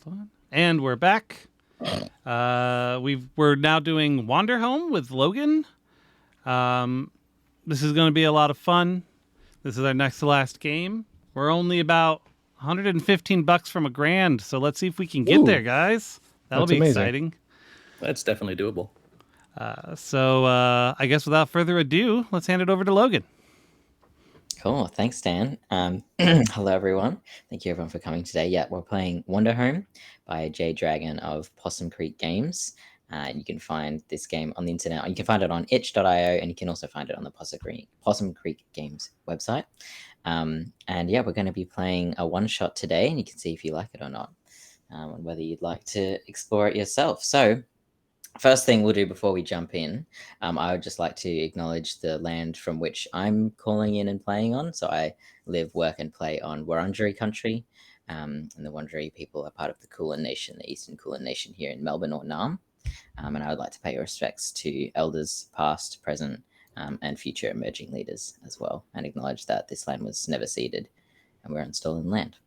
fun. And we're back. We're now doing Wanderhome with Logan. This is going to be a lot of fun. This is our next to last game. We're only about $115 from $1,000, so let's see if we can get there, guys. That'll be amazing. Exciting. That's definitely doable. So I guess without further ado, let's hand it over to Logan. Cool. Thanks, Dan. Hello, everyone. Thank you, everyone, for coming today. Yeah, we're playing Wanderhome by J Dragon of Possum Creek Games. You can find this game on the internet. You can find it on itch.io, and you can also find it on the Possum Creek Games website. And yeah, we're going to be playing a one-shot today, and you can see if you like it or not, and whether you'd like to explore it yourself. So first thing we'll do before we jump in, I would just like to acknowledge the land from which I'm calling in and playing on. So I live, work, and play on Wurundjeri country, and the Wurundjeri people are part of the Kulin Nation, the Eastern Kulin Nation here in Melbourne or Naarm. And I would like to pay respects to elders past, present, and future emerging leaders as well, and acknowledge that this land was never ceded and we're on stolen land.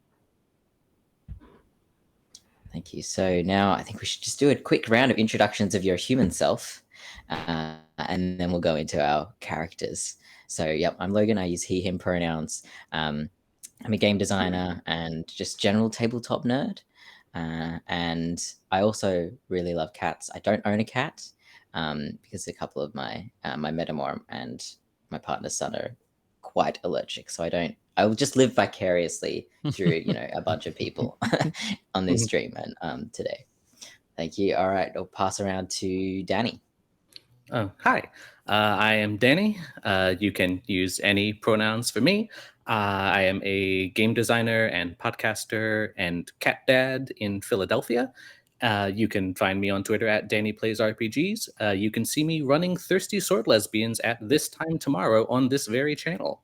Thank you. So now I think we should just do a quick round of introductions of your human self, and then we'll go into our characters. So, yep, I'm Logan. I use he, him pronouns. I'm a game designer and just general tabletop nerd. And I also really love cats. I don't own a cat because a couple of my metamorph and my partner's son are quite allergic. So I will just live vicariously through, a bunch of people on this stream and today. Thank you. All right, I'll pass around to Danny. Hi, I am Danny. You can use any pronouns for me. I am a game designer and podcaster and cat dad in Philadelphia. You can find me on Twitter at DannyPlaysRPGs. You can see me running Thirsty Sword Lesbians at this time tomorrow on this very channel.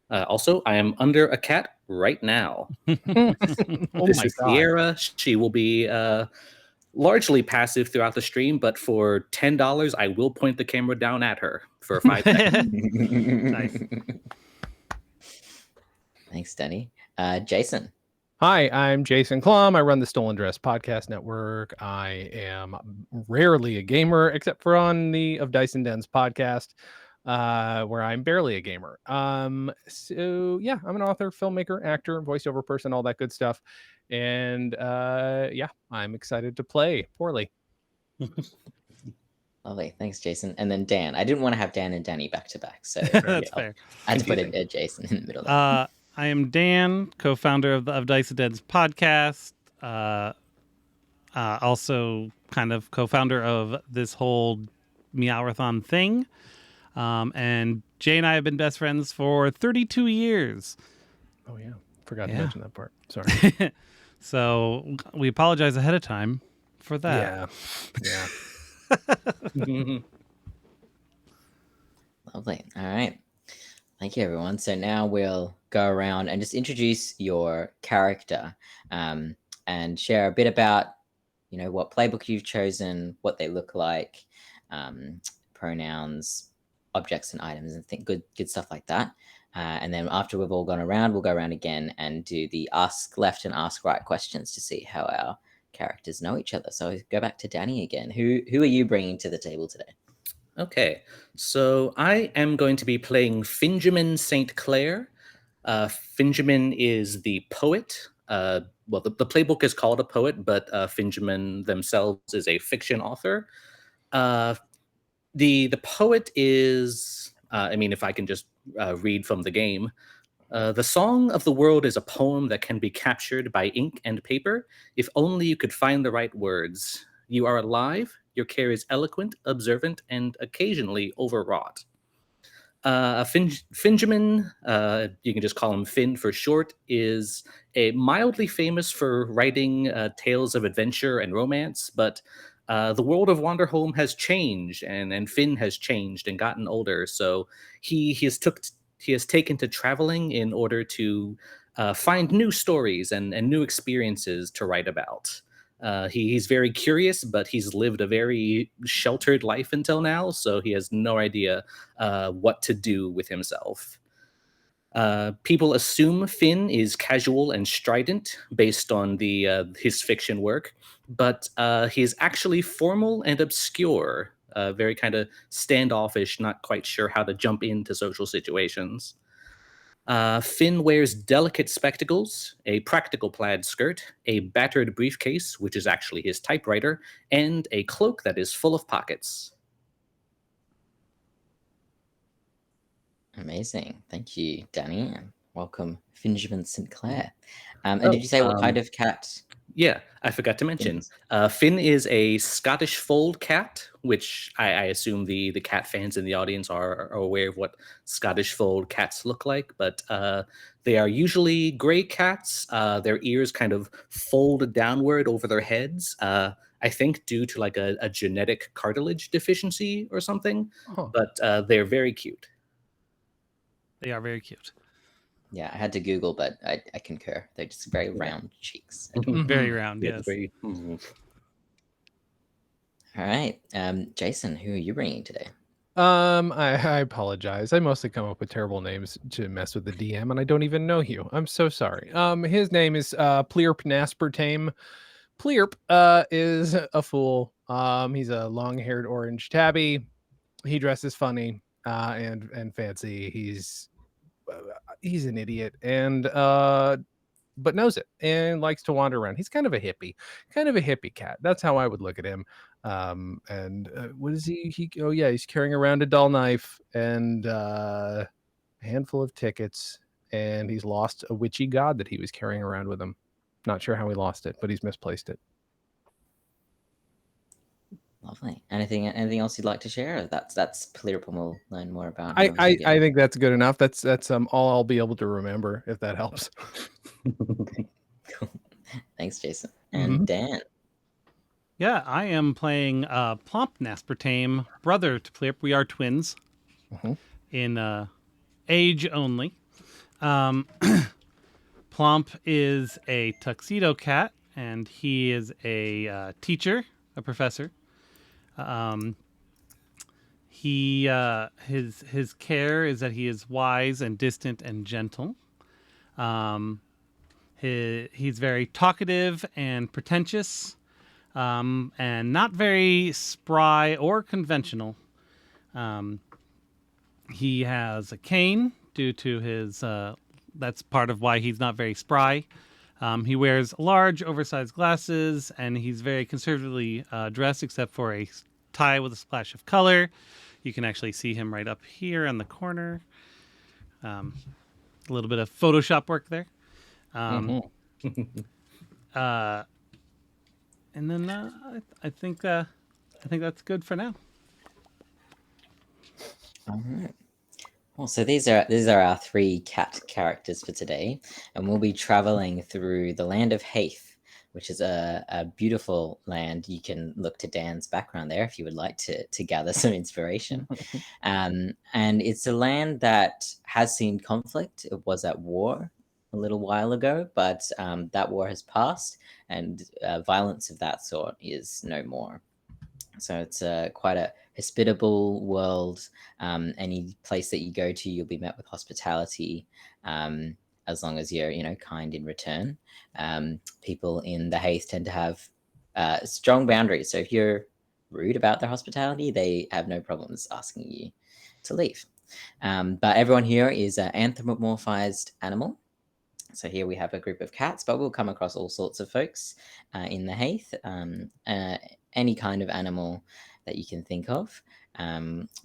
Also, I am under a cat right now. This is Sierra. She will be largely passive throughout the stream, but for $10, I will point the camera down at her for 5 seconds. Nice. Thanks, Danny. Jason. Hi, I'm Jason Klum. I run the Stolen Dress Podcast Network. I am rarely a gamer, except for on the Of Dice and Dens podcast, where I'm barely a gamer. So yeah, I'm an author, filmmaker, actor, voiceover person, all that good stuff. And yeah, I'm excited to play poorly. Lovely. Thanks, Jason. And then Dan. I didn't want to have Dan and Danny back to back, so That's fair. I had to put a Jason in the middle there. I am Dan, co-founder of the Of Dice and Dens podcast. Also kind of co-founder of this whole Meowrathon thing. And Jay and I have been best friends for 32 years. Oh, yeah. Forgot to mention that part. Sorry. So we apologize ahead of time for that. Yeah. Lovely. All right. Thank you, everyone. So now we'll go around and just introduce your character and share a bit about, what playbook you've chosen, what they look like, pronouns, objects and items, and good stuff like that. And then after we've all gone around, we'll go around again and do the ask left and ask right questions to see how our characters know each other. So go back to Danny again. Who are you bringing to the table today? Okay, so I am going to be playing Finjamin St. Clair. Finjamin is the poet. The playbook is called a poet, but Finjamin themselves is a fiction author. The poet is, if I can just read from the game, the song of the world is a poem that can be captured by ink and paper, if only you could find the right words. You are alive, your care is eloquent, observant, and occasionally overwrought. Finjamin, you can just call him Finn for short, is mildly famous for writing tales of adventure and romance, but the world of Wanderhome has changed, and Finn has changed and gotten older, so he has taken to traveling in order to find new stories and new experiences to write about. He's very curious, but he's lived a very sheltered life until now, so he has no idea what to do with himself. People assume Finn is casual and strident based on his fiction work, but he's actually formal and obscure, very kind of standoffish, not quite sure how to jump into social situations. Finn wears delicate spectacles, a practical plaid skirt, a battered briefcase, which is actually his typewriter, and a cloak that is full of pockets. Amazing. Thank you, Danny. And welcome, Finjamin Sinclair. And did you say what kind of cat? Yeah, I forgot to mention. Yes. Finn is a Scottish fold cat, which I assume the cat fans in the audience are aware of what Scottish fold cats look like. But they are usually gray cats. Their ears kind of fold downward over their heads. I think due to like a genetic cartilage deficiency or something. Huh. But they're very cute. They are very cute. Yeah, I had to Google, but I concur. They're just very round cheeks. Very round, Yeah, yes. very- All right. Jason, who are you bringing today? I apologize. I mostly come up with terrible names to mess with the DM, and I don't even know you. I'm so sorry. His name is Pleerp Naspertame. Pleerp is a fool. He's a long-haired orange tabby. He dresses funny and fancy. He's an idiot and but knows it and likes to wander around. He's kind of a hippie cat. That's how I would look at him. What is he? Oh yeah, he's carrying around a dull knife and a handful of tickets, and he's lost a witchy god that he was carrying around with him. Not sure how he lost it, but he's misplaced it. Lovely. Anything else you'd like to share? That's Pleerp, and we'll learn more about. I think that's good enough. That's all I'll be able to remember, if that helps. Cool. Thanks, Jason. And Dan. Yeah, I am playing Plomp Naspertame, brother to Pleerp. We are twins in age only. Plomp is a tuxedo cat, and he is a teacher, a professor. His care is that he is wise and distant and gentle. He's very talkative and pretentious, and not very spry or conventional. He has a cane due to his. That's part of why he's not very spry. He wears large, oversized glasses, and he's very conservatively dressed, except for a tie with a splash of color. You can actually see him right up here in the corner. A little bit of Photoshop work there. And then I think that's good for now. All right. Well, so these are our 3 cat characters for today, and we'll be traveling through the land of Haith, which is a beautiful land. You can look to Dan's background there if you would like to gather some inspiration. And it's a land that has seen conflict. It was at war a little while ago, but that war has passed, and violence of that sort is no more. So it's quite a hospitable world. Any place that you go to, you'll be met with hospitality, as long as you're kind in return. People in the Haith tend to have strong boundaries. So if you're rude about their hospitality, they have no problems asking you to leave. But everyone here is an anthropomorphized animal. So here we have a group of cats, but we'll come across all sorts of folks in the Haith. Any kind of animal that you can think of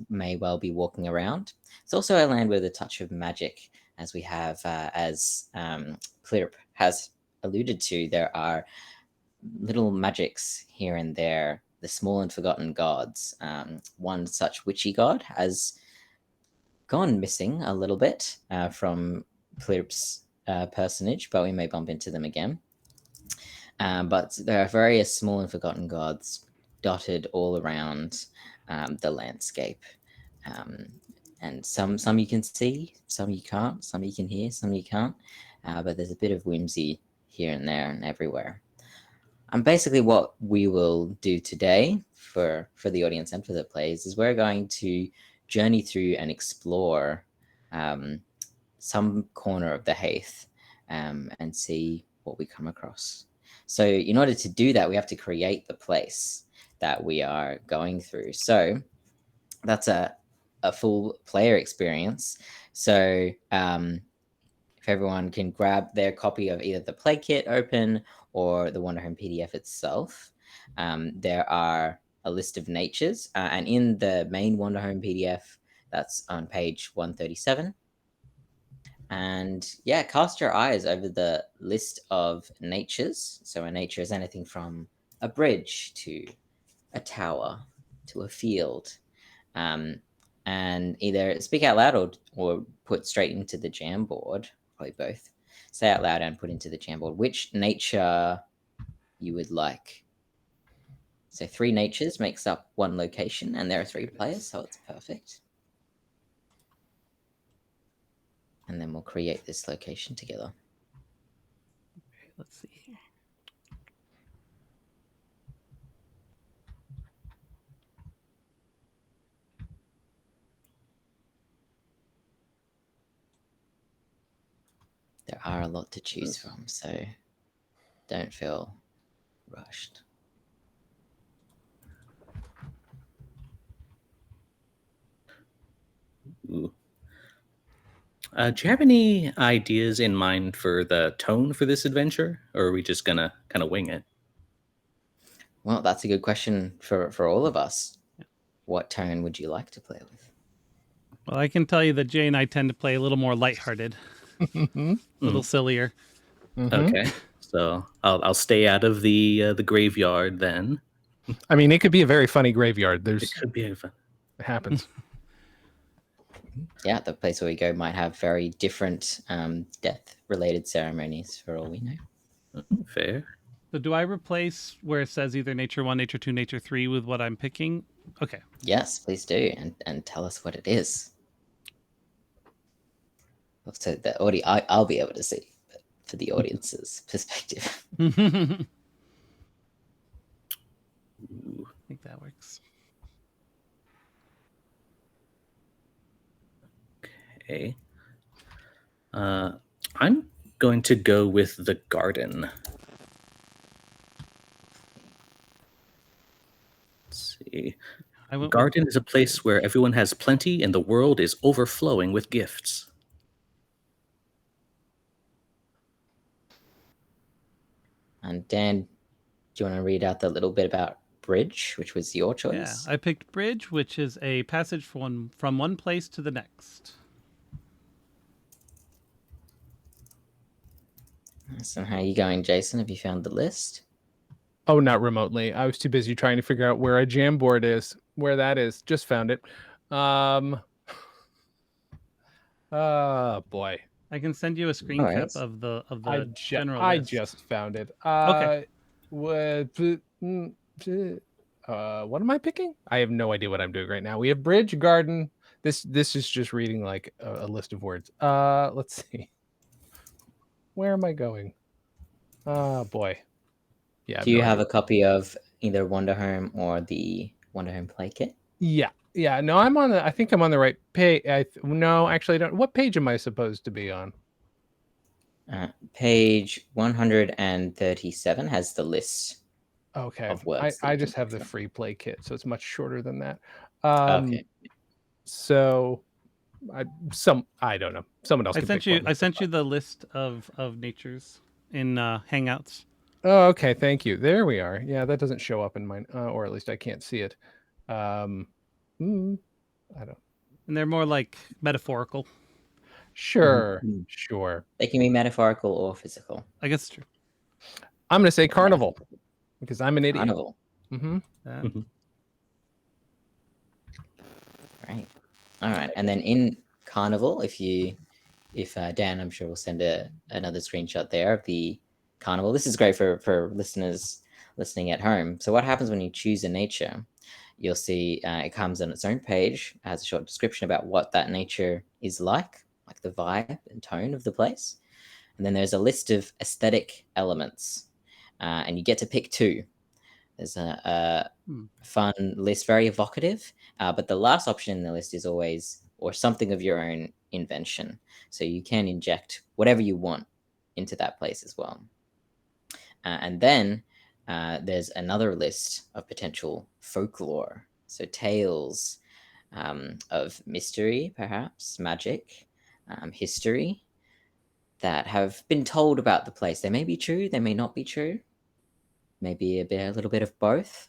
may well be walking around. It's also a land with a touch of magic, as we have, as Pleerp has alluded to. There are little magics here and there, the small and forgotten gods. One such witchy god has gone missing a little bit from Pleerp's personage, but we may bump into them again. But there are various small and forgotten gods dotted all around the landscape. And some you can see, some you can't, some you can hear, some you can't. But there's a bit of whimsy here and there and everywhere. And basically what we will do today for the audience and for the players is we're going to journey through and explore some corner of the heath and see what we come across. So in order to do that, we have to create the place that we are going through. So that's a full player experience. So if everyone can grab their copy of either the play kit open or the Wanderhome PDF itself, there are a list of natures. And in the main Wanderhome PDF, that's on page 137. And yeah, cast your eyes over the list of natures. So a nature is anything from a bridge to a tower to a field. And either speak out loud or put straight into the Jamboard, probably both. Say out loud and put into the Jamboard which nature you would like. So 3 natures makes up 1 location, and there are 3 players, so it's perfect. And then we'll create this location together. Okay, let's see here. There are a lot to choose from, so don't feel rushed. Ooh. Do you have any ideas in mind for the tone for this adventure, or are we just gonna kind of wing it? Well, that's a good question for all of us. What tone would you like to play with? Well, I can tell you that Jay and I tend to play a little more lighthearted, a little sillier. Okay, so I'll stay out of the graveyard then. I mean, it could be a very funny graveyard. It could be fun. It happens. Yeah, the place where we go might have very different death-related ceremonies for all we know. Fair. So do I replace where it says either nature 1, nature 2, nature 3 with what I'm picking? Okay. Yes, please do, and tell us what it is. So the audio, I'll be able to see, but for the audience's perspective. I think that works. Okay. I'm going to go with the garden. Let's see. Garden is a place where everyone has plenty and the world is overflowing with gifts. And Dan, do you want to read out the little bit about Bridge, which was your choice? Yeah, I picked Bridge, which is a passage from one place to the next. So how are you going, Jason? Have you found the list? Oh, not remotely. I was too busy trying to figure out where a Jamboard is, where that is. Just found it. Oh boy. I can send you a screen cap of the general I list. just found it. Okay. What am I picking? I have no idea what I'm doing right now. We have Bridge, Garden. This is just reading like a list of words. Let's see. Where am I going? Oh boy. Yeah. Do you have a copy of either Wanderhome or the Wanderhome play kit? Yeah. No, I'm on the. I think I'm on the right page. No, actually, I don't. What page am I supposed to be on? Page 137 has the list. Okay. Of words I just have the free play kit, so it's much shorter than that. Okay. So, I don't know. Someone else. I sent you the list of natures in Hangouts. Oh, okay. Thank you. There we are. Yeah, that doesn't show up in mine, or at least I can't see it. I don't. And they're more like metaphorical. Sure. They can be metaphorical or physical. I guess it's true. I'm going to say carnival because I'm an idiot. Carnival. Right. All right. And then in carnival, if Dan, I'm sure will send another screenshot there of the carnival. This is great for listeners listening at home. So what happens when you choose a nature? You'll see it comes on its own page, has a short description about what that nature is like the vibe and tone of the place. And then there's a list of aesthetic elements, and you get to pick 2. There's a fun list, very evocative, but the last option in the list is always or something of your own invention. So you can inject whatever you want into that place as well. And then there's another list of potential folklore. So tales of mystery, perhaps, magic, history that have been told about the place. They may be true, they may not be true, maybe a little bit of both,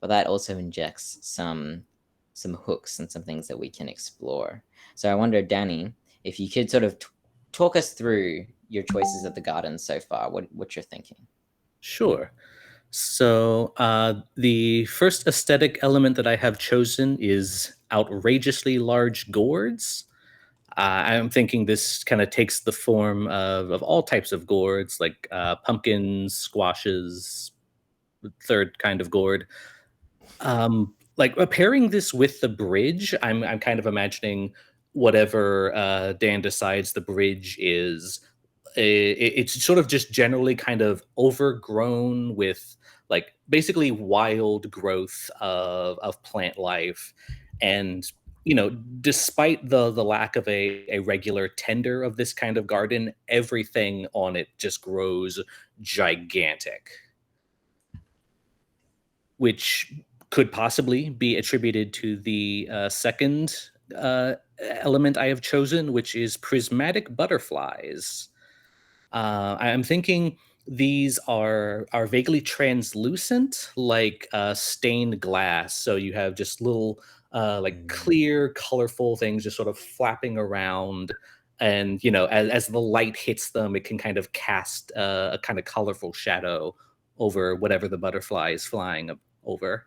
but that also injects some hooks and some things that we can explore. So I wonder, Danny, if you could sort of talk us through your choices of the garden so far, what you're thinking. Sure. So the first aesthetic element that I have chosen is outrageously large gourds. I'm thinking this kind of takes the form of all types of gourds, like pumpkins, squashes, the third kind of gourd. Like pairing this with the bridge, I'm kind of imagining whatever Dan decides the bridge is. It's sort of just generally kind of overgrown with like basically wild growth of plant life, and despite the lack of a regular tender of this kind of garden, everything on it just grows gigantic, which could possibly be attributed to the second element I have chosen, which is prismatic butterflies. I'm thinking these are vaguely translucent, like stained glass. So you have just little, like clear, colorful things just sort of flapping around. And as the light hits them, it can kind of cast a kind of colorful shadow over whatever the butterfly is flying over.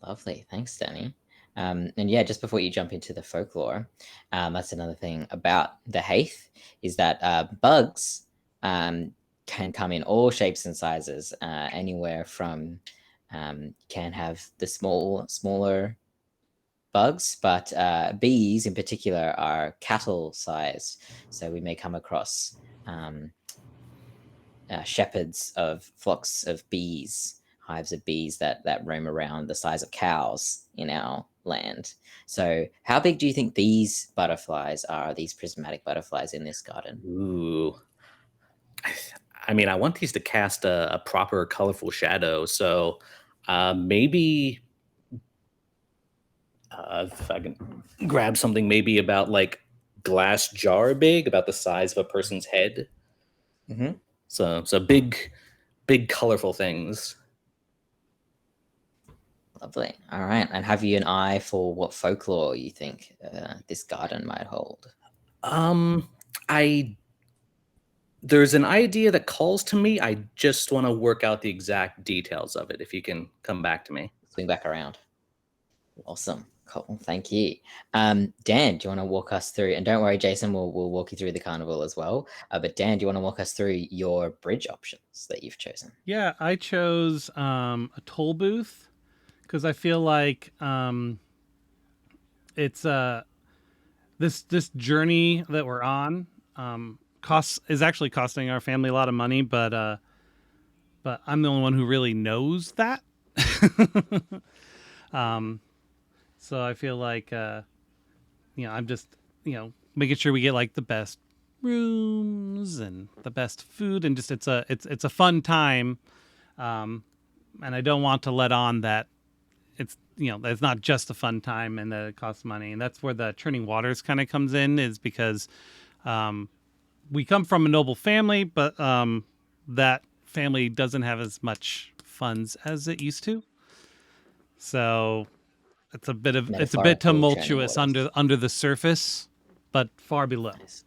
Lovely. Thanks, Danny. And yeah, just before you jump into the folklore, that's another thing about the Haith is that bugs can come in all shapes and sizes, anywhere from can have the smaller bugs, but bees in particular are cattle sized. So we may come across shepherds of flocks of bees, hives of bees that roam around the size of cows in our land. So how big do you think these butterflies are, these prismatic butterflies in this garden? Ooh. I mean, I want these to cast a proper colorful shadow. So maybe if I can grab something maybe about like glass jar big, about the size of a person's head. Mm-hmm. So big colorful things. Lovely. All right. And have you an eye for what folklore you think this garden might hold? I There's an idea that calls to me. I just want to work out the exact details of it. If you can come back to me. Swing back around. Awesome. Cool. Thank you. Dan, do you want to walk us through? And don't worry, Jason, we'll walk you through the carnival as well. But Dan, do you want to walk us through your bridge options that you've chosen? Yeah, I chose a toll booth because I feel like it's this journey that we're on is actually costing our family a lot of money, but I'm the only one who really knows that. So I feel like I'm just making sure we get like the best rooms and the best food, and just it's a fun time, and I don't want to let on that it's that it's not just a fun time and that it costs money. And that's where the Churning Waters kind of comes in, is because we come from a noble family, but that family doesn't have as much funds as it used to. So it's a bit Metaphorical tumultuous Churning under the surface, but far below. Nice.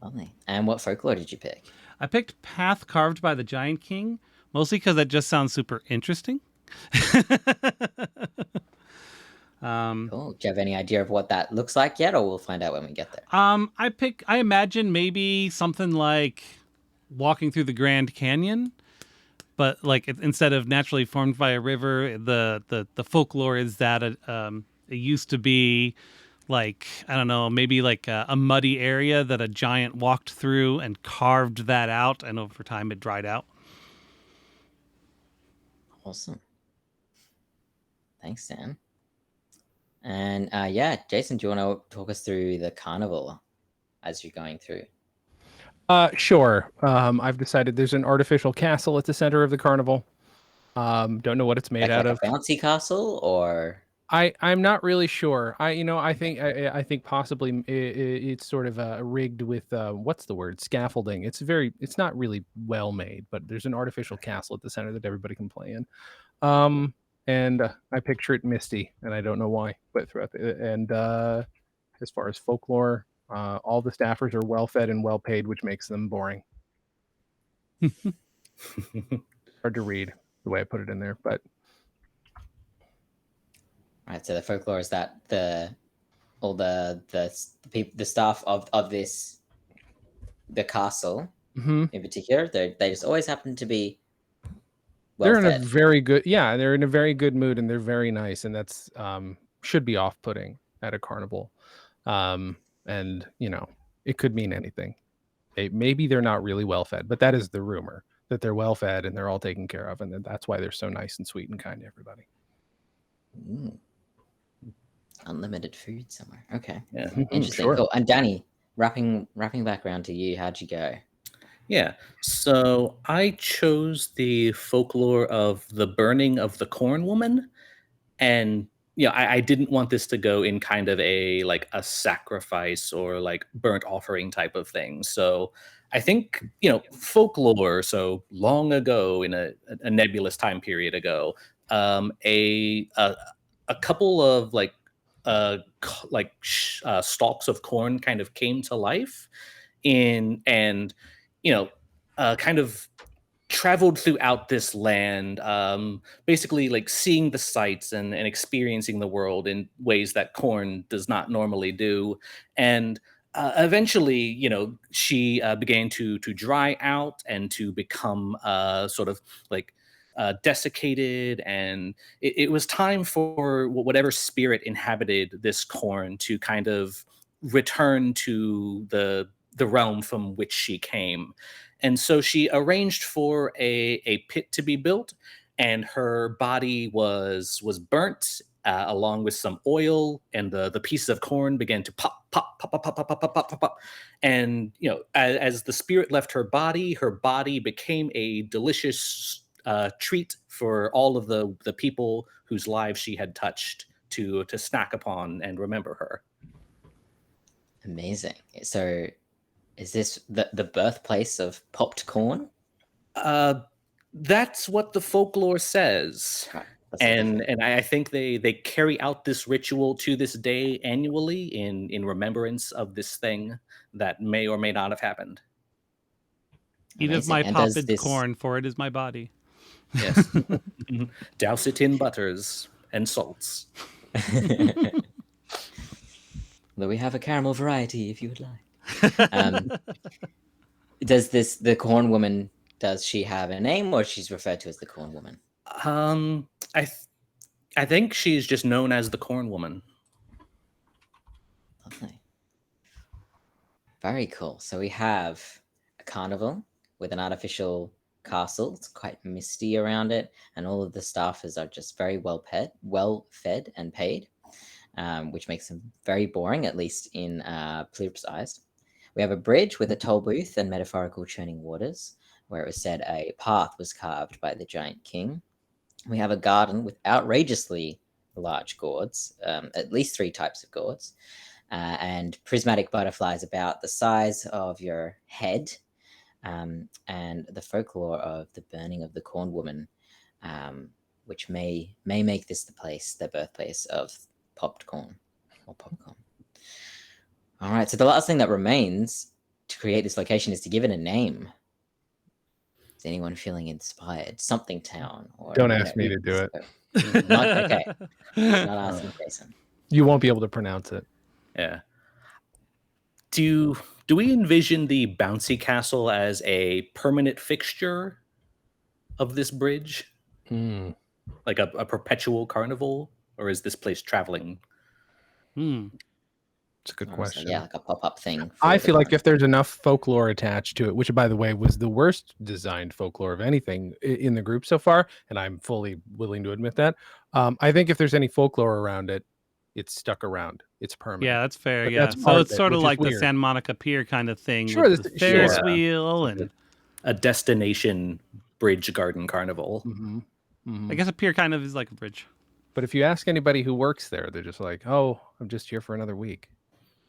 Lovely. And what folklore did you pick? I picked Path Carved by the Giant King, mostly because that just sounds super interesting. Cool. Do you have any idea of what that looks like yet, or we'll find out when we get there? I imagine maybe something like walking through the Grand Canyon, but like instead of naturally formed by a river, the folklore is that it used to be like, I don't know, maybe like a muddy area that a giant walked through and carved that out, and over time it dried out. Awesome. Thanks, Sam. And Jason, do you want to talk us through the carnival as you're going through? Sure. I've decided there's an artificial castle at the center of the carnival. Don't know what it's made out Like of. a bouncy castle, or I'm not really sure. I think possibly it's sort of rigged with what's the word, scaffolding. It's not really well made, but there's an artificial castle at the center that everybody can play in. And I picture it misty, and I don't know why. But as far as folklore, all the staffers are well fed and well paid, which makes them boring. Hard to read the way I put it in there, but right. So the folklore is that the staff of this the castle Mhm. in particular, they just always happen to be they're in a well-fed. very good they're in a very good mood, and they're very nice, and that's should be off-putting at a carnival. And it could mean anything. Maybe they're not really well fed, but that is the rumor, that they're well fed and they're all taken care of, and that's why they're so nice and sweet and kind to everybody. Mm. Unlimited food somewhere. Okay. Yeah. Interesting. Sure. Cool. And Danny, wrapping back around to you, how'd you go? Yeah. So I chose the folklore of the burning of the corn woman. And I didn't want this to go in kind of a sacrifice or like burnt offering type of thing. So I think, folklore, so long ago in a nebulous time period ago, a couple of stalks of corn kind of came to life and kind of traveled throughout this land, basically like seeing the sights and experiencing the world in ways that corn does not normally do. And eventually, she began to dry out and to become sort of like desiccated, and it was time for whatever spirit inhabited this corn to kind of return to the realm from which she came. And so she arranged for a pit to be built, and her body was burnt along with some oil, and the pieces of corn began to pop, pop, pop, pop, pop, pop, pop, pop, pop, pop, pop. And as the spirit left her body became a delicious treat for all of the people whose lives she had touched to snack upon and remember her. Amazing. So is this the birthplace of popped corn? That's what the folklore says. Right. And I think they carry out this ritual to this day annually in remembrance of this thing that may or may not have happened. Eat of my popped corn, for it is my body. Yes. Douse it in butters and salts. Though we have a caramel variety if you would like. Does the corn woman, does she have a name, or she's referred to as the corn woman? I think she's just known as the corn woman. Lovely. Very cool. So we have a carnival with an artificial castle. It's quite misty around it, and all of the staffers are just very well fed and paid, which makes them very boring, at least in Plirp's eyes. We have a bridge with a toll booth and metaphorical churning waters, where it was said a path was carved by the giant king. We have a garden with outrageously large gourds, at least 3 types of gourds, and prismatic butterflies about the size of your head, and the folklore of the burning of the corn woman, which may make this the birthplace of popped corn or popcorn. All right, so the last thing that remains to create this location is to give it a name. Is anyone feeling inspired? Something Town? Or Don't ask me to do it. Okay. Not asking Jason. You won't be able to pronounce it. Yeah. Do we envision the bouncy castle as a permanent fixture of this bridge? Like a perpetual carnival? Or is this place traveling? It's a good question. Yeah, like a pop-up thing. I feel like if there's enough folklore attached to it, which by the way was the worst designed folklore of anything in the group so far, and I'm fully willing to admit that. I think if there's any folklore around it, it's stuck around. It's permanent. Yeah, that's fair. But Yeah, that's so part of it's it, sort of which is like the weird. Santa Monica Pier kind of thing Sure, with the sure. Ferris Yeah. wheel, and A destination bridge garden carnival. I guess a pier kind of is like a bridge. But if you ask anybody who works there, they're just like, "Oh, I'm just here for another week."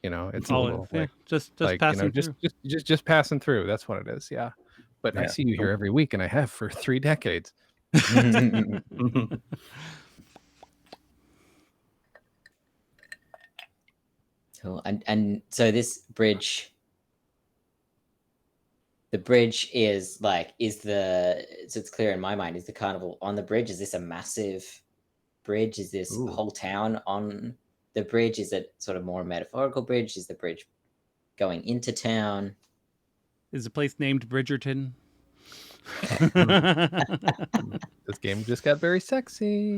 You know, it's a Oh, little yeah, like, just like passing just, through. just passing through. That's what it is. Yeah. But I Yeah. see you here every week, and I have for 3 decades. Cool. And so this bridge, the bridge is like, so it's clear in my mind, is the carnival on the bridge? Is this a massive bridge? Is this Ooh. whole town on the bridge? Is it sort of more a metaphorical bridge? Is the bridge going into town? Is a place named Bridgerton? This game just got very sexy.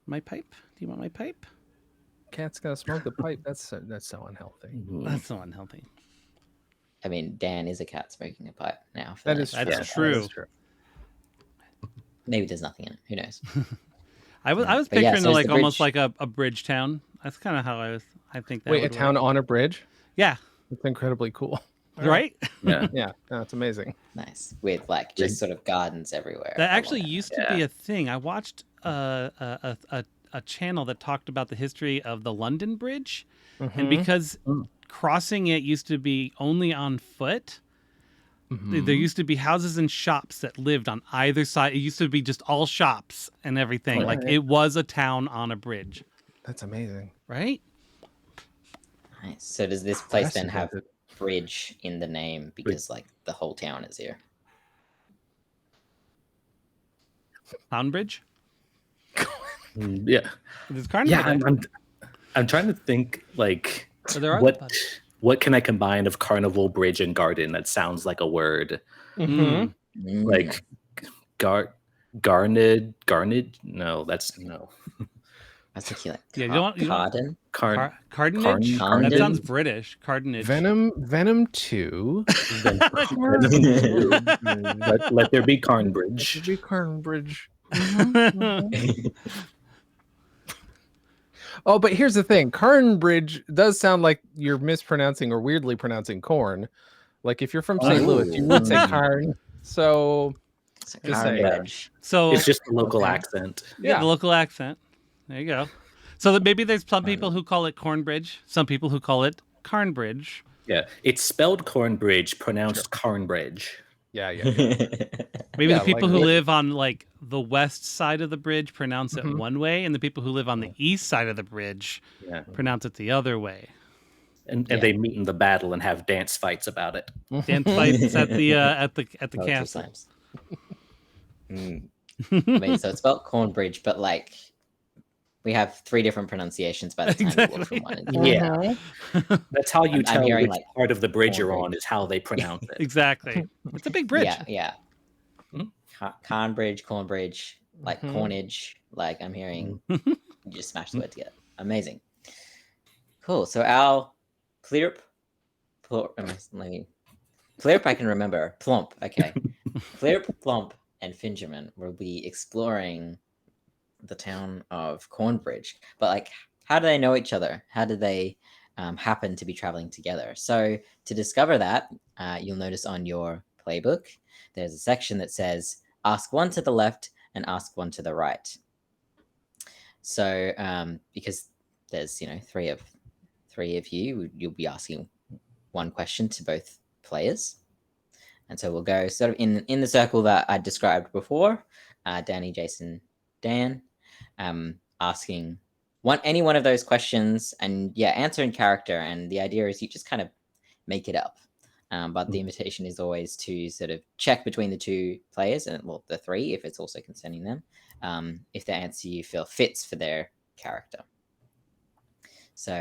My pipe? Do you want my pipe? Cat's gonna smoke the pipe. That's so unhealthy. That's so unhealthy. I mean, Dan is a cat smoking a pipe now. That is true. That's That is true. Maybe there's nothing in it. Who knows? I was But yeah, picturing so is like the almost bridge- like a bridge town. That's kind of how I think that Wait, a would town work. on a bridge? Yeah, It's incredibly cool. right? Yeah. Yeah, that's amazing. Nice. With like just sort of gardens everywhere. That along actually it. used to be a thing. I watched a channel that talked about the history of the London Bridge, and because crossing it used to be only on foot, there used to be houses and shops that lived on either side. It used to be just all shops and everything. Like it was a town on a bridge, That's amazing. right? Nice. So does this place then have Unprecedented. bridge in the name because like the whole town is here? Town Bridge. Yeah. There's carnival. Yeah. there. I'm trying to think like So there are what can I combine of carnival, bridge, and garden that sounds like a word? Mm. Like garned? No, that's no. Articulate. Yeah, you don't want Garden. Cardinage. Carn- That sounds Carden? British. Cardinage. Venom 2. let there be Cornbridge. Should be Cornbridge. Oh, but here's the thing. Cornbridge does sound like you're mispronouncing or weirdly pronouncing corn. Like if you're from St. Louis, you would say carn. So just saying. Bridge. So It's just a local accent. yeah, the local accent. There you go. So that maybe there's some people who call it Cornbridge, some people who call it Carnbridge. Yeah, it's spelled Cornbridge, pronounced Carnbridge. Yeah. Maybe Yeah, the people like- who live on like the west side of the bridge pronounce it one way, and the people who live on the east side of the bridge Yeah, pronounce it the other way. and they meet in the battle and have dance fights about it. Dance fights at the Poetry castle. slams. I mean, so it's spelled Cornbridge, but like we have 3 different pronunciations by the time you walk from one into the other. Yeah, that's how you I'm tell hearing, which like, part of the bridge you're on Cornbridge. is how they pronounce it. Exactly. It's a big bridge. Yeah. Cornbridge, Cornbridge, like Cornage. Like I'm hearing you just smash the word together. Amazing. Cool. So our Plirp I can remember. Plump. Okay. Plirp, Plump, and Fingerman will be exploring the town of Cornbridge. But like, how do they know each other? How do they happen to be traveling together? So to discover that, you'll notice on your playbook, there's a section that says ask one to the left and ask one to the right. So because there's 3 of you, you'll be asking one question to both players. And so we'll go sort of in the circle that I described before, Danny, Jason, Dan, asking any one of those questions and answer in character. And the idea is you just kind of make it up. But the invitation is always to sort of check between the 2 players and the 3, if it's also concerning them, if the answer you feel fits for their character. So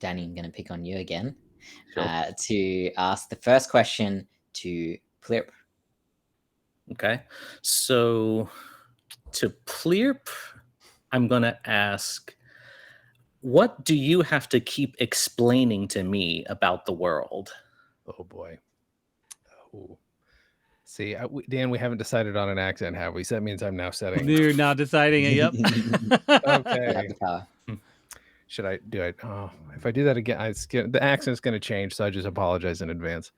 Danny, I'm going to pick on you again to ask the first question to Plirp. Okay, so to Plirp, I'm gonna ask, what do you have to keep explaining to me about the world? Oh boy. Oh. See, Dan, we haven't decided on an accent, have we? So that means I'm now setting. You're now deciding it. Yep. You have Okay. the power. Should I do it? Oh, if I do that again, the accent's going to change. So I just apologize in advance.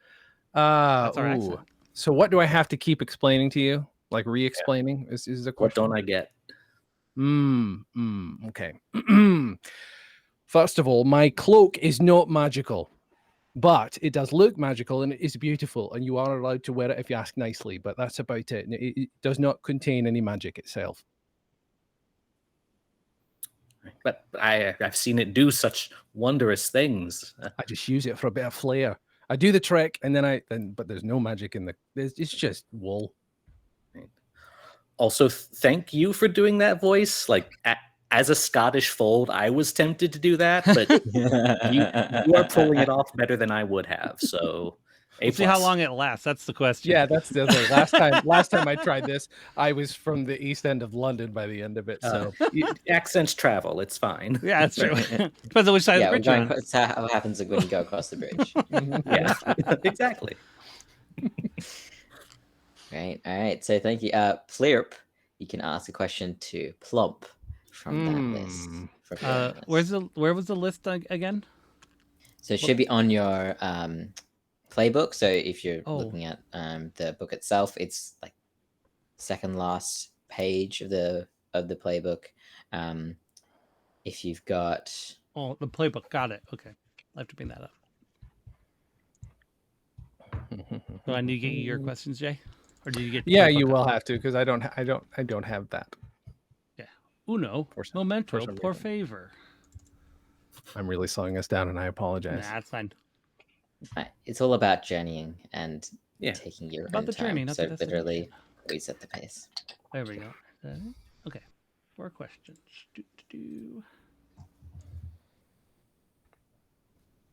That's our accent. So what do I have to keep explaining to you? Like re-explaining is the What question. don't I get? Okay. First of all, my cloak is not magical, but it does look magical and it is beautiful, and you are allowed to wear it if you ask nicely. But that's about it. It does not contain any magic itself. But I've seen it do such wondrous things. I just use it for a bit of flair. I do the trick, and but there's no magic in it's just wool. Also, thank you for doing that voice. Like, as a Scottish fold, I was tempted to do that, but you are pulling it off better than I would have. So, We'll see how long it lasts. That's the question. Yeah, that's the thing. Last time I tried this, I was from the East End of London by the end of it. So accents travel. It's fine. Yeah, that's true. Depends on which side of the bridge you're on. It's how happens when you go across the bridge. Yeah, exactly. Right. All right. So thank you. Flirp, you can ask a question to Plump from that list. Where was the list again? So it should be on your playbook. So if you're looking at the book itself, it's like second last page of the playbook. If you've got the playbook, got it. Okay, I have to bring that up. Do I need to get you your questions, Jay? Or do you get? Yeah, you will have to, because I don't have that. Yeah. Uno, momento, por favor. I'm really slowing us down, and I apologize. Nah, that's fine. It's all about journeying and taking your own time. Journey, not so the destination. literally, we set the pace. There we go. Okay, 4 questions.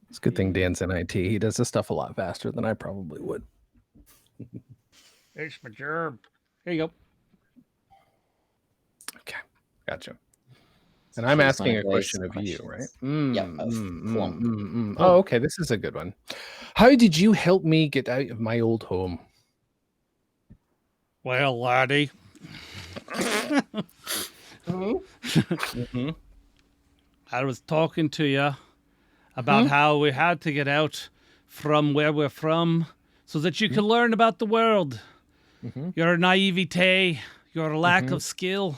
It's a good thing Dan's in IT. He does this stuff a lot faster than I probably would. It's my job. Here you go. Okay, gotcha. And I'm asking a question of you, right? Oh, okay. This is a good one. How did you help me get out of my old home? Well, laddie. I was talking to you about how we had to get out from where we're from so that you can learn about the world. Your naivete, your lack of skill,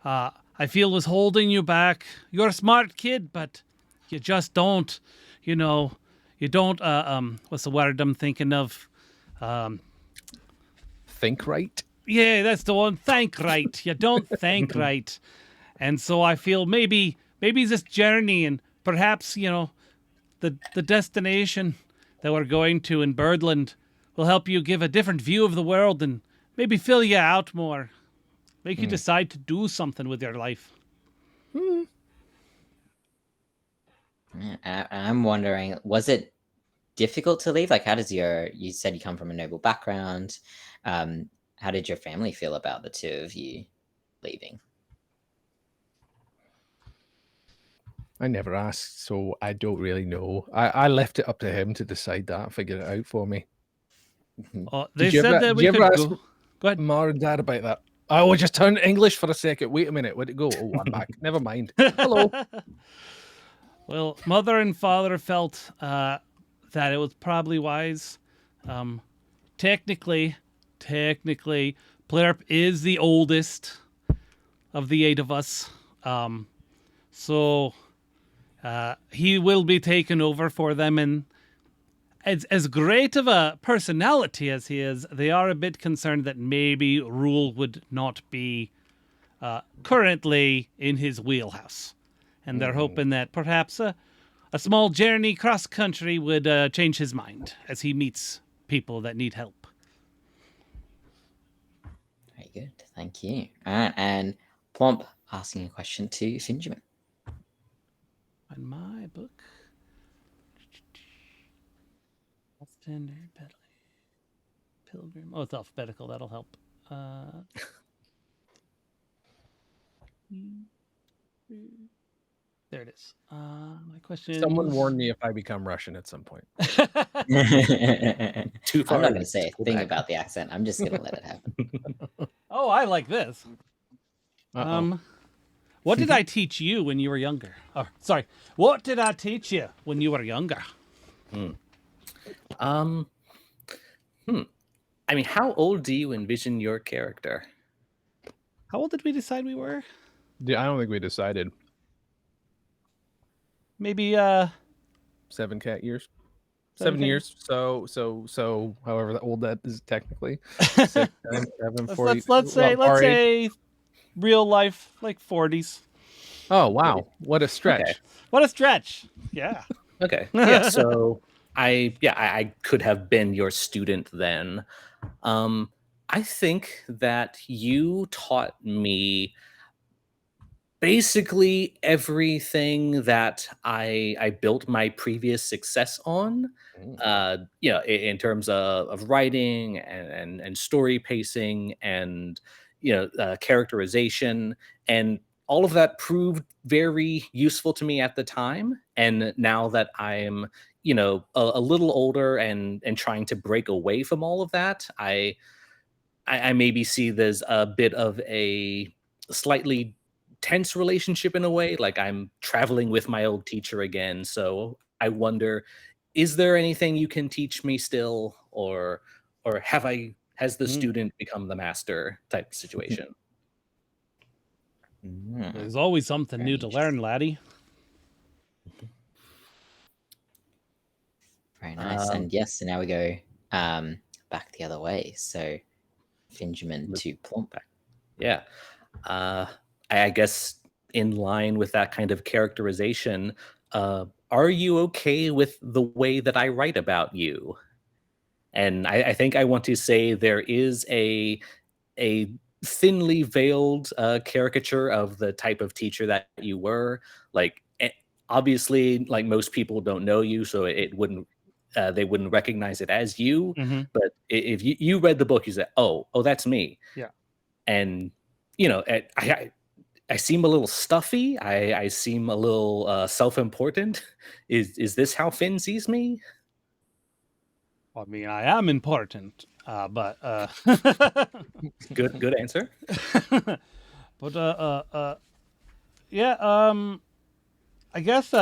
I feel was holding you back. You're a smart kid, but you just don't, you don't, what's the word I'm thinking of? Think right? Yeah, that's the one. Think right. You don't think right. And so I feel maybe this journey and perhaps, the destination that we're going to in Birdland will help you give a different view of the world and maybe fill you out more. Make you decide to do something with your life. I'm wondering, was it difficult to leave? Like, you said you come from a noble background. How did your family feel about the two of you leaving? I never asked, so I don't really know. I left it up to him to decide that, figure it out for me. They said that we could go. Go ahead. Mom and Dad about that. I will just turn English for a second. Wait a minute. Where'd it go? Oh, I'm back. Never mind. Hello. Well, Mother and Father felt that it was probably wise. Technically, Plurp is the oldest of the 8 of us. So he will be taken over for them. And as great of a personality as he is, they are a bit concerned that maybe rule would not be currently in his wheelhouse. And they're hoping that perhaps a small journey cross-country would change his mind as he meets people that need help. Very good. Thank you. All right, and Plump asking a question to Finjamin. On my book. Standard Pilgrim. Oh, it's alphabetical. That'll help. There it is. My question. Someone warn me if I become Russian at some point. Too far. I'm not going to say to a go thing back. about the accent. I'm just going to let it happen. Oh, I like this. Uh-oh. What did I teach you when you were younger? Oh, sorry. What did I teach you when you were younger? I mean, how old do you envision your character? How old did we decide we were? Yeah, I don't think we decided. Maybe 7 cat years. 7 7 cat years. So however old that is technically. 6, 7, 7, 40. let's our age. say real life like 40s. Oh wow, what a stretch. Okay. What a stretch. Yeah. Okay. Yeah. So I could have been your student then. I think that you taught me basically everything that I built my previous success on. In terms of writing and story pacing and characterization, and all of that proved very useful to me at the time. And now that I'm a little older and trying to break away from all of that, I maybe see there's a bit of a slightly tense relationship in a way, like I'm traveling with my old teacher again. So I wonder, is there anything you can teach me still, or has the student become the master type situation? There's always something Very new to learn, laddie. Very nice. And yes, so now we go back the other way. So Finjamin to Plump. Yeah. I guess in line with that kind of characterization, are you okay with the way that I write about you? And I think I want to say there is a thinly veiled caricature of the type of teacher that you were. Like, obviously, like most people don't know you, so it wouldn't they wouldn't recognize it as you. Mhm. But if you read the book, you say, "Oh, that's me." Yeah. And I seem a little stuffy. I seem a little self-important. Is this how Finn sees me? I mean, I am important, but Good answer. but yeah. I guess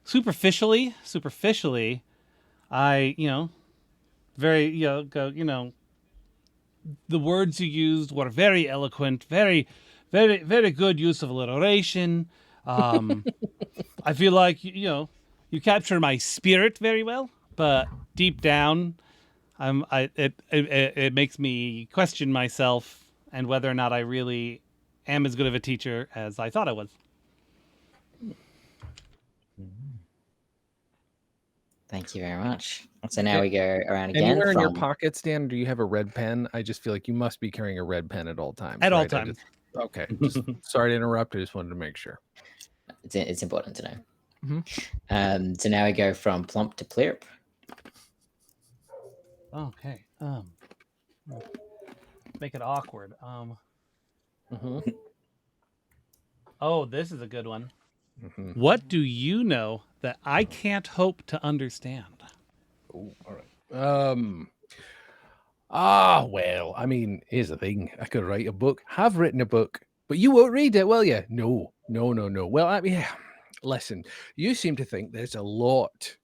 superficially, I very the words you used were very eloquent, very good use of alliteration. I feel like you capture my spirit very well, but deep down, it makes me question myself and whether or not I really am as good of a teacher as I thought I was. Thank you very much. So now we go around again. Anywhere in your pockets, Dan, do you have a red pen? I just feel like you must be carrying a red pen at all times. At all right? times. Okay. Just, sorry to interrupt. I just wanted to make sure. It's important to know. Mm-hmm. So now we go from Plump to Plirp. Okay. Make it awkward. Oh, this is a good one. What do you know that I can't hope to understand? Oh, all right. Well, I mean, here's the thing. I could write a book, have written a book, but you won't read it, will you? No. Well, I mean, listen, you seem to think there's a lot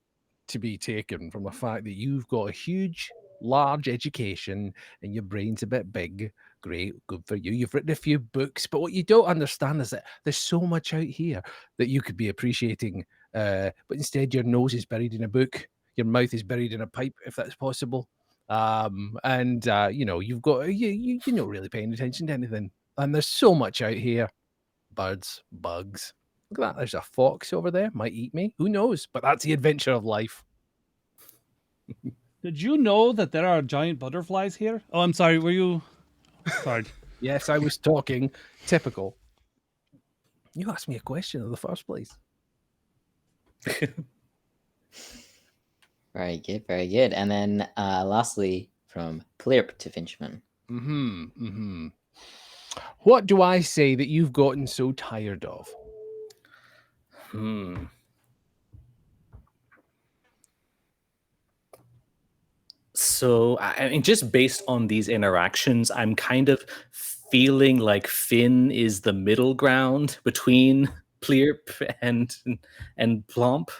to be taken from the fact that you've got a huge, large education and your brain's a bit big. Great, good for you. You've written a few books, but what you don't understand is that there's so much out here that you could be appreciating. But instead, your nose is buried in a book, your mouth is buried in a pipe, if that's possible. You've got you're not really paying attention to anything. And there's so much out here. Birds, bugs. Look at that. There's a fox over there. Might eat me. Who knows? But that's the adventure of life. Did you know that there are giant butterflies here? Oh, I'm sorry. Were you? Sorry. Yes, I was talking. Typical. You asked me a question in the first place. Very good, very good. And then lastly, from Plirp to Finchman. What do I say that you've gotten so tired of? Hmm. So, I mean, just based on these interactions, I'm kind of feeling like Finn is the middle ground between Pleerp and Plump.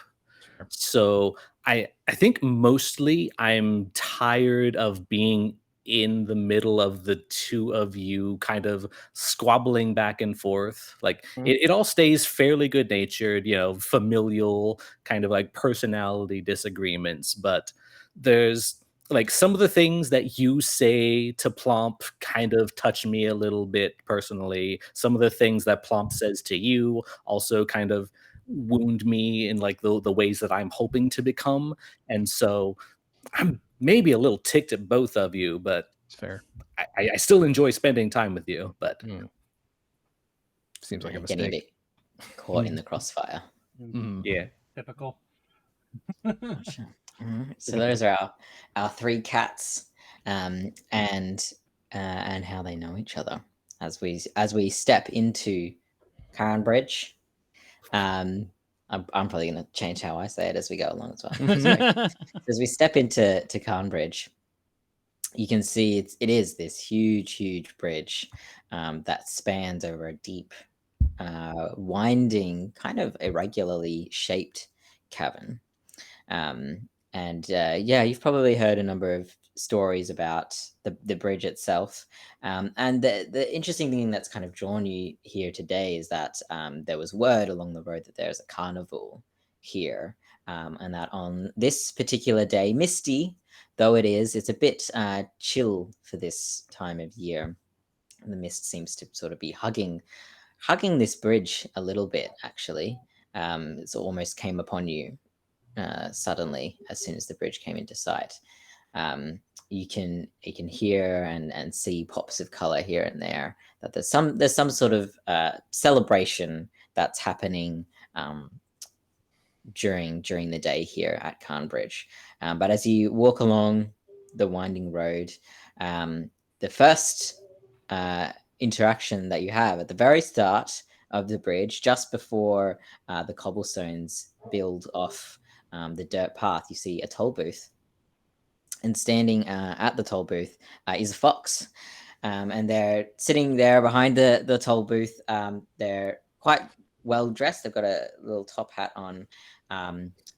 Sure. So I think mostly I'm tired of being in the middle of the two of you kind of squabbling back and forth. Like Mhm. it all stays fairly good natured, familial kind of like personality disagreements, but there's like some of the things that you say to Plomp kind of touch me a little bit personally. Some of the things that Plomp says to you also kind of wound me in like the ways that I'm hoping to become. And so I'm maybe a little ticked at both of you, but It's fair. I still enjoy spending time with you. But Mm. Seems like a Getting a mistake. bit caught in the crossfire. Mm. yeah, Typical. Gotcha. Alright, so those are our three cats, and how they know each other as we step into Cornbridge. I'm probably going to change how I say it as we go along as well. So as we step into Cornbridge, you can see it is this huge bridge that spans over a deep, winding, kind of irregularly shaped cavern. And yeah, you've probably heard a number of stories about the bridge itself. And the interesting thing that's kind of drawn you here today is that there was word along the road that there's a carnival here. And that on this particular day, misty though it is, it's a bit chill for this time of year. And the mist seems to sort of be hugging this bridge a little bit, actually. It almost came upon you suddenly as soon as the bridge came into sight. You can hear and see pops of color here and there. That there's some sort of celebration that's happening during the day here at Cornbridge. But as you walk along the winding road, the first interaction that you have at the very start of the bridge, just before the cobblestones build off the dirt path, you see a toll booth. And standing at the toll booth is a fox. And they're sitting there behind the toll booth. They're quite well dressed. They've got a little top hat on,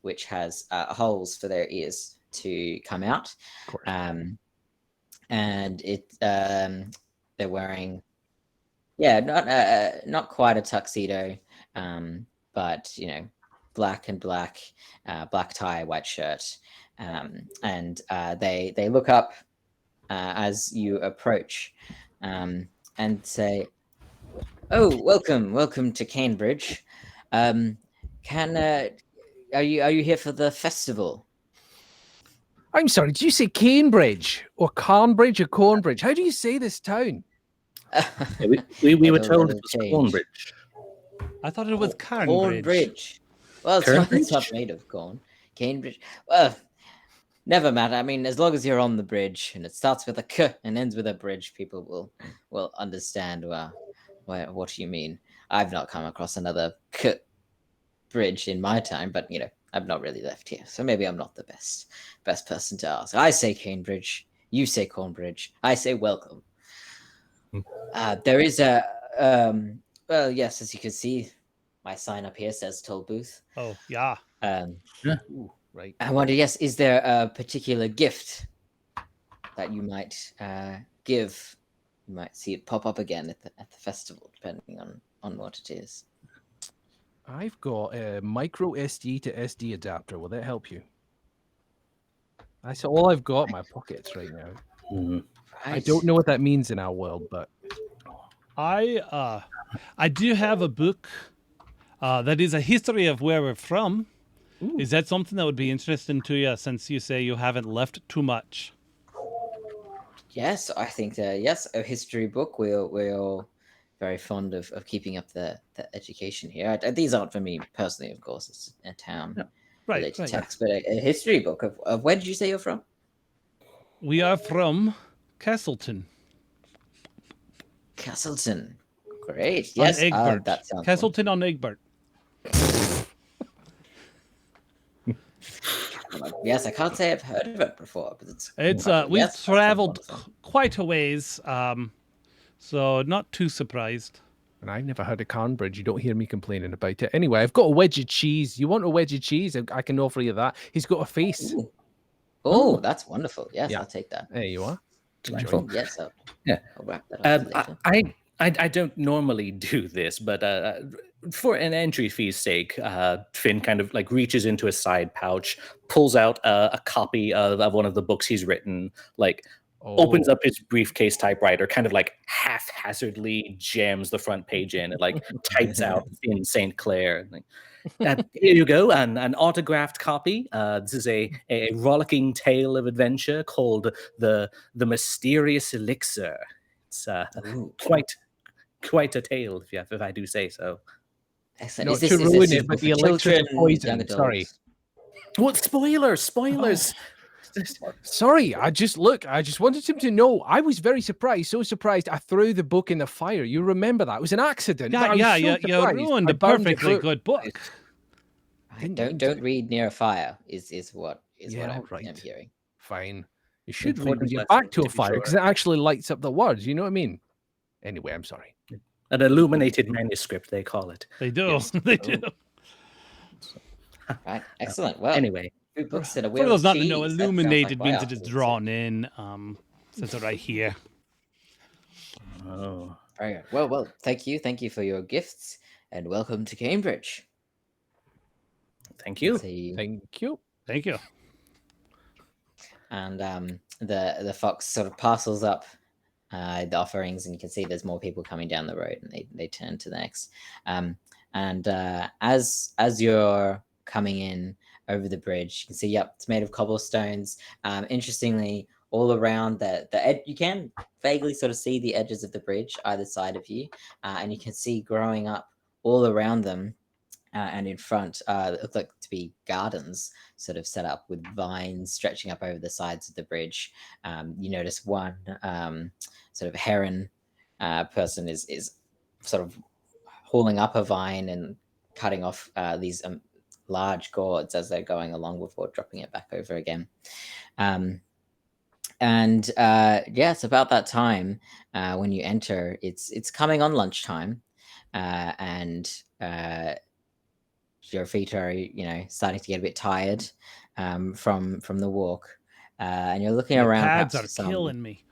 which has holes for their ears to come out. Of course. And they're wearing, yeah, not quite a tuxedo, but black and black, black tie, white shirt, and they look up as you approach, and say, "Oh, welcome to Cambridge. Can are you here for the festival?" I'm sorry, did you say Cambridge or Cornbridge or Cornbridge? How do you say this town? yeah we were Have a told it little was change. Cornbridge. I thought it was Cornbridge. Cornbridge. Well, it's not Cornbridge? made of corn. Cambridge. Well, never matter. I mean, as long as you're on the bridge and it starts with a K and ends with a bridge, people will understand what you mean. I've not come across another K bridge in my time, but I've not really left here, so maybe I'm not the best person to ask. I say Cambridge, you say Cornbridge, I say welcome. There is a well, yes, as you can see, my sign up here says toll booth. Oh, yeah. Ooh, right. I wonder, yes, is there a particular gift that you might give? You might see it pop up again at the festival, depending on what it is. I've got a micro SD to SD adapter. Will that help you? That's all I've got in my pockets right now. Mhm. I don't know what that means in our world, but I do have a book that is a history of where we're from. Ooh. Is that something that would be interesting to you, since you say you haven't left too much? Yes, I think yes, a history book. We're all very fond of keeping up the education here. These aren't for me personally, of course. It's a town Right, related right. text, but a history book of where did you say you're from? We are from Castleton. Castleton. Great. On Yes, Egbert. that sounds Castleton on Egbert. Yes, I can't say I've heard of it before, but it's It's wonderful. we've Yes, that sounds traveled wonderful. quite a ways, so not too surprised. And I've never heard of Cornbridge. You don't hear me complaining about it. Anyway, I've got a wedge of cheese. You want a wedge of cheese? I can offer you that. He's got a face. Ooh. Oh, that's wonderful. Yes, Yeah. I'll take that. There you are. Delightful. Ooh, yes, I'll Yeah. wrap that up later. I don't normally do this, but for an entry fee's sake, Finn kind of like reaches into a side pouch, pulls out a copy of one of the books he's written, like opens up his briefcase typewriter, kind of like haphazardly jams the front page in, and like types out in St. Clair. Like, here you go, an autographed copy. This is a rollicking tale of adventure called the Mysterious Elixir. It's Ooh. quite a tale, if I do say so. Excellent. Not Is to this ruin it, suitable but for the elixir children, of poison. young Sorry. adults? What spoilers? Sorry, I just wanted him to know. I was very surprised, so surprised I threw the book in the fire. You remember that? It was an accident. but I was so You surprised. ruined I a burned the perfectly book. good book. Right, don't read near a fire. Is what Yeah, I'm right. hearing. Fine. You should read Important with your lesson, back to a to be fire sure. because it actually lights up the words. You know what I mean? Anyway, I'm sorry. An illuminated manuscript, they call it. They do. Yes. They do. Right, excellent. Well, Anyway, two books and a For wheel those of not to cheese. know, That sounds illuminated like my means it is afternoon, so- drawn in. Says it right here. oh, Very good. Well, thank you for your gifts, and welcome to Cambridge. thank you. Thank you. Thank you. And the fox sort of parcels up the offerings, and you can see there's more people coming down the road, and they turn to the next. And as you're coming in over the bridge, you can see, yep, it's made of cobblestones. Interestingly, all around the edge, you can vaguely sort of see the edges of the bridge either side of you, and you can see growing up all around them and in front, it look like to be gardens sort of set up with vines stretching up over the sides of the bridge. You notice one sort of heron person is sort of hauling up a vine and cutting off these large gourds as they're going along before dropping it back over again. And it's about that time when you enter. It's coming on lunchtime, and your feet are starting to get a bit tired from the walk, and you're looking The around. pads perhaps are for some, killing me.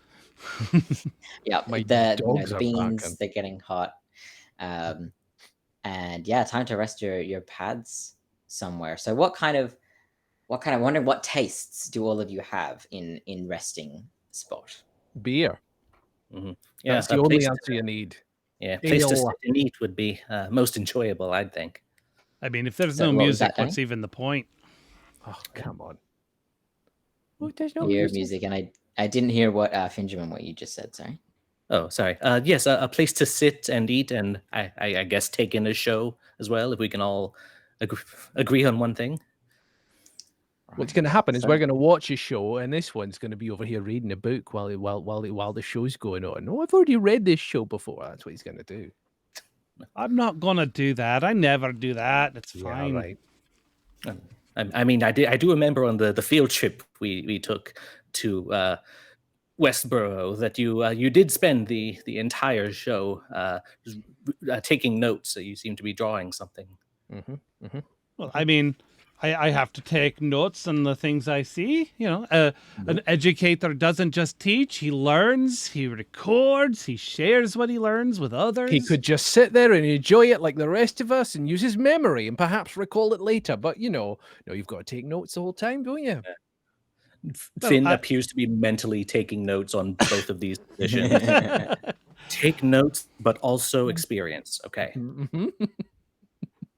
yeah, My the dogs the are beans, barking. they're getting hot, and time to rest your pads somewhere. So what kind of wondering what tastes do all of you have in resting spot? Beer. Yeah, That's the a only place answer you need. Yeah, place to Ale. sit and eat would be most enjoyable, I'd think. I mean, if there's So no what was music, that, what's even the point? Oh, come on. Oh, there's no Hear music. music, and I didn't hear what Finjamin, what you just said. Sorry. Oh, sorry. Yes, a place to sit and eat, and I guess take in a show as well, if we can all agree on one thing. What's going to happen is So- we're going to watch a show, and this one's going to be over here reading a book while the show's going on. Oh, I've already read this show before. That's what he's going to do. I'm not gonna do that. I never do that. It's Yeah, fine. right. I mean, I do remember on the field trip we took to Westboro that you did spend the entire show taking notes. So you seem to be drawing something. Mm-hmm, mm-hmm. Well, I mean, I have to take notes on the things I see. An educator doesn't just teach; he learns, he records, he shares what he learns with others. He could just sit there and enjoy it like the rest of us and use his memory and perhaps recall it later. But no, you've got to take notes the whole time, don't you? Finn appears to be mentally taking notes on both of these positions. Take notes, but also experience. Okay, Mm-hmm.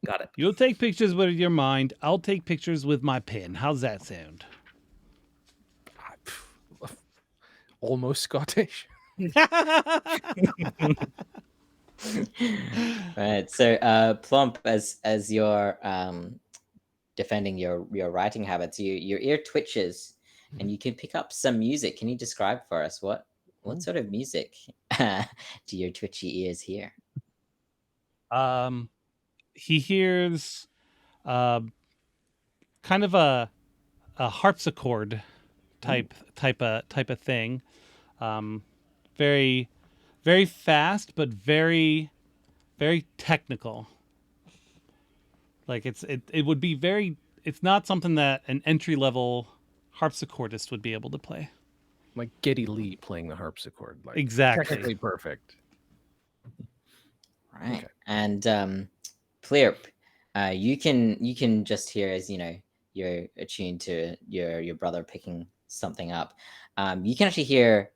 got it. You'll take pictures with your mind. I'll take pictures with my pen. How's that sound? Almost Scottish. Right. So, Plump, as you're defending your writing habits, your ear twitches, and you can pick up some music. Can you describe for us what sort of music do your twitchy ears hear? He hears kind of a a harpsichord type of thing. Very very fast, but very very technical. Like it would be very. It's not something that an entry level harpsichordist would be able to play. Like Geddy Lee playing the harpsichord, like Exactly. technically perfect. Right. Okay. And Fleerp, you can just hear, as you know, you're attuned to your brother picking something up. You can actually hear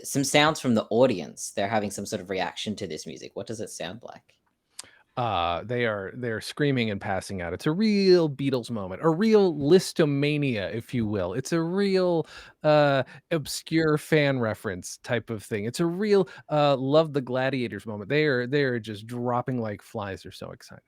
some sounds from the audience. They're having some sort of reaction to this music. What does it sound like? They're screaming and passing out. It's a real Beatles moment, a real listomania, if you will. It's a real obscure fan reference type of thing. It's a real love the gladiators moment. They are just dropping like flies. They're so excited.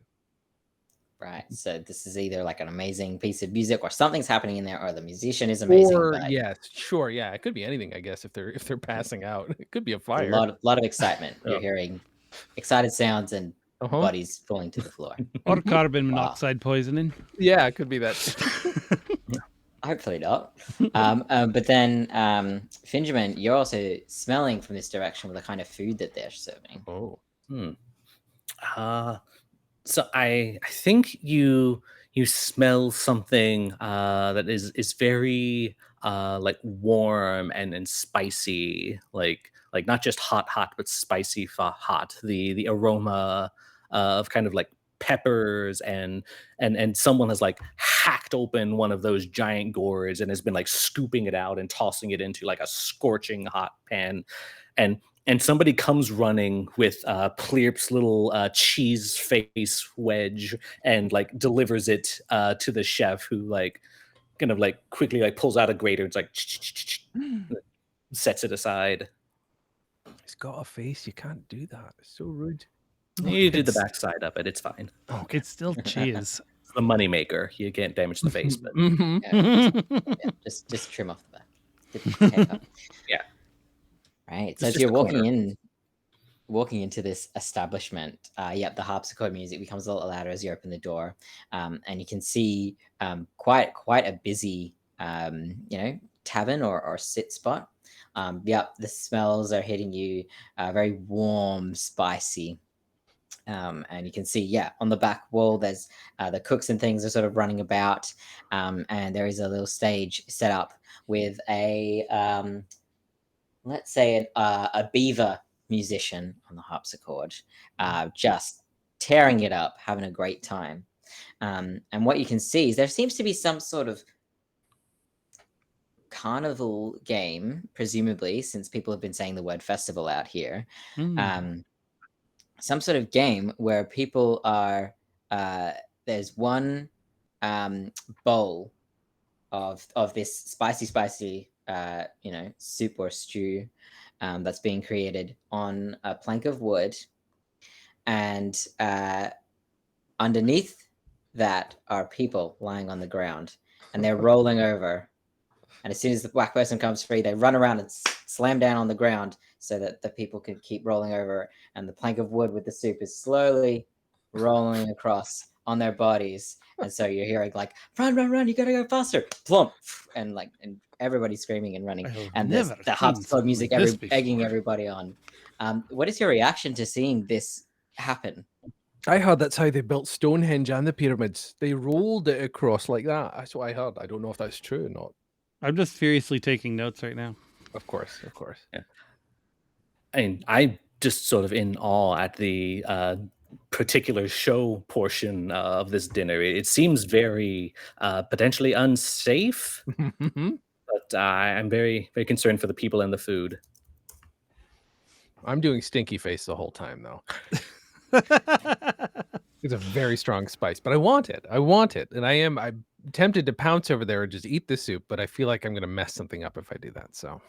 Right. So this is either like an amazing piece of music, or something's happening in there, or the musician is amazing. Or But yes, sure, yeah, it could be anything, I guess, if they're passing out. It could be a a fire. lot of excitement. You're hearing excited sounds and bodies falling to the floor. Or carbon monoxide poisoning. Yeah, it could be that. Hopefully not. But then, Fingerman, you're also smelling from this direction with the kind of food that they're serving. Oh. So I think you smell something that is very like warm and spicy, like not just hot but spicy hot. The aroma of kind of like peppers and someone has like hacked open one of those giant gourds and has been like scooping it out and tossing it into like a scorching hot pan, and somebody comes running with Pleerp's little cheese face wedge and like delivers it to the chef, who like kind of like quickly like pulls out a grater. It's like sets it aside. He's got a face. You can't do that. It's so rude. You did the backside of it. It's fine. Okay. It's still cheese. It's the moneymaker. You can't damage the face, but Yeah, just trim off the back. Get the haircut. Yeah. Right. So It's as you're just a walking into this establishment, the harpsichord music becomes a little louder as you open the door, and you can see quite a busy tavern or sit spot. The smells are hitting you, very warm, spicy. And you can see, on the back wall, there's the cooks and things are sort of running about, and there is a little stage set up with a let's say a beaver musician on the harpsichord, just tearing it up, having a great time. And what you can see is there seems to be some sort of carnival game, presumably, since people have been saying the word festival out here. Some sort of game where people are there's one bowl of this spicy soup or stew that's being created on a plank of wood, and underneath that are people lying on the ground, and they're rolling over. And as soon as the black person comes free, they run around and slam down on the ground so that the people can keep rolling over. And the plank of wood with the soup is slowly rolling across on their bodies. And so you're hearing like, run, you gotta go faster, plump, and everybody's screaming and running. And there's the harpsichord music egging everybody on. What is your reaction to seeing this happen? I heard that's how they built Stonehenge and the pyramids. They rolled it across like that. That's what I heard. I don't know if that's true or not. I'm just furiously taking notes right now. Of course. Yeah. I mean, I'm just sort of in awe at the particular show portion of this dinner. It seems very potentially unsafe, but I'm very, very concerned for the people and the food. I'm doing stinky face the whole time, though. It's a very strong spice, but I want it. And I'm tempted to pounce over there and just eat the soup, but I feel like I'm going to mess something up if I do that. So,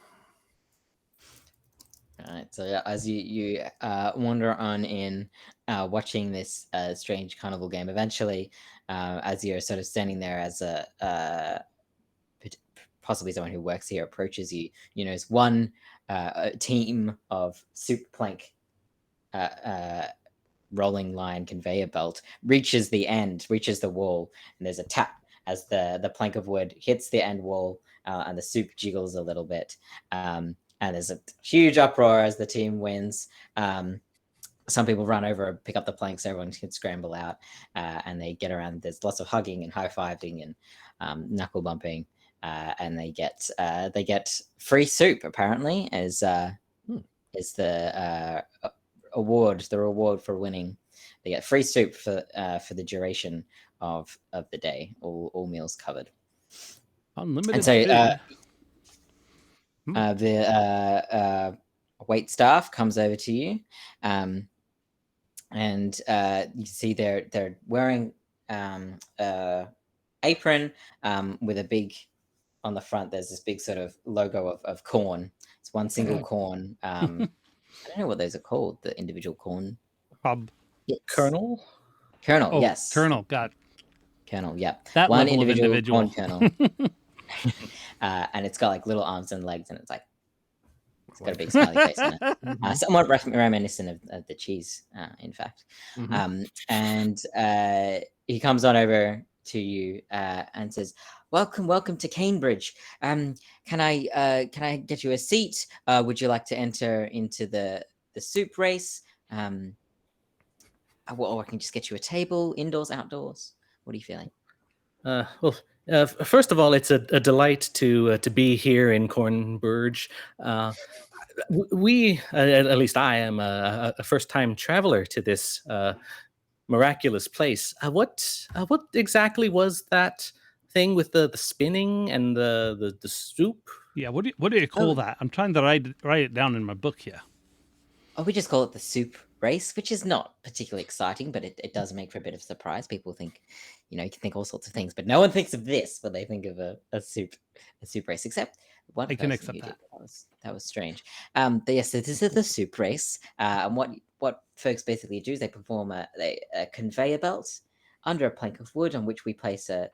all right. So as you wander on in, watching this strange carnival game, eventually, as you're sort of standing there as a possibly someone who works here approaches you, as one team of soup plank rolling line conveyor belt reaches the wall, and there's a tap as the plank of wood hits the end wall and the soup jiggles a little bit. And there's a huge uproar as the team wins. Some people run over and pick up the planks. Everyone can scramble out, and they get around. There's lots of hugging and high-fiving and knuckle bumping, and they get free soup apparently as the reward for winning. They get free soup for the duration of the day, all meals covered. Unlimited And so food. the wait staff comes over to you, and you see they're wearing apron with a big on the front. There's this big sort of logo of corn. It's one single corn. I don't know what those are called. The individual corn. Cob. Kernel? Kernel, Oh, yes. Kernel, got Kernel, yeah. that one level individual, of individual. corn kernel. And it's got like little arms and legs, and it's got a big smiley face on it. Somewhat reminiscent of the cheese, in fact. And he comes on over to you and says, welcome to Cambridge. Can I get you a seat? Would you like to enter into the soup race? Or I can just get you a table, indoors, outdoors. What are you feeling? First of all, it's a delight to be here in Cornbridge. We, at least I am, a first-time traveler to this miraculous place. What exactly was that thing with the spinning and the soup? Yeah, what do you call that? I'm trying to write it down in my book here. Oh, we just call it the soup race, which is not particularly exciting, but it does make for a bit of surprise. People think, you can think all sorts of things, but no one thinks of this when they think of a soup race, except one I can person accept who that. did. That was strange. But yes, so this is the soup race. And what folks basically do is they perform a conveyor belt under a plank of wood on which we place a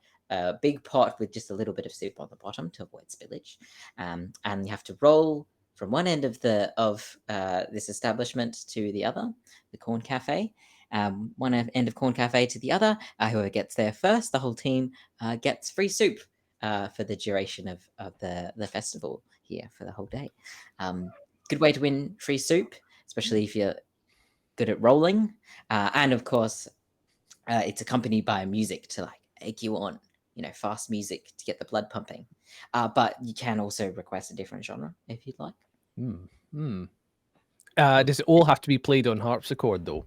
big pot with just a little bit of soup on the bottom to avoid spillage. And you have to roll from one end of this establishment to the other, the Corn Cafe. One end of Corn Cafe to the other. Whoever gets there first, the whole team gets free soup for the duration of the festival here for the whole day. Good way to win free soup, especially if you're good at rolling. And of course, it's accompanied by music to egg you on, fast music to get the blood pumping. But you can also request a different genre if you'd like. Does it all have to be played on harpsichord though?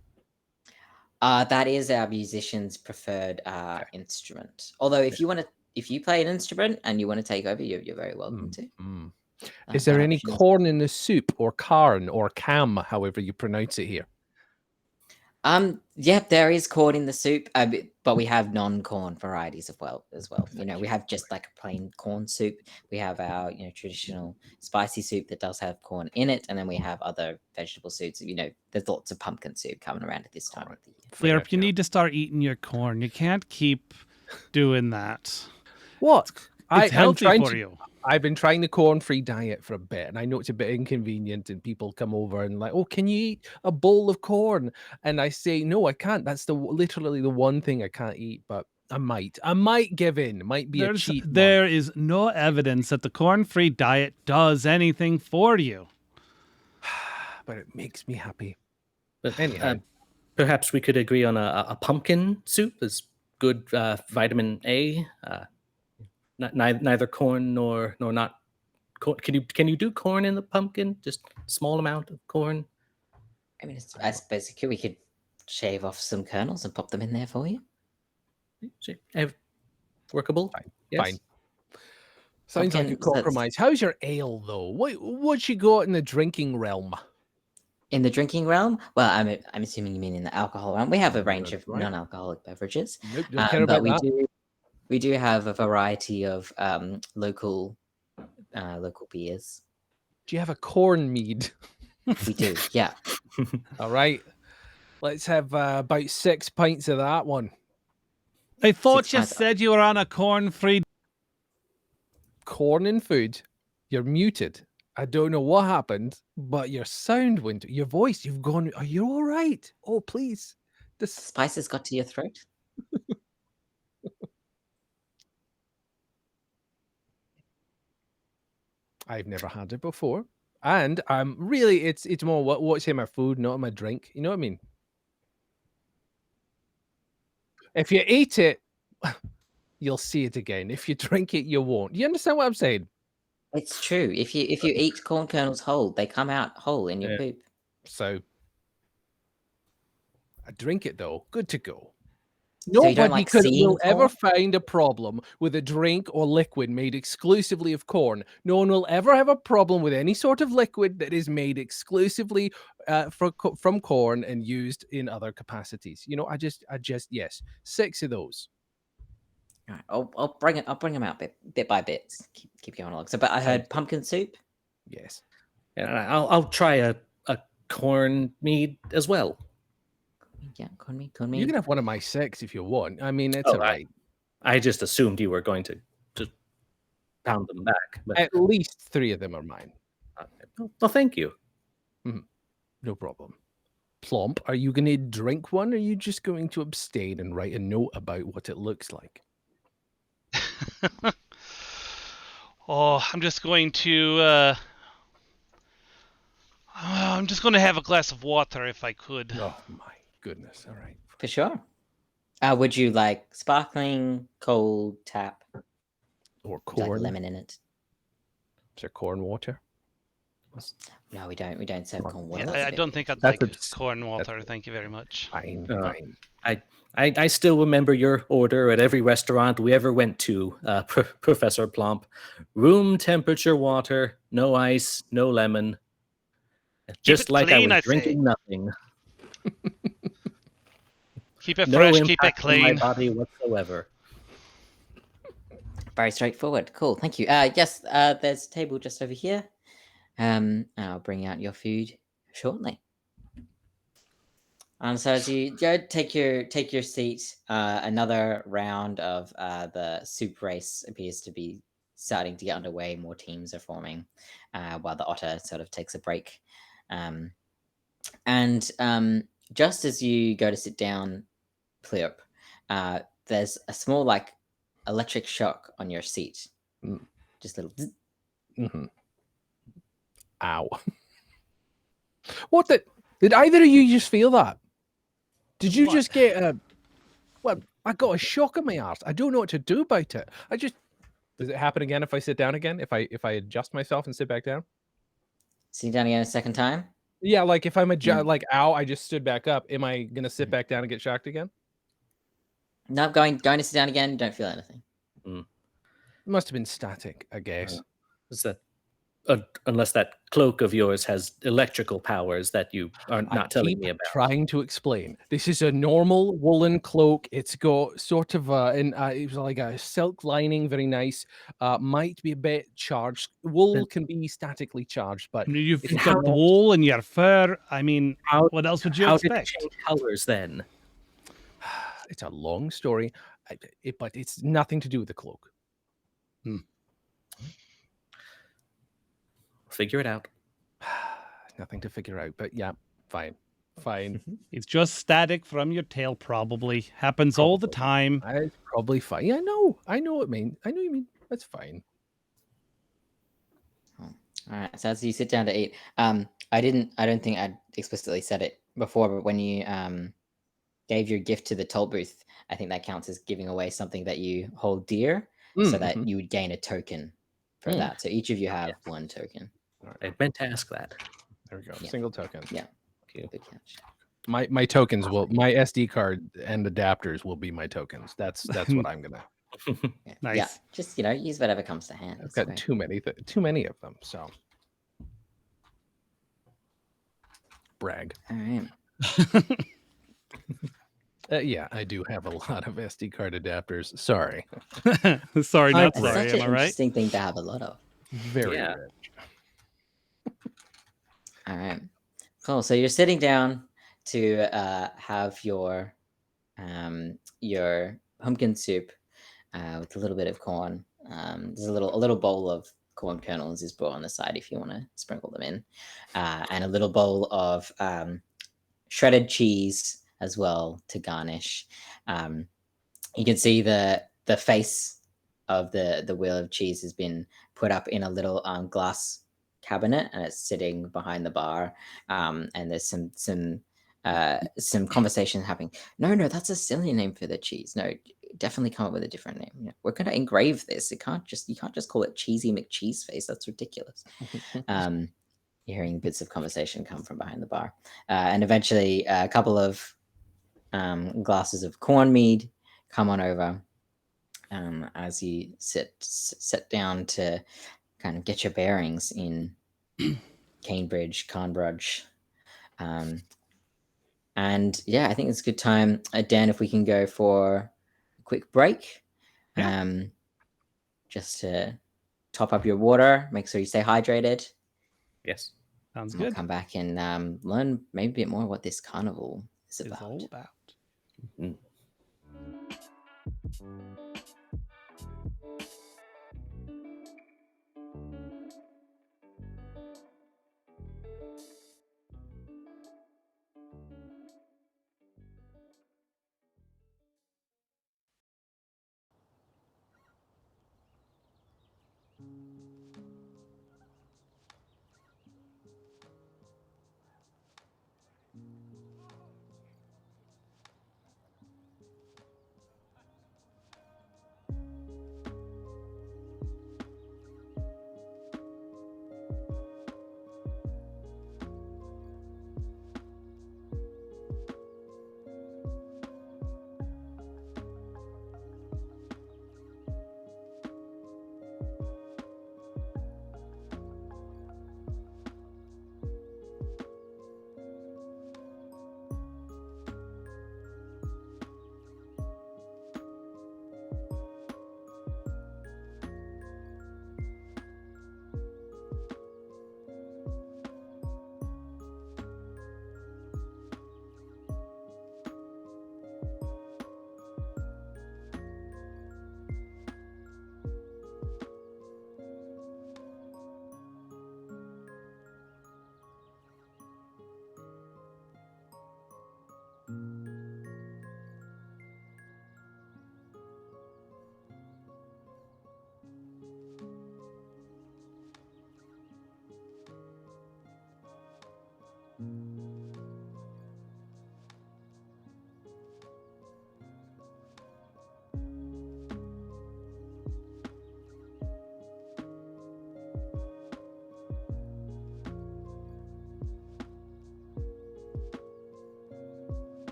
That is our musician's preferred instrument. Although if you play an instrument and you want to take over, you're very welcome to. Is there any corn in the soup, or carn, or cam, however you pronounce it here? Yeah, there is corn in the soup, but we have non-corn varieties as well. We have just like a plain corn soup. We have our traditional spicy soup that does have corn in it, and then we have other vegetable soups. There's lots of pumpkin soup coming around at this time of the year. Flip, you need to start eating your corn. You can't keep doing that. What? It's healthy for you. I've been trying the corn-free diet for a bit, and I know it's a bit inconvenient, and people come over and like, oh, can you eat a bowl of corn? And I say, no, I can't. That's literally the one thing I can't eat, but I might give in. Might be a cheat month. There is no evidence that the corn-free diet does anything for you. But it makes me happy. But anyhow, perhaps we could agree on a pumpkin soup is good vitamin A. Neither corn nor not corn. Can you do corn in the pumpkin? Just small amount of corn. I mean, I suppose we could shave off some kernels and pop them in there for you. Workable. Fine. Sounds like a compromise. How's your ale though? What you got in the drinking realm? In the drinking realm? Well, I'm assuming you mean in the alcohol realm. We have a range of non-alcoholic beverages. Nope, don't care about that. We do have a variety of local beers. Do you have a corn mead? We do, yeah. All right. Let's have about 6 pints of that one. I thought you said you were on a corn-free... Corn and food? You're muted. I don't know what happened, but your sound went... Your voice, you've gone... Are you all right? Oh, please. Spices got to your throat? I've never had it before, and really it's more what's in my food, not in my drink. You know what I mean? If you eat it, you'll see it again. If you drink it, you won't. You understand what I'm saying? It's true. If you eat corn kernels whole, they come out whole in your Yeah. poop. So I drink it though. Good to go. So you don't Nobody like seeing will ever corn? find a problem with a drink or liquid made exclusively of corn. No one will ever have a problem with any sort of liquid that is made exclusively from corn and used in other capacities. You know, I just yes, 6 of those. All right, I'll bring it. I'll bring them out bit by bit. Keep going along. So, but I heard pumpkin soup. Yes. And I'll try a corn mead as well. Yeah, corn meat. You can have one of my 6 if you want. I mean, it's Oh, all right. I just assumed you were going to pound them back. But At least 3 of them are mine. well, thank you. No problem. Plomp, are you going to drink one, or are you just going to abstain and write a note about what it looks like? I'm just going to. I'm just going to have a glass of water if I could. Oh my goodness! All right. For sure. Would you like sparkling, cold, tap? Or Would you like corn. lemon in it? Is there corn water? No, we don't. We don't serve corn water. Yeah, That's a I bit don't think I'd That's like abs- corn water. Thank you very much. Fine, Uh, fine. I still remember your order at every restaurant we ever went to, Professor Plump. Room temperature water, no ice, no lemon. Just it like clean, I I was say. drinking nothing. Keep it No fresh. Keep it impact on my clean. body whatsoever. very straightforward. Cool. Thank you. Yes. There's a table just over here. I'll bring out your food shortly. So as you go, take your seat. Another round of the soup race appears to be starting to get underway. More teams are forming, while the otter sort of takes a break. Just as you go to sit down, Pleop, there's a small like electric shock on your seat. Just a little. Zzz. Mm-hmm. Ow. What the? Did either of you just feel that? Did you What? just get a? Well, I got a shock in my arse. I don't know what to do about it. Does it happen again if I sit down again? If I adjust myself and sit back down? Sitting down again a second time. Yeah, like if I'm like ow, I just stood back up. Am I gonna sit back down and get shocked again? No, going to sit down again. Don't feel anything. It must have been static, I guess. Is that unless that cloak of yours has electrical powers that you are not telling me about? Trying to explain. This is a normal woolen cloak. It's got sort of it was like a silk lining, very nice. Might be a bit charged. Wool can be statically charged, but I mean, you've it's got the not- wool and your fur. I mean, How- what else would you How did it expect? change colors then? It's a long story, but it's nothing to do with the cloak. Figure it out. Nothing to figure out, but yeah, fine. It's just static from your tail, probably. Happens all the time. It's probably fine. Yeah, I know what you mean. That's fine. All right. So as you sit down to eat, I don't think I explicitly said it before, but when you gave your gift to the toll booth, I think that counts as giving away something that you hold dear, so that you would gain a token for that. So each of you have one token. I meant to ask that. There we go. Yeah. Single token. Yeah. Thank you. Good catch. My tokens my SD card and adapters will be my tokens. That's what I'm gonna. Yeah. Nice. Yeah. Just use whatever comes to hand. I've It's got great. too many of them. So brag. All right. Yeah, I do have a lot of SD card adapters. Sorry, Sorry, not That's sorry. such an Am I right? interesting thing to have a lot of. very Yeah. rich. All right. Cool. So you're sitting down to have your pumpkin soup with a little bit of corn. There's a little bowl of corn kernels is brought on the side if you want to sprinkle them in, and a little bowl of shredded cheese as well to garnish. You can see the face of the wheel of cheese has been put up in a little glass cabinet, and it's sitting behind the bar. And there's some conversation happening. No, that's a silly name for the cheese. No, definitely come up with a different name. Yeah, we're going to engrave this. You can't just call it Cheesy McCheeseface. That's ridiculous. You're hearing bits of conversation come from behind the bar, and eventually a couple of glasses of corn mead come on over as you sit down to kind of get your bearings in Cornbridge. And yeah, I think it's a good time, Dan, if we can go for a quick break, just to top up your water, make sure you stay hydrated. Yes. Sounds We'll good. come back and learn maybe a bit more what this carnival is It's about. all about. Mm.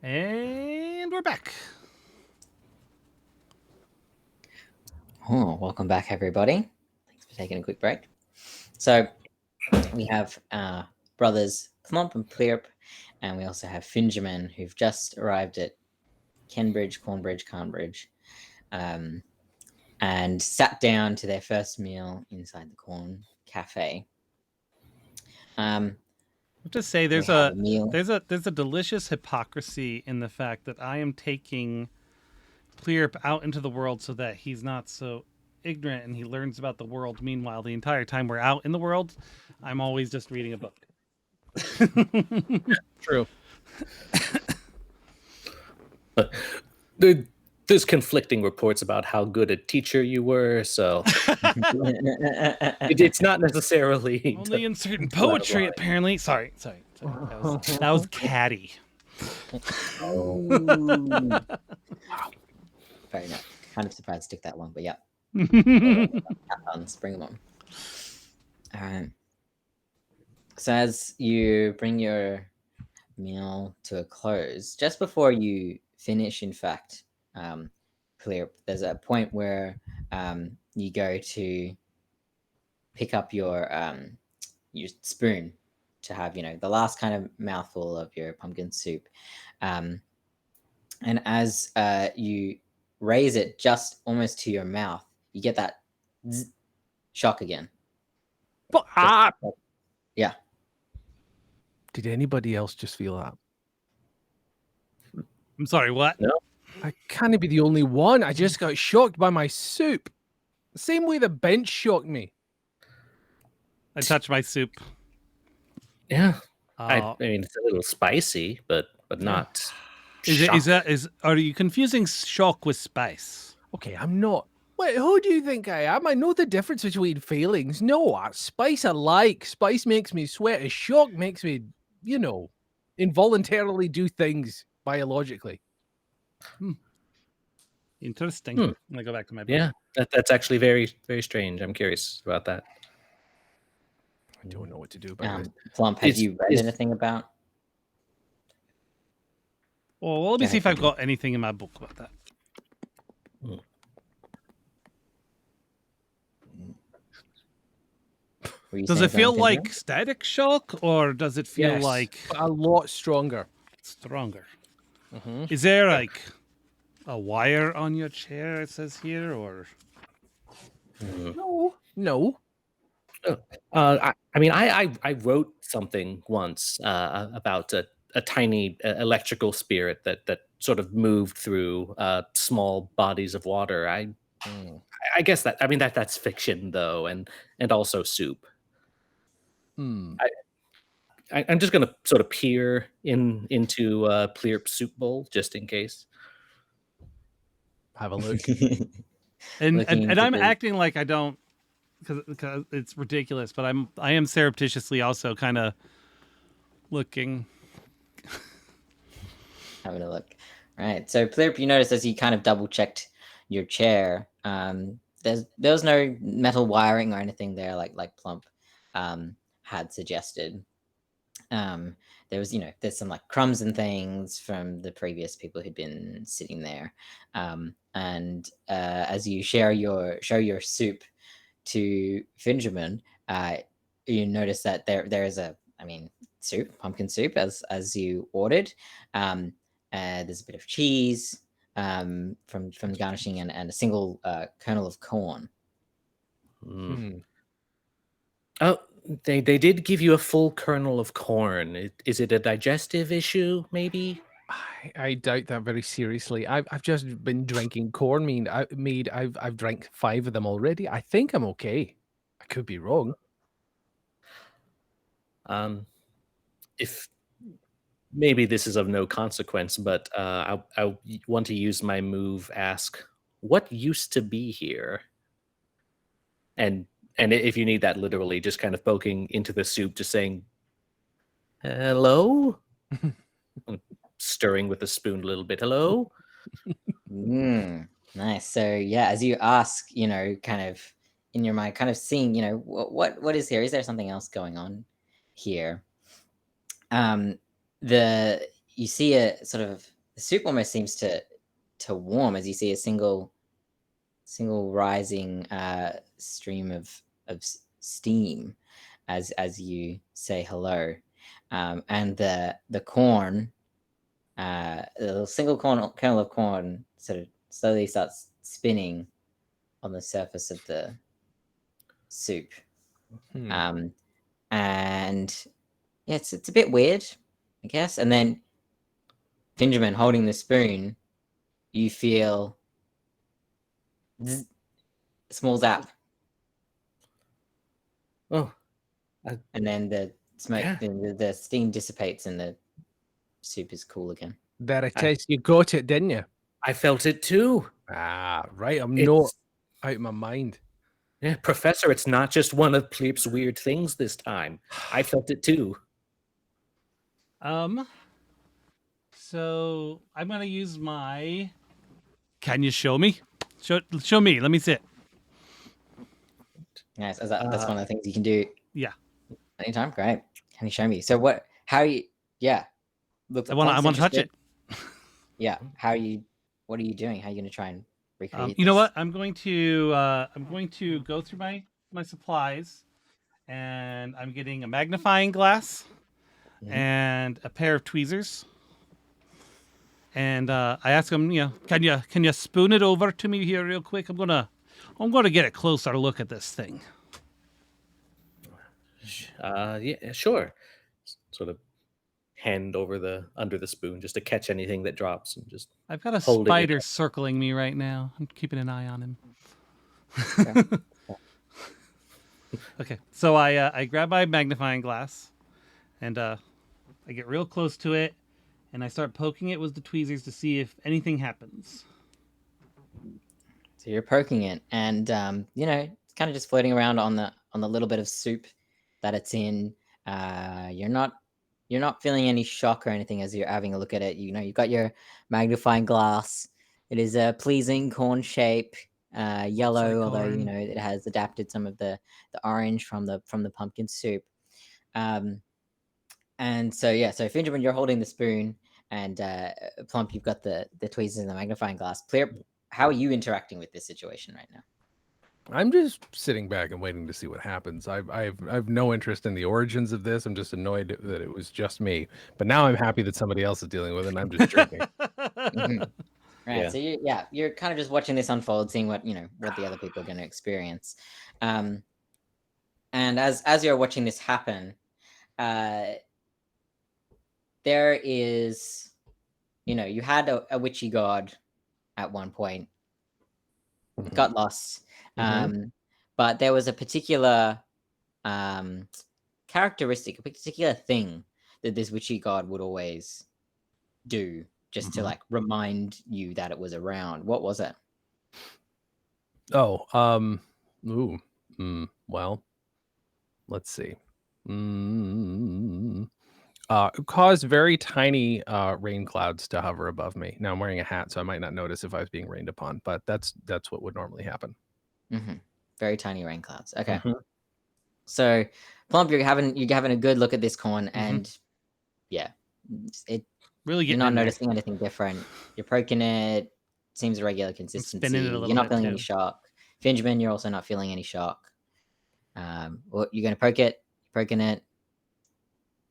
And we're back. Oh, welcome back, everybody. Thanks for taking a quick break. So we have brothers Plump and Pleerp, and we also have Fingerman, who've just arrived at Cornbridge, and sat down to their first meal inside the Corn Cafe. I have to say, They there's have a meal. there's a delicious hypocrisy in the fact that I am taking Pleerp out into the world so that he's not so ignorant and he learns about the world. Meanwhile, the entire time we're out in the world, I'm always just reading a book. True. There's conflicting reports about how good a teacher you were, so it's not necessarily Only in certain poetry, apparently. Sorry. That was catty. Wow. Very nice. Kind of surprised it took that long, but yeah. Bring them on. All right. So as you bring your meal to a close, just before you finish, in fact, Clear, there's a point where you go to pick up your spoon to have, the last kind of mouthful of your pumpkin soup. And as you raise it just almost to your mouth, you get that shock again. Yeah. Did anybody else just feel that? I'm sorry, what? No. I can't be the only one. I just got shocked by my soup. The same way the bench shocked me. I touched my soup. Yeah. Oh. I mean, it's a little spicy, but not. Are you confusing shock with spice? Okay, I'm not. Wait, who do you think I am? I know the difference between feelings. No, spice I like. Spice makes me sweat. A shock makes me, involuntarily do things biologically. Interesting. I'm gonna go back to my book. Yeah, that's actually very, very strange. I'm curious about that. I don't know what to do about it. Plump, have you read anything about? Well, let me see if I've got anything in my book about that. Does it feel like static shock, or does it feel like a lot stronger? Stronger. Mm-hmm. Is there like a wire on your chair? It says here, or No. I mean, I wrote something once about a tiny electrical spirit that sort of moved through small bodies of water. I guess that's fiction though, and also soup. I'm just gonna sort of peer into Pleerp's soup bowl just in case. Have a look. and I'm acting like I don't, because it's ridiculous. But I am surreptitiously also kind of looking. Having a look. Right. So Pleerp, you notice as you kind of double checked your chair, there was no metal wiring or anything there like Plump had suggested. There was, there's some like crumbs and things from the previous people who'd been sitting there. And as you show your soup to Fingerman, you notice that there is pumpkin soup as you ordered. There's a bit of cheese from the garnishing and a single kernel of corn. Oh, they did give you a full kernel of corn. Is it a digestive issue, maybe? I doubt that very seriously. I've just been drinking corn mead. I've drank 5 of them already. I think I'm okay. I could be wrong. If maybe this is of no consequence, but I want to use my move. Ask what used to be here, and if you need that, literally, just kind of poking into the soup, just saying, "Hello." Stirring with a spoon a little bit. Hello. Nice. So yeah, as you ask, kind of in your mind, kind of seeing, what is here? Is there something else going on here? You see a sort of soup almost seems to warm as you see a single rising stream of steam as you say hello, and the corn, the single kernel of corn sort of slowly starts spinning on the surface of the soup. And yeah, it's a bit weird, I guess. And then Benjamin holding the spoon, you feel zzz, a small zap, Oh, and then the smoke, Yeah. the steam dissipates, and the soup is cool again. That it tastes. You got it, didn't you? I felt it too. Ah, right. I'm It's, not out of my mind. Yeah, Professor, it's not just one of Pleep's weird things this time. I felt it too. So I'm gonna use my. Can you show me? Show me. Let me see it. Nice. That's one of the things you can do. Yeah. Anytime. Great. Can you show me? So what? How you? Yeah. Look. I want to touch it. Yeah. What are you doing? How are you going to try and recreate? You know this? what? I'm going to go through my supplies, and I'm getting a magnifying glass and a pair of tweezers. And I ask him, can you spoon it over to me here real quick? I'm gonna get a closer look at this thing. Yeah, sure. Sort of hand over under the spoon just to catch anything that drops and just. I've got a holding it spider up. circling me right now. I'm keeping an eye on him. Okay, so I grab my magnifying glass, and I get real close to it, and I start poking it with the tweezers to see if anything happens. So you're poking it, and it's kind of just floating around on the little bit of soup that it's in. You're not feeling any shock or anything as you're having a look at it. You've got your magnifying glass. It is a pleasing corn shape, yellow, although corn. it has adapted some of the orange from the pumpkin soup. And so Benjamin, you're holding the spoon, and Plump, you've got the tweezers and the magnifying glass. Clear. How are you interacting with this situation right now? I'm just sitting back and waiting to see what happens. I've no interest in the origins of this. I'm just annoyed that it was just me. But now I'm happy that somebody else is dealing with it, and I'm just drinking. Right. Yeah. So you're kind of just watching this unfold, seeing what the other people are going to experience. And as you're watching this happen, there is, you had a witchy god at one point, got lost. But there was a particular characteristic, a particular thing that this witchy god would always do, just to remind you that it was around. What was it? Oh, well, let's see. Caused very tiny rain clouds to hover above me. Now I'm wearing a hat, so I might not notice if I was being rained upon, but that's what would normally happen. Very tiny rain clouds. Okay. So, Plump, you're having a good look at this corn, and it Really you're getting not in there. noticing anything different. You're poking it. Seems a regular consistency. spinning it a little You're not bit, feeling any too. shock. Benjamin, you're also not feeling any shock. Well, you're going to poke it. You're poking it.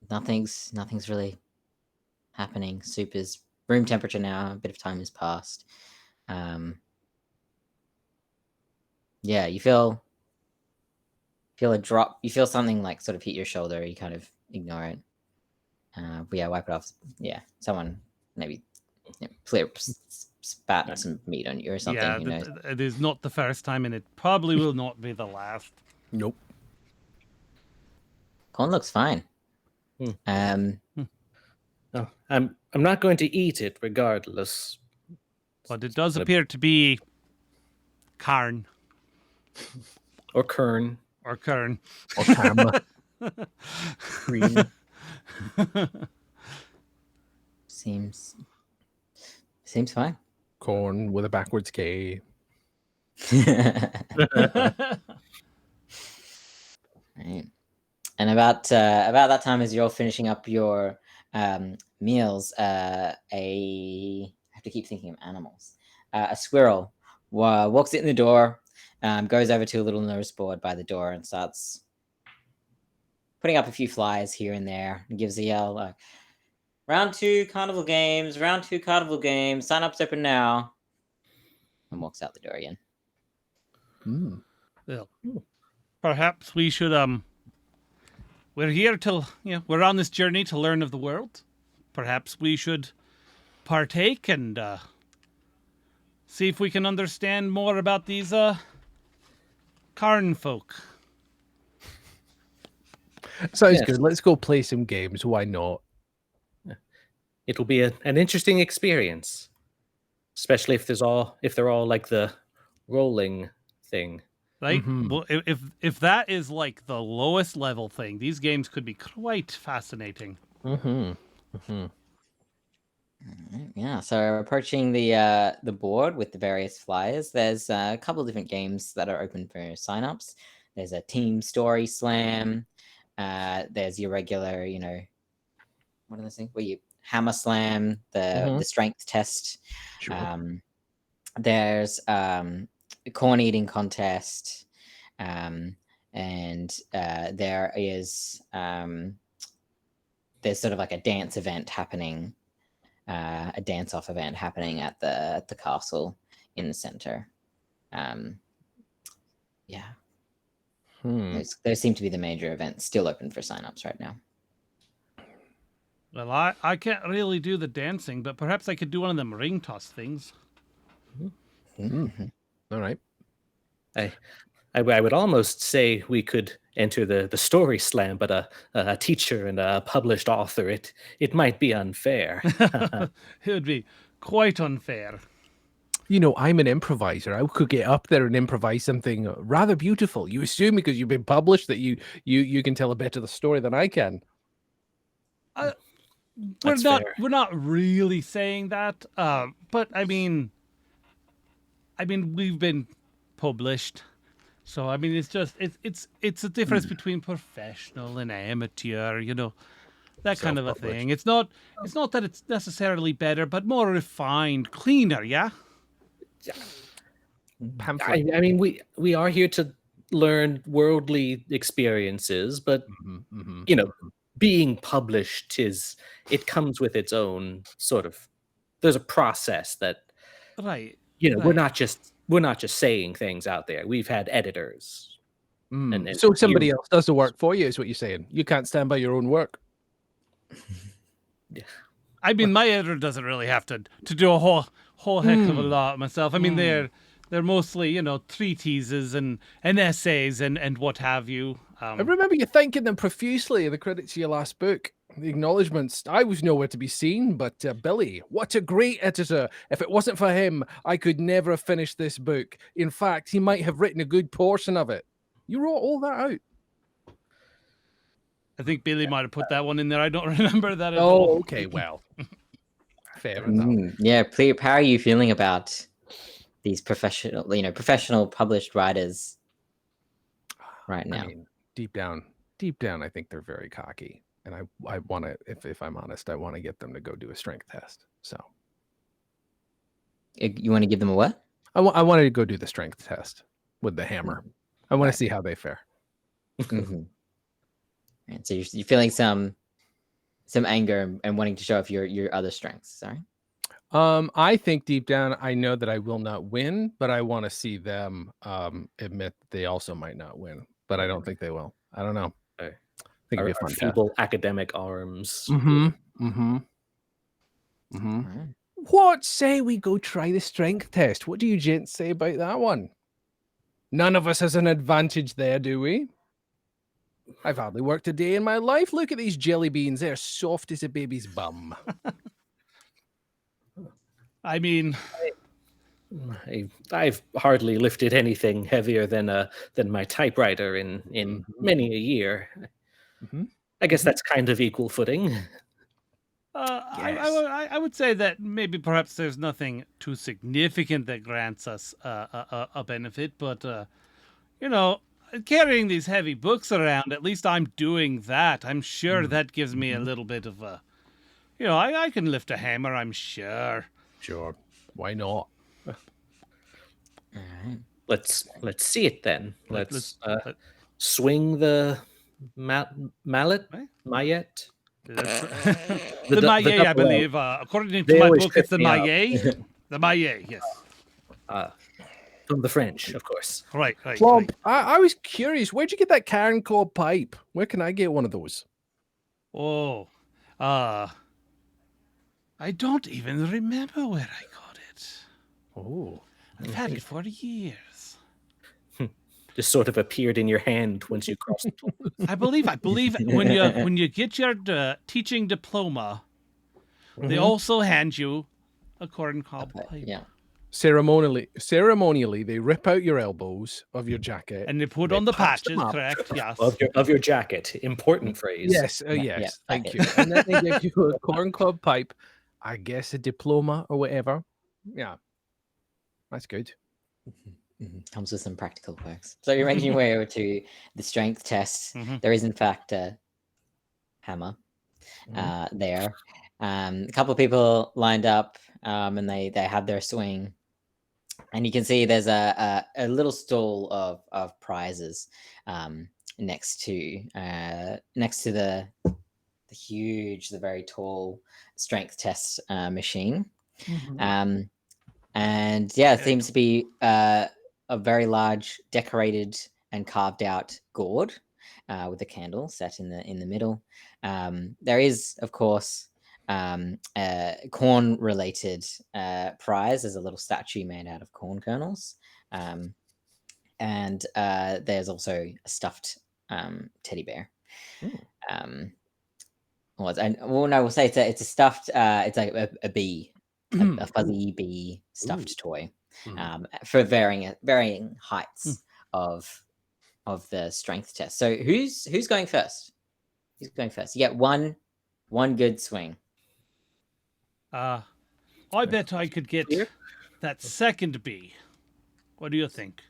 Nothing's really happening. Soup is room temperature now. A bit of time has passed. You feel a drop. You feel something sort of hit your shoulder. You kind of ignore it. Wipe it off. Someone maybe spat some meat on you or something. Yeah, Who knows? it is not the first time, and it probably will not be the last. Nope. Corn looks fine. Oh, I'm not going to eat it regardless. But it does appear to be Karn Or Kern. or Kern. Or camera. Green. Seems fine. Corn with a backwards K. Right. And about that time, as you're all finishing up your meals, I have to keep thinking of animals. A squirrel walks in the door, goes over to a little notice board by the door, and starts putting up a few flyers here and there, and gives a yell like, "Round 2 carnival games! Round 2 carnival games! Sign-ups open now!" And walks out the door again. Well, perhaps we should we're here to we're on this journey to learn of the world. Perhaps we should partake and see if we can understand more about these Karn folk. Sounds Yes. good. Let's go play some games. Why not? It'll be an interesting experience, especially if they're all like the rolling thing. Right? Mhm. Well, if that is like the lowest level thing, these games could be quite fascinating. Yeah, so approaching the board with the various flyers, there's a couple of different games that are open for sign-ups. There's a team story slam. There's your regular, what are those things? Where you hammer slam, the strength test. Sure. There's a corn eating contest, and there is there's sort of like a dance event happening. A dance-off event happening at the castle in the center. Yeah, those seem to be the major events still open for signups right now. Well, I can't really do the dancing, but perhaps I could do one of them ring toss things. All right. I would almost say we could enter the story slam, but a teacher and a published author, it might be unfair. It would be quite unfair. I'm an improviser. I could get up there and improvise something rather beautiful. You assume because you've been published that you can tell a better the story than I can. That's fair. We're not really saying that, but I mean, we've been published, so I mean, it's a difference between professional and amateur, that kind of a thing. It's not that it's necessarily better, but more refined, cleaner, yeah. Pamphlet. I mean, we are here to learn worldly experiences, but being published it comes with its own sort of. There's a process that Right. we're not just saying things out there. We've had editors. And So somebody else does the work for you, is what you're saying. You can't stand by your own work. I mean, my editor doesn't really have to do a whole heck of a lot myself. I mean, they're mostly treatises and essays and what have you. I remember you thanking them profusely in the credits of your last book. The acknowledgements. I was nowhere to be seen, but Billy, what a great editor. If it wasn't for him, I could never have finished this book. In fact, he might have written a good portion of it. You wrote all that out. I think Billy might have put that one in there. I don't remember that at all. Oh, okay. Well, fair enough. Yeah, how are you feeling about these professional published writers right now? I mean, deep down, I think they're very cocky. And I want to, if I'm honest, I want to get them to go do a strength test. So You want to give them a what? I wanted to go do the strength test with the hammer. I want to see how they fare. And so you're feeling some anger and wanting to show off your other strengths. Sorry. I think deep down I know that I will not win, but I want to see them admit they also might not win. But I don't think they will. I don't know. I think it'd be a fun feeble academic arms. What say we go try the strength test? What do you gents say about that one? None of us has an advantage there, do we? I've hardly worked a day in my life. Look at these jelly beans. They're soft as a baby's bum. I mean, I've hardly lifted anything heavier than my typewriter in many a year. I guess that's kind of equal footing. I would say that maybe perhaps there's nothing too significant that grants us a benefit, but carrying these heavy books around, at least I'm doing that. I'm sure that gives me a little bit of a, I can lift a hammer, I'm sure. Sure. Why not? All right. Let's see it then. Let- Let's let- swing the mallet, Right? mayet. The du- Maye, I double L. believe. According to They my always book, it's the trip me up. Maye. The Maye, yes. From the French, of course. Right. Plump, I was curious. Where'd you get that Karen cord pipe? Where can I get one of those? Oh, I don't even remember where I got it. Oh. I've had it for years. Just sort of appeared in your hand once you crossed the toll. I believe when you get your teaching diploma, they also hand you a corn cob pipe. Yeah. Ceremonially, they rip out your elbows of your jacket. And they put They on the patch them patches, up. correct? Yes. Of your jacket. Important phrase. Yes, Yeah, yes, yeah, thank you. packet. And then they give you a corn cob pipe, I guess a diploma or whatever. Yeah, that's good. Comes with some practical perks. So you're making your way over to the strength test. Mhm. There is, in fact, a hammer there. A couple of people lined up, and they have their swing. And you can see there's a little stall of prizes next to the huge, the very tall strength test machine. And yeah, it seems to be a very large, decorated and carved out gourd with a candle set in the middle. There is, of course, a corn related prize. There's a little statue made out of corn kernels. And there's also a stuffed teddy bear. We'll say it's a stuffed, it's like a bee, a fuzzy bee stuffed toy, for varying heights of the strength test. So who's going first? Who's going first? You get one good swing. I bet I could get Here? that second bee. What do you think?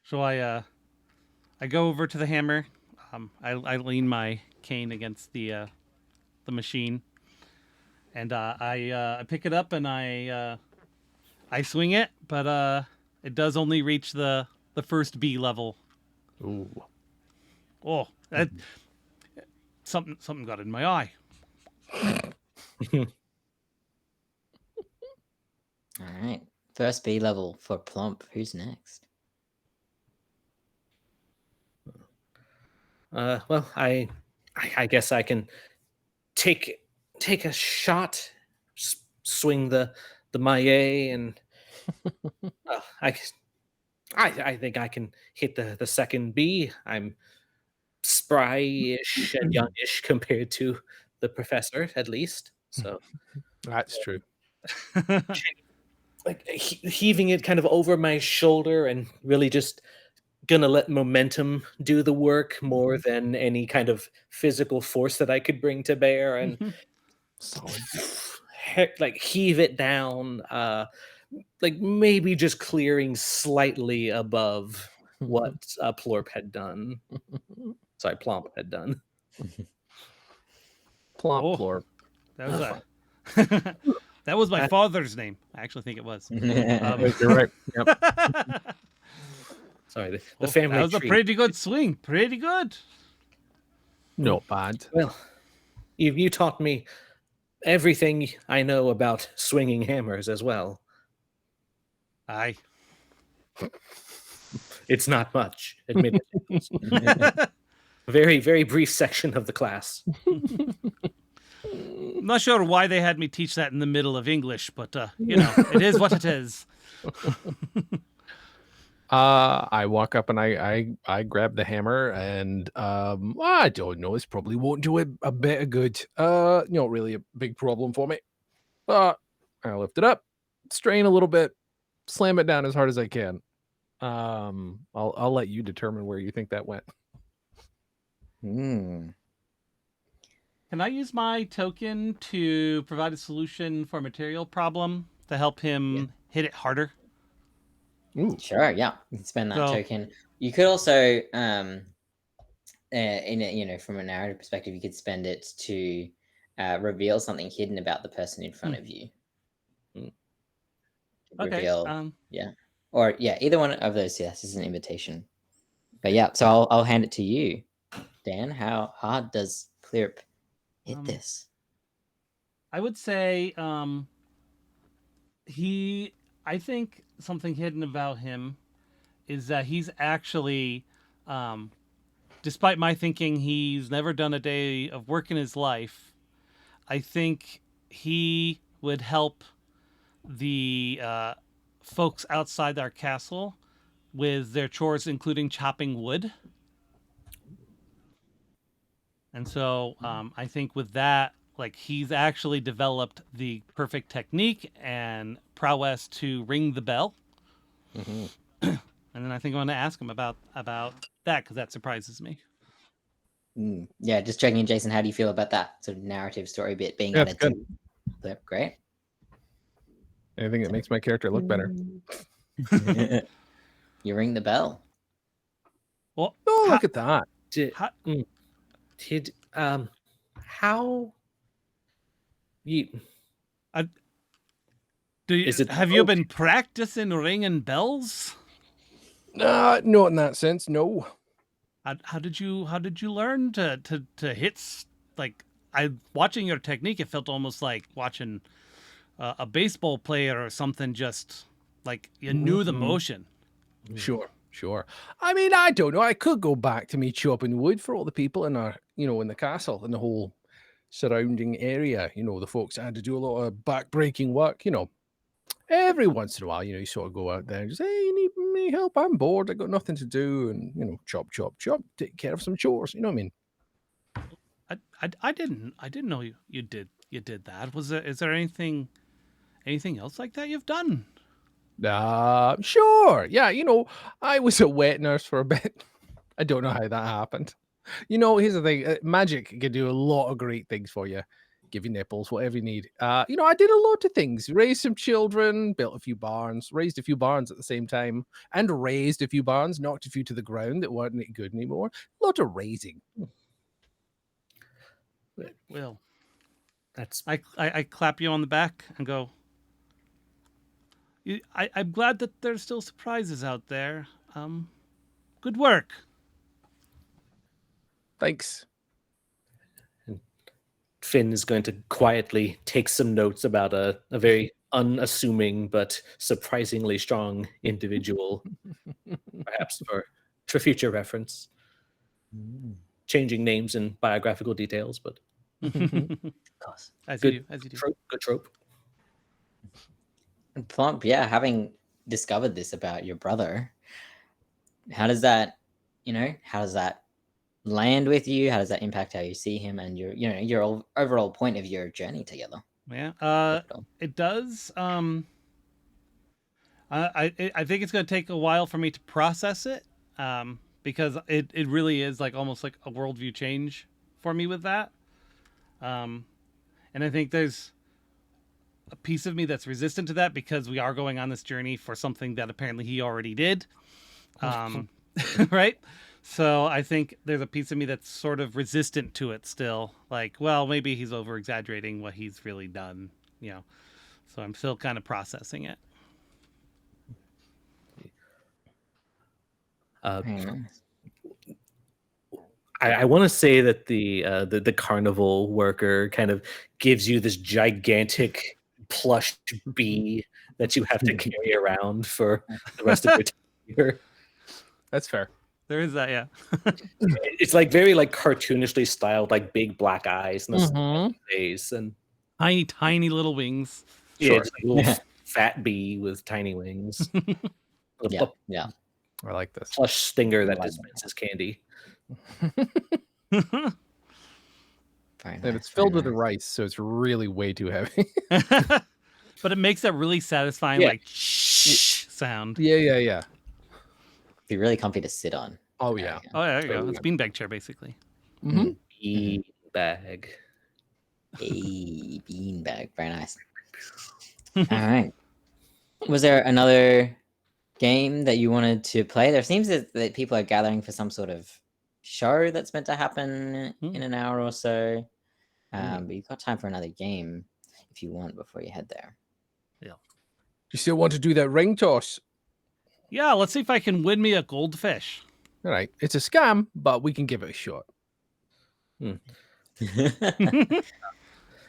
So I go over to the hammer. I lean my cane against the machine, and I pick it up and I swing it, but it does only reach the first B level. Ooh. Oh, that something got in my eye. All right, first B level for Plump. Who's next? Well, I guess I can take a shot, swing the maillet, and I think I can hit the second B. I'm spry-ish and youngish compared to the professor, at least. So That's true. like heaving it kind of over my shoulder and really just gonna let momentum do the work more than any kind of physical force that I could bring to bear, and Solid. like heave it down, like maybe just clearing slightly above what Plorp had done. Sorry, Plomp had done. Plump, Oh. Plorp. That was that was my father's name. I actually think it was. You're right. Yep. Sorry, the family That was a tree. pretty good swing. Pretty good. Not bad. Well, you taught me everything I know about swinging hammers as well. Aye. It's not much, admittedly. Very, very brief section of the class. I'm not sure why they had me teach that in the middle of English, but it is what it is. I walk up and I grab the hammer and I don't know. This probably won't do it a bit of good. Not really a big problem for me. I lift it up, strain a little bit, slam it down as hard as I can. I'll let you determine where you think that went. Can I use my token to provide a solution for a material problem to help him hit it harder? Ooh. Sure, yeah. You can spend that So- token. You could also, from a narrative perspective, you could spend it to reveal something hidden about the person in front of you. Okay. Reveal, or either one of those. Yes, is an invitation. But yeah, so I'll hand it to you, Dan. How hard does Clearup hit this? I would say I think something hidden about him is that he's actually, despite my thinking he's never done a day of work in his life, I think he would help the folks outside our castle with their chores, including chopping wood. And so I think with that, like, he's actually developed the perfect technique and prowess to ring the bell. Mhm. And then I think I'm going to ask him about that, because that surprises me. Yeah, just checking in, Jason. How do you feel about that sort of narrative story bit being Yeah, added it's to Clearup? Great. Anything that makes my character look better. You ring the bell. Well, Oh, look at that. how, How you have you been practicing ringing bells? Not in that sense. No. How did you learn to hit watching your technique? It felt almost like watching a baseball player or something. Just like you knew the motion. Sure. I mean, I don't know. I could go back to me chopping wood for all the people in our, in the castle and the whole surrounding area. The folks that had to do a lot of back-breaking work. Every once in a while, you sort of go out there and just, hey, you need me help? I'm bored. I got nothing to do, and chop, take care of some chores. You know what I mean? I didn't know you did that. Is there anything else like that you've done? Sure. Yeah, I was a wet nurse for a bit. I don't know how that happened. Here's the thing. Magic can do a lot of great things for you. Give you nipples, whatever you need. I did a lot of things. Raised some children, built a few barns, raised a few barns at the same time, and raised a few barns, knocked a few to the ground that weren't any good anymore. A lot of raising. Well, That's I clap you on the back and go, I'm glad that there's still surprises out there. Good work. Thanks. Finn is going to quietly take some notes about a very unassuming but surprisingly strong individual, perhaps for future reference. Changing names and biographical details, but Of course. As good, you do. good trope. And Plump, yeah, having discovered this about your brother, how does that land with you? How does that impact how you see him and your overall point of your journey together? Yeah. It does. I think it's going to take a while for me to process it, because it really is like almost like a worldview change for me with that. And I think there's a piece of me that's resistant to that because we are going on this journey for something that apparently he already did. Right? So I think there's a piece of me that's sort of resistant to it still. Like, well, maybe he's over exaggerating what he's really done, So I'm still kind of processing it. I want to say that the carnival worker kind of gives you this gigantic plush bee that you have to carry around for the rest of your time here. That's fair. There is that, yeah. It's like very like cartoonishly styled, like big black eyes and a face, and Tiny little wings. yeah, it's like a little fat bee with tiny wings. Yeah. I like this. Plush stinger that dispenses candy. Very And nice, it's filled very with nice. rice, so it's really way too heavy. But it makes that really satisfying, like shh sound. Yeah. Be really comfy to sit on. Oh yeah. Oh, yeah, there you go. It's beanbag chair, basically. Bee bag. A beanbag. Very nice. All right. Was there another game that you wanted to play? There seems that people are gathering for some sort of show that's meant to happen in an hour or so. But you've got time for another game if you want before you head there. You still want to do that ring toss? Yeah, let's see if I can win me a goldfish. All right. It's a scam, but we can give it a shot.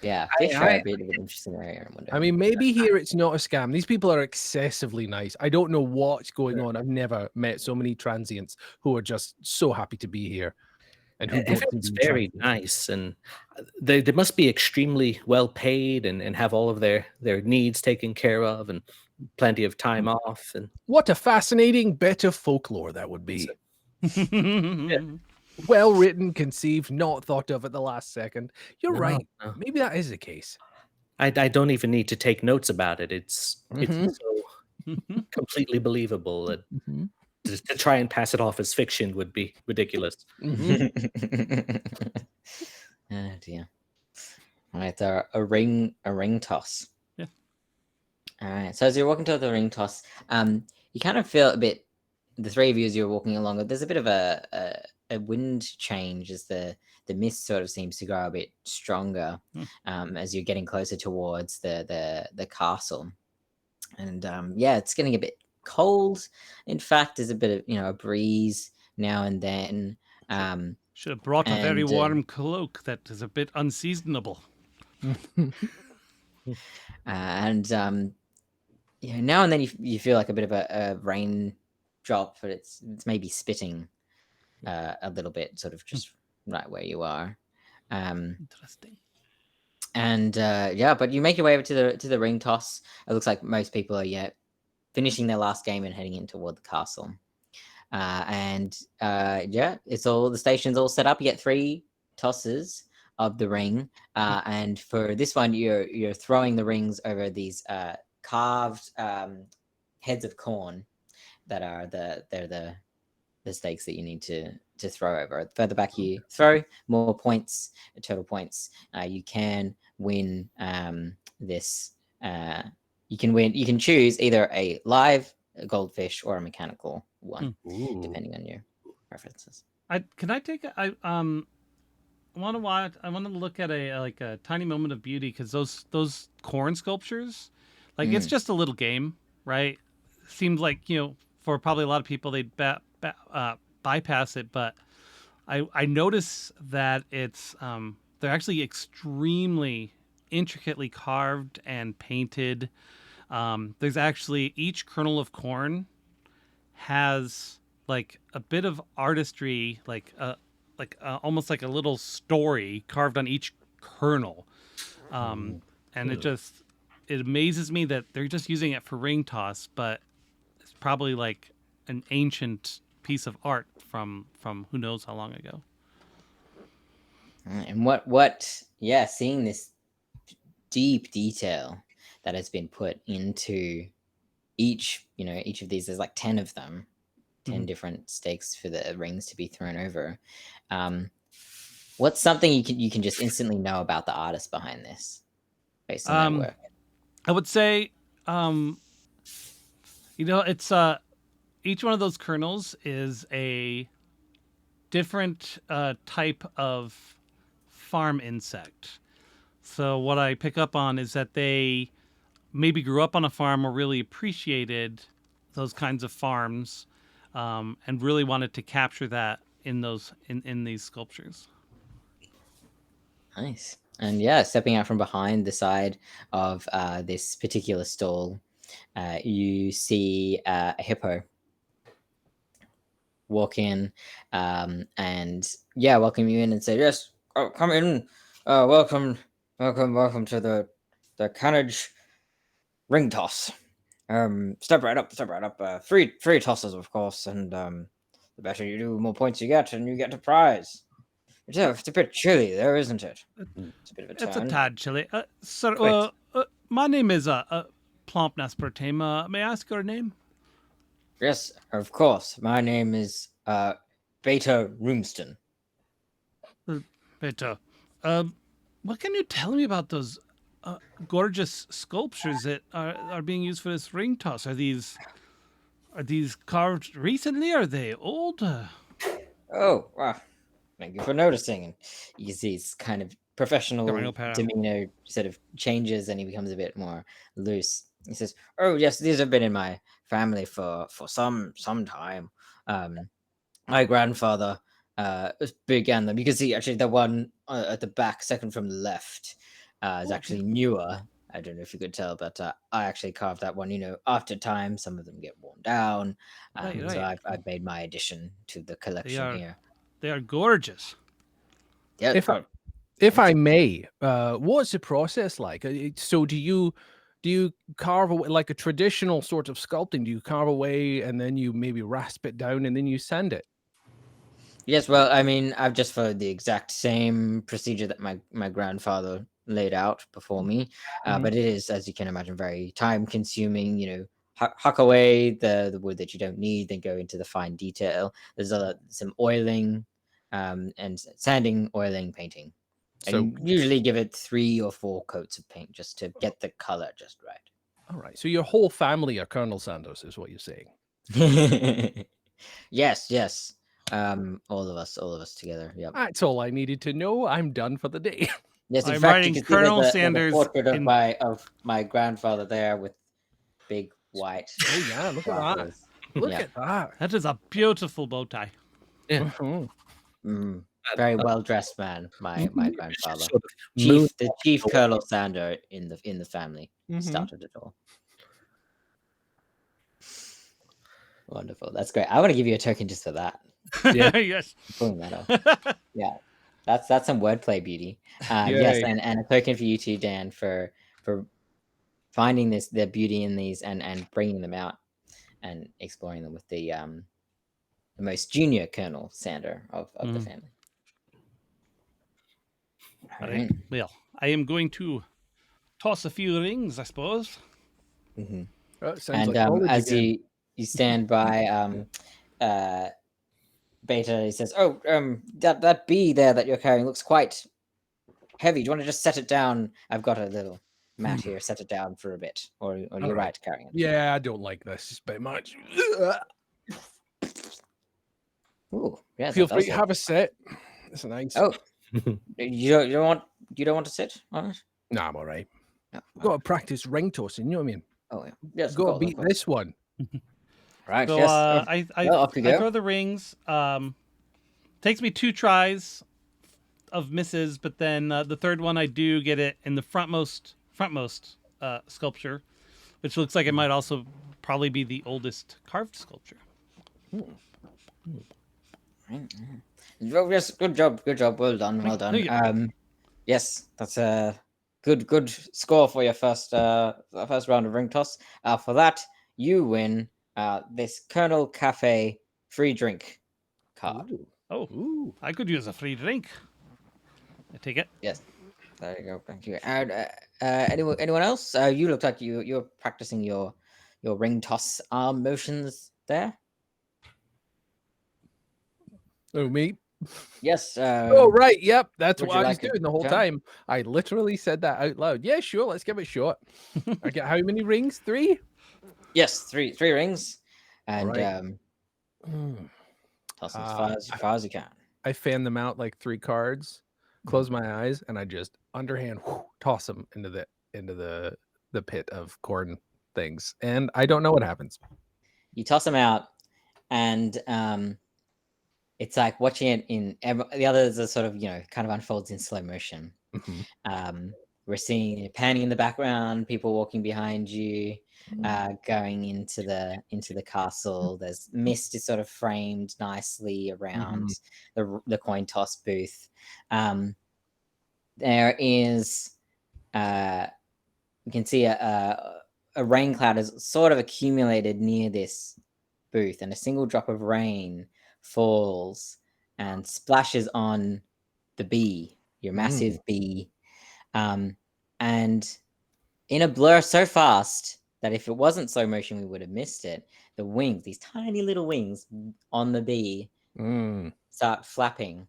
Yeah, fish are a bit of an interesting area. I mean, maybe here it's not a scam. These people are excessively nice. I don't know what's going on. I've never met so many transients who are just so happy to be here. And who don't Everyone's seem to be very transients. nice, and they must be extremely well paid and have all of their needs taken care of and plenty of time off. And What a fascinating bit of folklore that would be. Well written, conceived, not thought of at the last second. You're No, right. no. Maybe that is the case. I don't even need to take notes about it. It's Mhm. so completely believable that Mhm. to try and pass it off as fiction would be ridiculous. Mhm. Oh dear. All right, so a ring toss. Yeah. All right. So as you're walking toward the ring toss, you kind of feel a bit. The three of you, as you're walking along, there's a bit of a wind change as the mist sort of seems to grow a bit stronger as you're getting closer towards the castle, and yeah, it's getting a bit cold. In fact, there's a bit of a breeze now and then. Should have brought a very And, warm cloak that is a bit unseasonable. and now and then you feel like a bit of a rain drop, but it's maybe spitting a little bit, sort of just right where you are. Interesting. And yeah, but you make your way over to the ring toss. It looks like most people are finishing their last game and heading in toward the castle. And yeah, the station's all set up. You get 3 tosses of the ring, and for this one, you're throwing the rings over these carved heads of corn that are the stakes that you need to throw over. The further back you throw, more points, total points. You can win this. You can choose either a live goldfish or a mechanical one, depending on your preferences. Can I take I want to watch. I want to look at a tiny moment of beauty because those corn sculptures, like it's just a little game, right? Seems like for probably a lot of people they'd bypass it, but I notice that it's they're actually extremely intricately carved and painted. There's actually each kernel of corn has like a bit of artistry, almost like a little story carved on each kernel, and it amazes me that they're just using it for ring toss, but it's probably like an ancient piece of art from who knows how long ago. And seeing this deep detail that has been put into each of these, there's like 10 of them, 10 different stakes for the rings to be thrown over. What's something you can just instantly know about the artist behind this based on their work? I would say it's each one of those kernels is a different type of farm insect. So what I pick up on is that they maybe grew up on a farm or really appreciated those kinds of farms, and really wanted to capture that in these sculptures. Nice. And yeah, stepping out from behind the side of this particular stall, you see a hippo walk in, and welcome you in and say, "Yes, come in. Welcome to the carnage ring toss. Step right up. Free tosses, of course, and the better you do, the more points you get, and you get a prize. It's a bit chilly there, isn't it? It's a bit of a turn. It's a tad chilly. Sir, my name is Plomp Naspertame. May I ask your name? Yes, of course. My name is Beta Roomston. Beta. What can you tell me about those gorgeous sculptures that are being used for this ring toss? Are these Are these carved recently? Are they old? Oh, wow. Thank you for noticing. And you can see his kind of professional Don't worry, demeanor sort of changes and he becomes a bit more loose. He says, "Oh, yes, these have been in my family for some time. My grandfather began them. You can see actually the one at the back, second from the left, is actually newer. I don't know if you could tell, but I actually carved that one. After time, some of them get worn down. Right, So right. I've made my addition to the collection here. They are gorgeous. Yeah, If thank I you. may, what's the process like? So do you carve away like a traditional sort of sculpting? Do you carve away and then you maybe rasp it down and then you sand it? Yes, well, I mean, I've just followed the exact same procedure that my grandfather laid out before me, Mhm. but it is, as you can imagine, very time consuming. Huck away the wood that you don't need, then go into the fine detail. There's some oiling, and sanding, oiling, painting, So, and usually give it 3 or 4 coats of paint just to get the color just all right. So your whole family are Colonel Sanders, is what you're saying. right. Yes. All of us together. Yep. That's all I needed to know. I'm done for the day. Yes, in I'm fact, you writing can see Colonel there's a Sanders portrait in. of my grandfather there with big white Oh yeah, look at that. glasses. Look Yeah. at that. That is a beautiful bow tie. Yeah. Mhm. Very well dressed man, my grandfather. Sort of moon The chief Colonel Sander in the family Mhm. started it all. Wonderful. That's great. I want to give you a token just for that. Yeah. Yes. Pulling that off. Yeah. That's some wordplay beauty. Yes, Yay. and a token for you too, Dan, for finding the beauty in these and bringing them out and exploring them with the most junior Colonel Sander of the family. All right. Well, I am going to toss a few rings, I suppose. Mm-hmm. Oh, it sounds And like college as again. you stand by Beta, he says, "Oh, that bee there that you're carrying looks quite heavy. Do you want to just set it down? I've got a little mat here. Set it down for a bit, or you're right. right carrying it." Yeah, I don't like this very much. Ooh, yeah. Feel that free does to look- have a sit. It's nice. Oh, you don't want to sit on it? No, I'm all right. No. We've got to practice ring tossing. You know what I mean? Oh yeah. Yes. Got to of beat course. this one. Right. So Yes. I off you I go. throw the rings. Takes me 2 tries of misses, but then the third one I do get it in the frontmost sculpture, which looks like it might also probably be the oldest carved sculpture. Yes. Good job. Well done. Thank you. Yes, that's a good score for your first round of ring toss. For that, you win this Colonel Cafe free drink card. Oh, Ooh. I could use a free drink. I take it. Yes, there you go. Thank you. And anyone else? You looked like you're practicing your ring toss arm motions there. Oh, me. Yes. Oh, right. Yep. That's would what you I was like a doing the whole turn? time. I literally said that out loud. Yeah, sure. Let's give it a shot. I get how many rings? 3? Yes, three rings, and right. toss them as far as you can. I fan them out like 3 cards, close my eyes, and I just underhand toss them into the pit of corn things, and I don't know what happens. You toss them out, and it's like watching it the others are sort of kind of unfolds in slow motion. We're seeing panning in the background, people walking behind you, going into the castle. There's mist is sort of framed nicely around the coin toss booth. There is you can see a rain cloud is sort of accumulated near this booth, and a single drop of rain falls and splashes on the bee, your massive bee, and in a blur so fast that if it wasn't slow motion, we would have missed it. The wings, these tiny little wings on the bee, start flapping,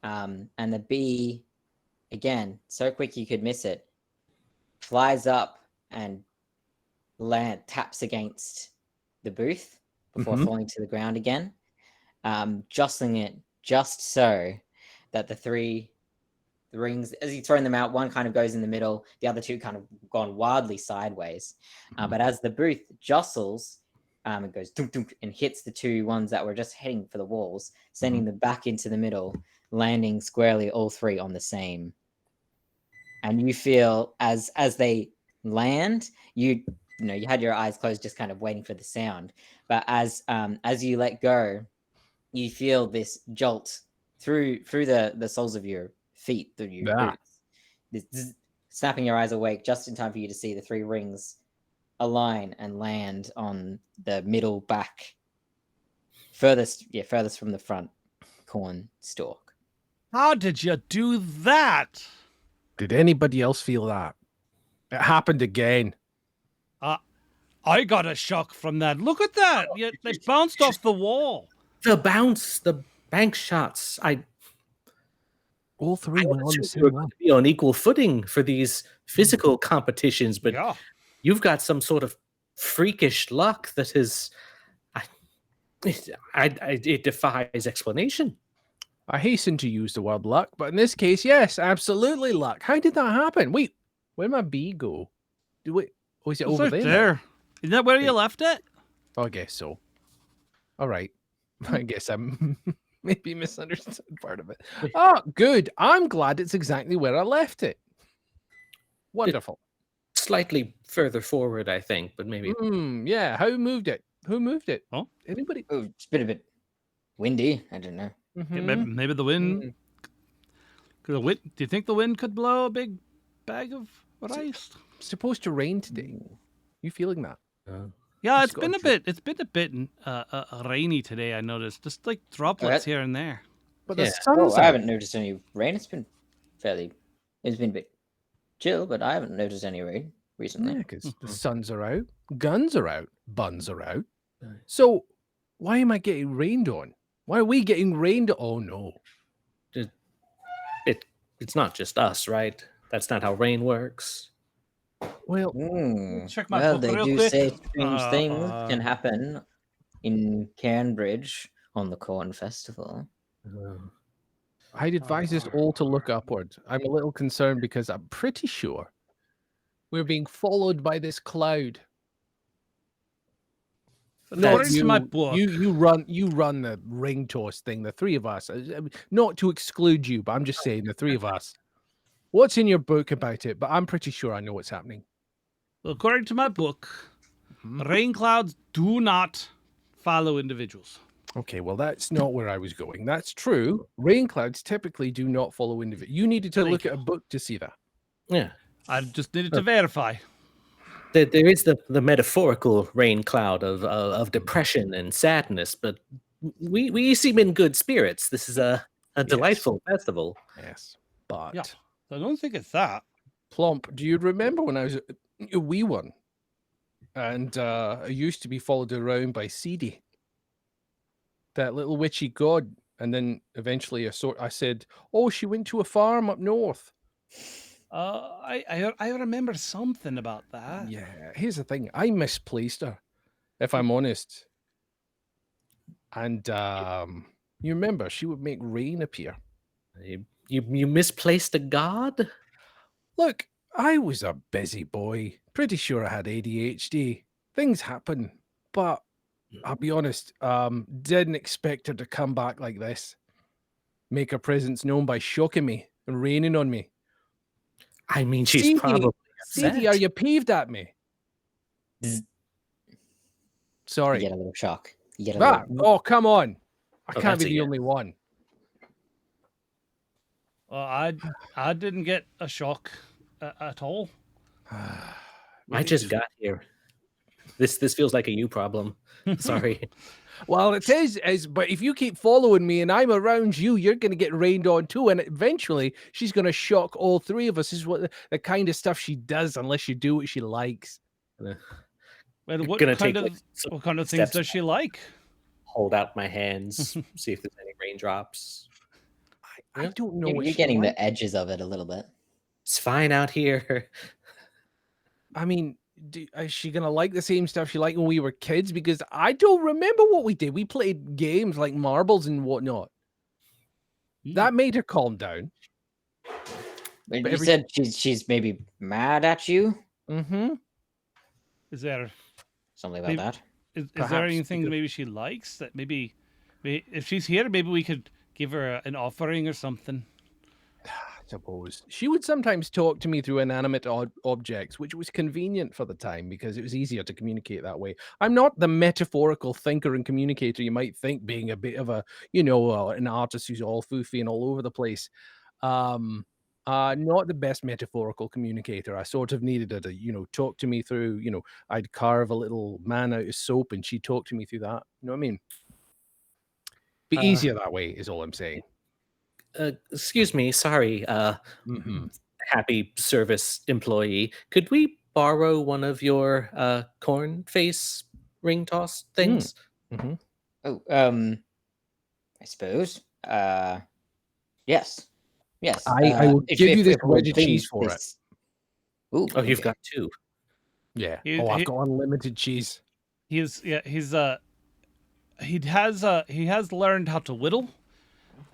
and the bee, again, so quick you could miss it, flies up and taps against the booth before Mhm. falling to the ground again, jostling it just so that the rings, as he's throwing them out, one kind of goes in the middle, the other two kind of gone wildly sideways. But as the booth jostles, it goes dunk, dunk, and hits the two ones that were just heading for the walls, sending them back into the middle, landing squarely all three on the same. And you feel as they land, you had your eyes closed, just kind of waiting for the sound. But as you let go, you feel this jolt through the soles of your feet, through your boots, this snapping your eyes awake just in time for you to see the three rings align and land on the middle back, furthest from the front corn stalk. How did you do that? Did anybody else feel that? It happened again. I got a shock from that. Look at that. Yeah, they bounced off the wall. The bounce, the bank shots. All three went on the assumed we same were one. going to be on equal footing for these physical competitions, but Yeah. you've got some sort of freakish luck that is. It defies explanation. I hasten to use the word luck, but in this case, yes, absolutely luck. How did that happen? Wait, where'd my bee go? Is it It's over right there? there. Isn't that where you Wait. left it? Oh, I guess so. All right. I guess I'm maybe misunderstood part of it. Oh, good. I'm glad it's exactly where I left it. Wonderful. Slightly further forward, I think, but maybe. Yeah. Who moved it? Who moved it? Oh. Anybody? Oh, it's been a bit windy. I don't know. Yeah, maybe the wind. Do you think the wind could blow a big bag of rice? It's supposed to rain today. You feeling that? Yeah, It's it's been got a bit. It's been a bit rainy today. I noticed, just like droplets here and there. But Yeah. the sun's I out. haven't noticed any rain. It's been a bit chill, but I haven't noticed any rain recently. Yeah, because the suns are out, guns are out, buns are out. So why am I getting rained on? Why are we getting rained on? Oh no. It's not just us, right? That's not how rain works. Well, Check my Well, book they real do quick. say strange things can happen in Cornbridge on the Corn Festival. I'd advise us all to look upward. I'm a little concerned because I'm pretty sure we're being followed by this cloud. According to my book, You run the ring toss thing, the three of us. Not to exclude you, but I'm just saying the three of us. What's in your book about it? But I'm pretty sure I know what's happening. according to my book, rain clouds do not follow individuals. Okay, well, that's not where I was going. That's true. Rain clouds typically do not follow individuals. You needed to look at a book to see that. Yeah. I just needed to verify. There is the metaphorical rain cloud of depression and sadness, but we seem in good spirits. This is a delightful festival. Yes, but Yeah. I don't think it's that. Plump, do you remember when I was a wee one? And I used to be followed around by Seedy, that little witchy god. And then eventually I said, oh, she went to a farm up north. I remember something about that. Yeah, here's the thing. I misplaced her, if I'm honest. And you remember, she would make rain appear. You misplaced a god? Look, I was a busy boy. Pretty sure I had ADHD. Things happen. But I'll be honest, didn't expect her to come back like this. Make her presence known by shocking me and raining on me. I mean, she's Seedy, probably Seedy, upset. are you peeved at me? You Sorry. get a little shock. You get a little... Oh, come on. I Oh, can't that's be a the yes. only one. Well, I didn't get a shock at all. I just got here. This feels like a you problem. Sorry. Well, it is, but if you keep following me and I'm around you, you're going to get rained on too. And eventually she's going to shock all three of us. This is what the kind of stuff she does unless you do what she likes. Well, what Gonna kind take, of like, some what kind of things steps does she like? Hold out my hands, see if there's any raindrops. I don't know what You're she getting likes. the edges of it a little bit. It's fine out here. I mean, is she gonna like the same stuff she liked when we were kids? Because I don't remember what we did. We played games like marbles and whatnot. That made her calm down. But But you said she's maybe mad at you. Mm-hmm. Is there Something about Maybe- that. is there Perhaps, anything because- maybe she likes that maybe if she's here, maybe we could give her an offering or something. I suppose she would sometimes talk to me through inanimate objects, which was convenient for the time because it was easier to communicate that way. I'm not the metaphorical thinker and communicator you might think, being a bit of a, an artist who's all foofy and all over the place. Not the best metaphorical communicator. I sort of needed her to, talk to me through, I'd carve a little man out of soap and she'd talk to me through that. You know what I mean? Be easier that way is all I'm saying. Excuse me, sorry, Mm-hmm. happy service employee. Could we borrow one of your corn face ring toss things? Mm-hmm. Oh, I suppose. Yes. Yes. I will give you this it would wedge of please cheese for it. this- Ooh, Oh, you've okay. got two. Yeah. He- I've he- got unlimited cheese. He has learned how to whittle,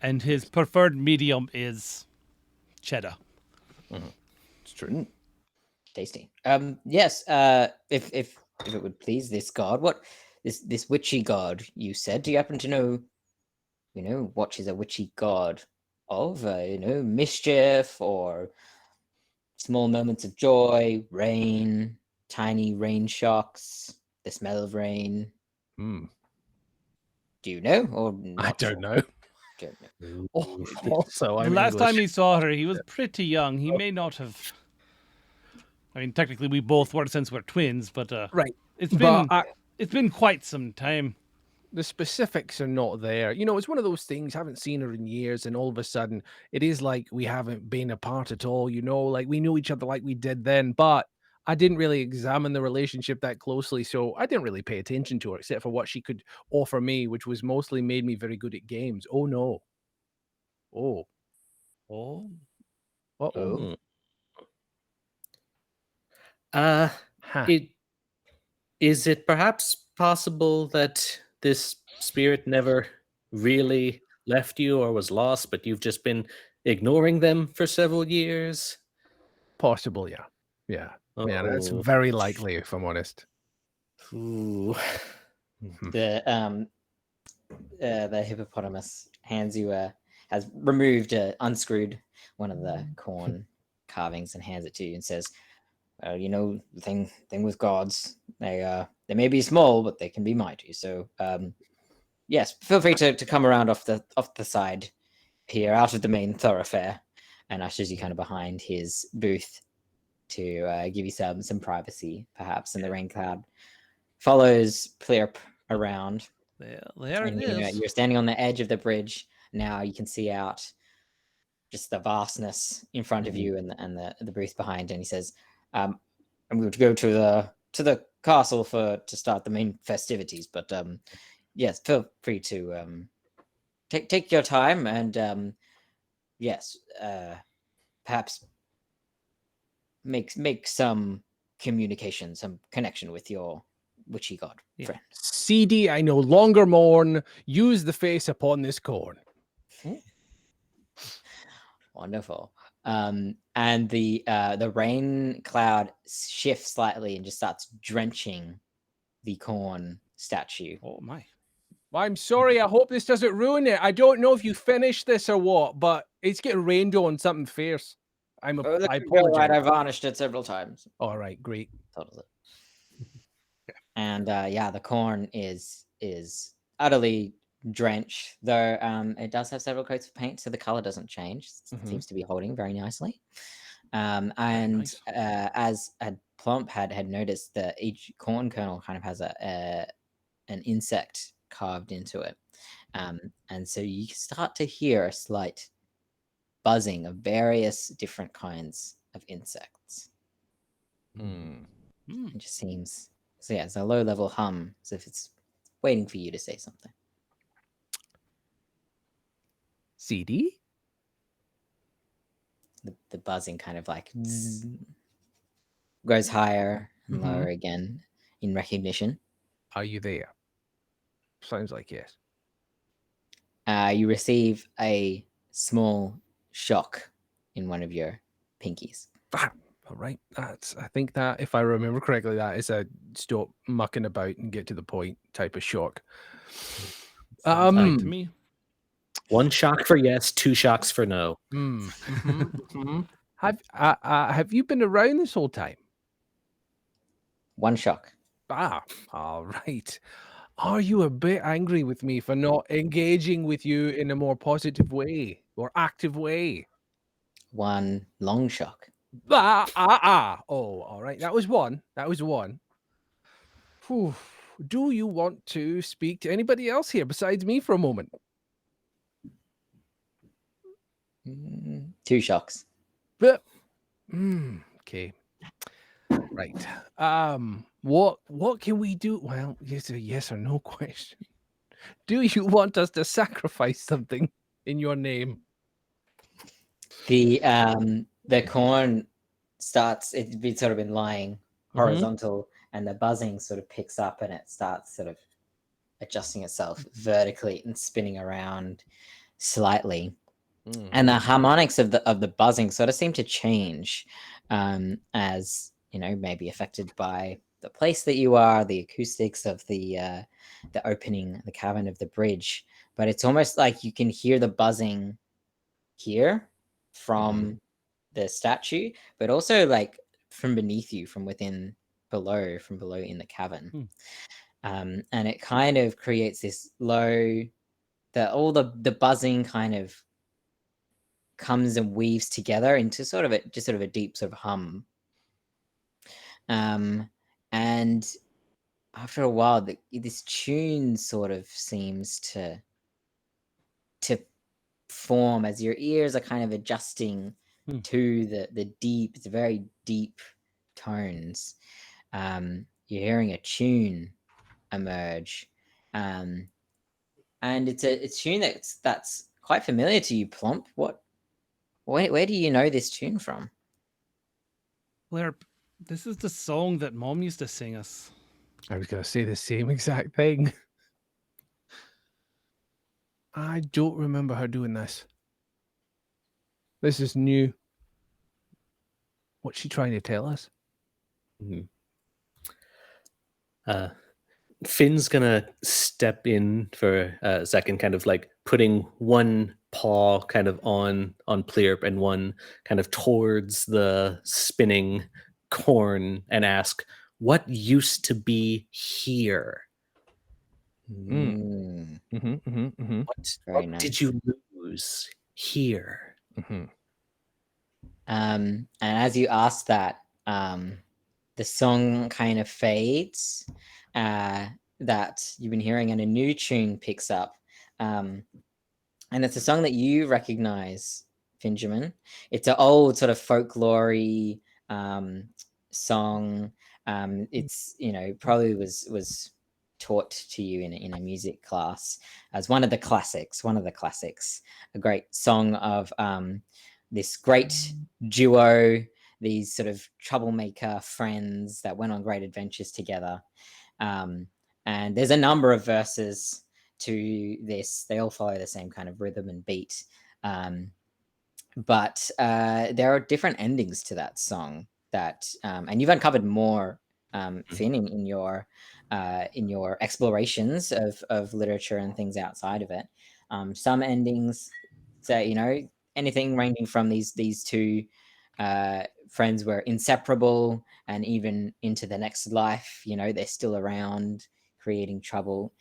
and his preferred medium is cheddar. It's true. Tasty. Yes. If it would please this god, what this witchy god you said? Do you happen to know? What is a witchy god of? Mischief or small moments of joy, rain, tiny rain shocks, the smell of rain. Hmm. Do you know or I not? don't know. Don't know. Also, The I'm last time English. he saw her, he was pretty young. He may not have. I mean, technically, we both were since we're twins, but Right. it's But been it's been quite some time. the specifics are not there. It's one of those things. Haven't seen her in years, and all of a sudden, it is like we haven't been apart at all. Like we knew each other like we did then, but I didn't really examine the relationship that closely, so I didn't really pay attention to her except for what she could offer me, which was mostly made me very good at games. Oh no! Oh, Oh, uh oh! Mm. Uh, Huh. is it perhaps possible that this spirit never really left you or was lost, but you've just been ignoring them for several years? Possible, yeah, yeah. That's Oh. very likely, if I'm honest. Ooh. Mhm. The hippopotamus hands you has removed, unscrewed one of the corn carvings and hands it to you and says, "Well, the thing with gods, they may be small, but they can be mighty. So, yes, feel free to come around off the side here, out of the main thoroughfare," and ushers you kind of behind his booth to give you some privacy, perhaps. And the rain cloud follows clear up around. there it And is. you're standing on the edge of the bridge. Now you can see out just the vastness in front of you and the booth behind. And he says, "I'm going to go to the castle to start the main festivities. But yes, feel free to take your time and yes, perhaps make some communication, some connection with your witchy god Yeah. friend." CD, I no longer mourn. Use the face upon this corn. Wonderful. And the rain cloud shifts slightly and just starts drenching the corn statue. Oh my. I'm sorry. I hope this doesn't ruin it. I don't know if you finished this or what, but it's getting rained on something fierce. I All apologize. right, I varnished it several times. All right, great. Totally. And yeah, the corn is utterly drenched, though it does have several coats of paint, so the color doesn't change. It seems to be holding very nicely. And nice. as Plump had noticed, that each corn kernel kind of has an insect carved into it, and so you start to hear a slight buzzing of various different kinds of insects. It just seems so. Yeah, it's a low-level hum, as if it's waiting for you to say something. CD? The buzzing kind of like goes higher and lower again in recognition. Are you there? Sounds like yes. You receive a small shock in one of your pinkies. All right. I think that if I remember correctly, that is a stop mucking about and get to the point type of shock. Sounds right to me. 1 shock for yes, 2 shocks for no. Have you been around this whole time? 1 shock. All right. Are you a bit angry with me for not engaging with you in a more positive way or active way? 1 long shock. Oh, all right. That was one. Whew. Do you want to speak to anybody else here besides me for a moment? 2 shocks. Okay. Right. What can we do? Well, it's a yes or no question. Do you want us to sacrifice something in your name? The corn starts, it's sort of been lying horizontal, and the buzzing sort of picks up and it starts sort of adjusting itself vertically and spinning around slightly. And the harmonics of the buzzing sort of seem to change as, maybe affected by the place that you are, the acoustics of the opening, the cavern of the bridge. But it's almost like you can hear the buzzing here from the statue, but also like from beneath you, from below in the cavern. And it kind of creates this low, all the buzzing kind of comes and weaves together into sort of a deep sort of hum. And after a while, this tune sort of seems to form as your ears are kind of adjusting to the very deep tones. You're hearing a tune emerge, and it's a tune that's quite familiar to you, Plump. Where do you know this tune from? Blair, this is the song that Mom used to sing us. I was going to say the same exact thing. I don't remember her doing this. This is new. What's she trying to tell us? Finn's gonna step in for a second, kind of like putting one paw kind of on Pleerp and one kind of towards the spinning corn and ask, what used to be here? What did you lose here? And as you ask that, the song kind of fades, that you've been hearing, and a new tune picks up. And it's a song that you recognize, Finjamin. It's an old sort of folklore-y song. It's, probably was taught to you in a music class as one of the classics, a great song of this great duo, these sort of troublemaker friends that went on great adventures together. And there's a number of verses to this. They all follow the same kind of rhythm and beat. But there are different endings to that song and you've uncovered more, Finn, in your explorations of literature and things outside of it. Some endings say, anything ranging from these two friends were inseparable, and even into the next life, they're still around creating trouble,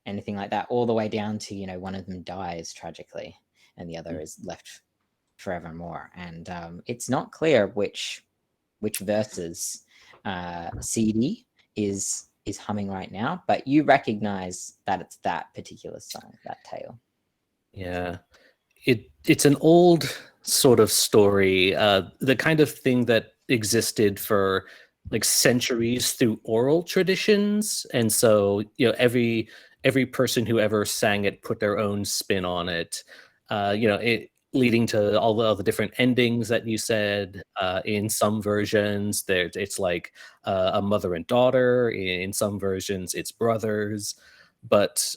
anything like that, all the way down to, one of them dies tragically and the other is left forevermore. And it's not clear which verses CD is humming right now, but you recognize that it's that particular song, that tale. Yeah, it's an old sort of story, the kind of thing that existed for like centuries through oral traditions, and so every person who ever sang it put their own spin on it. leading to all the different endings that you said. In some versions, it's like a mother and daughter. In some versions, it's brothers. But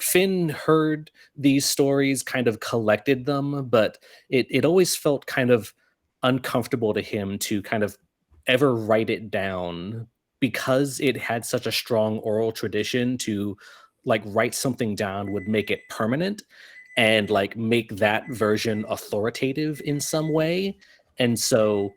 Finn heard these stories, kind of collected them, but it always felt kind of uncomfortable to him to kind of ever write it down because it had such a strong oral tradition. To like write something down would make it permanent and like make that version authoritative in some way. And so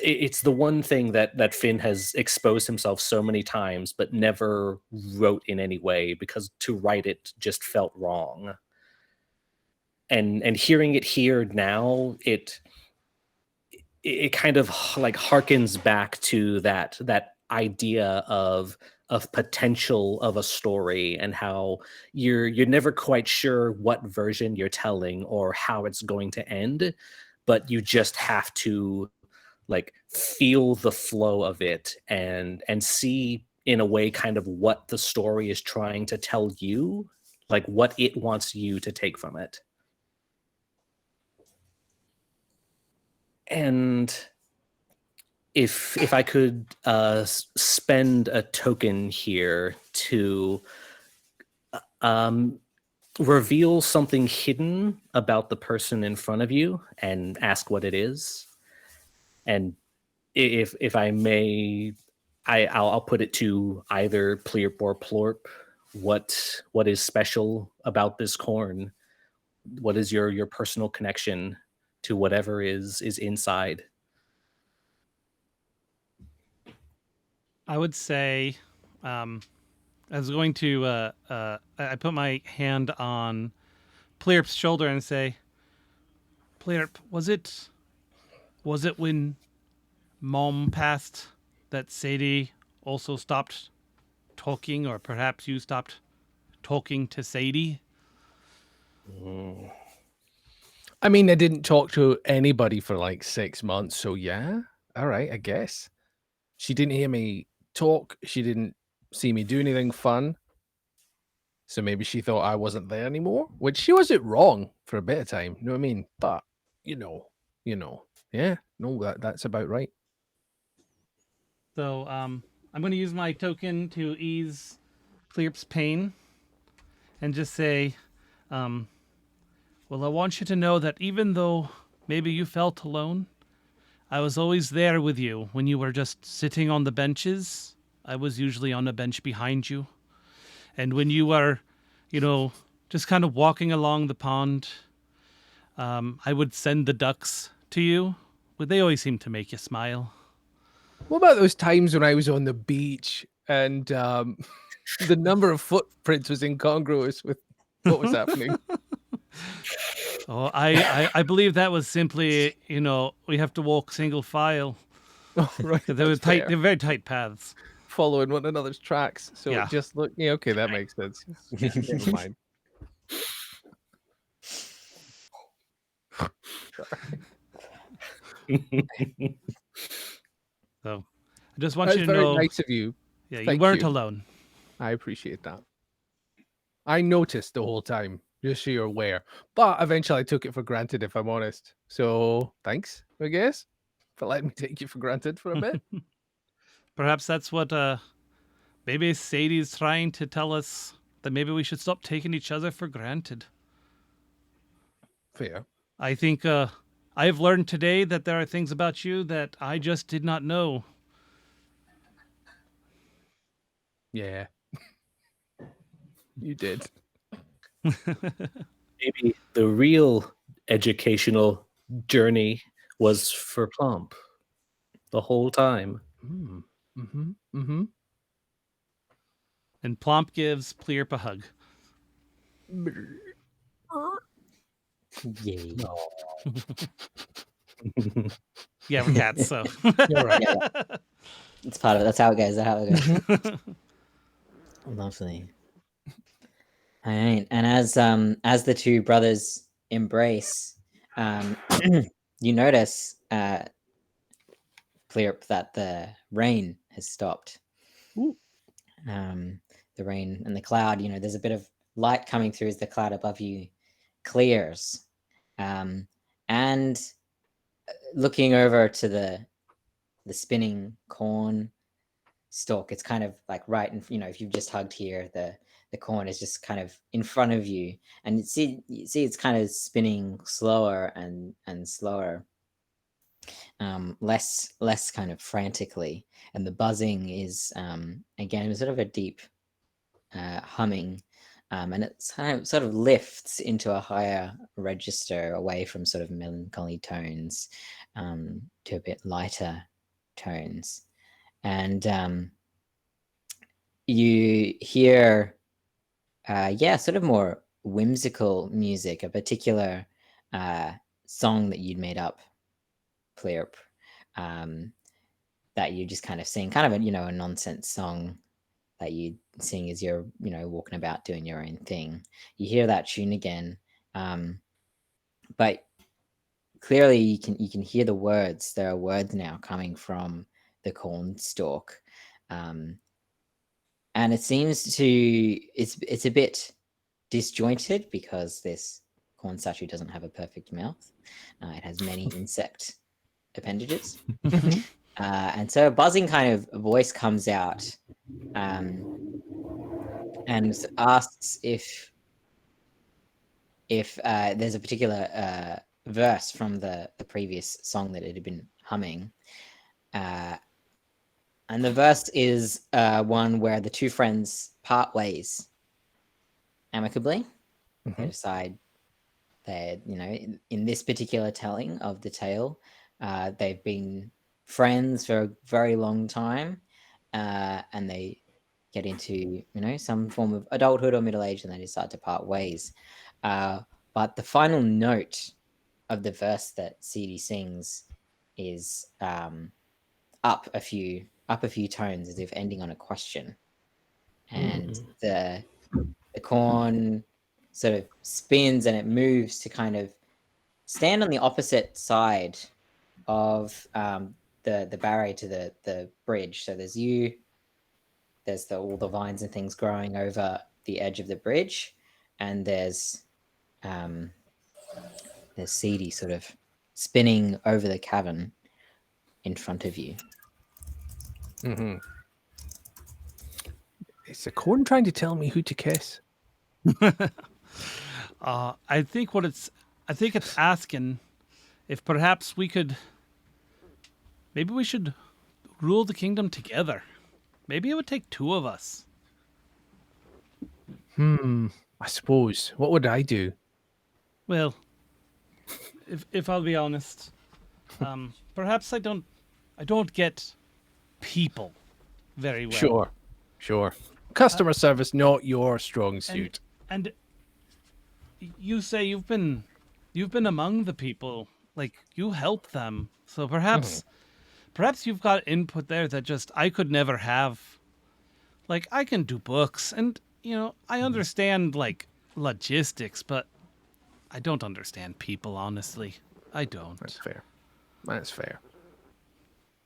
it's the one thing that Finn has exposed himself so many times, but never wrote in any way because to write it just felt wrong. And hearing it here now, it kind of like harkens back to that idea of potential of a story and how you're never quite sure what version you're telling or how it's going to end, but you just have to like feel the flow of it and see in a way kind of what the story is trying to tell you, like what it wants you to take from it. And if I could spend a token here to reveal something hidden about the person in front of you and ask what it is, and if I may, I'll put it to either Pleerp or Plorp. What is special about this corn? What is your personal connection to whatever is inside? I would say, I was going to, I put my hand on Pleerp's shoulder and say, Pleerp, was it when Mom passed that Sadie also stopped talking, or perhaps you stopped talking to Sadie? I mean, I didn't talk to anybody for like 6 months, so yeah. All right, I guess. She didn't hear me talk. She didn't see me do anything fun. So maybe she thought I wasn't there anymore, which she wasn't wrong for a bit of time. You know what I mean? But you know, yeah, no, that's about right. So I'm going to use my token to ease Pleerp's pain and just say, well, I want you to know that even though maybe you felt alone, I was always there with you when you were just sitting on the benches. I was usually on a bench behind you. And when you were, just kind of walking along the pond, I would send the ducks to you, but they always seem to make you smile. What about those times when I was on the beach and the number of footprints was incongruous with what was happening? Oh, I believe that was simply, we have to walk single file. Oh, right. They were that's tight. fair. They're very tight paths. Following one another's tracks. So Yeah. it just looked, yeah, okay, that makes sense. Never mind. So I just want That's you to very know, nice of you. yeah, you Thank weren't you. alone. I appreciate that. I noticed the whole time, just so you're aware. But eventually I took it for granted, if I'm honest. So thanks, I guess, for letting me take you for granted for a bit. Perhaps that's what maybe Sadie's trying to tell us, that maybe we should stop taking each other for granted. Fair. I think I've learned today that there are things about you that I just did not know. Yeah. You did. Maybe the real educational journey was for Plump the whole time. Mm-hmm. And Plomp gives Pleerp a hug. Yay. Yeah, we're cats, so. You're right. It's part of it. That's how it goes. That's how it goes. Lovely. All right. And as the two brothers embrace, you notice, Pleerp, that the rain has stopped. Ooh. The rain and the cloud, there's a bit of light coming through as the cloud above you clears, And looking over to the spinning corn stalk, it's kind of like right in, if you've just hugged here, the corn is just kind of in front of you, and you see it's kind of spinning slower and slower, less kind of frantically, and the buzzing is again sort of a deep humming, and it sort of lifts into a higher register away from sort of melancholy tones, to a bit lighter tones, and you hear sort of more whimsical music, a particular song that you'd made up, Pleerp, that you just kind of sing, kind of a nonsense song that you sing as you're walking about doing your own thing. You hear that tune again, but clearly you can hear the words. There are words now coming from the corn stalk, and it seems to it's a bit disjointed because this corn statue doesn't have a perfect mouth. It has many insect appendages. And so a buzzing kind of voice comes out, and asks if there's a particular verse from the previous song that it had been humming. And the verse is one where the two friends part ways amicably. They decide that, in this particular telling of the tale, they've been friends for a very long time, and they get into, some form of adulthood or middle age, and they decide to part ways. But the final note of the verse that CD sings is up a few tones, as if ending on a question, and the corn sort of spins and it moves to kind of stand on the opposite side of the barrier to the bridge. So there's all the vines and things growing over the edge of the bridge, and there's CD sort of spinning over the cavern in front of you. Is the corn trying to tell me who to kiss? I think it's asking if perhaps maybe we should rule the kingdom together. Maybe it would take two of us. I suppose. What would I do? Well, if I'll be honest, perhaps I don't get people very well. Sure. Customer service, not your strong suit. And you say you've been among the people, like you help them. So perhaps you've got input there that just I could never have. Like I can do books, and I understand like logistics, but I don't understand people, honestly. I don't. That's fair.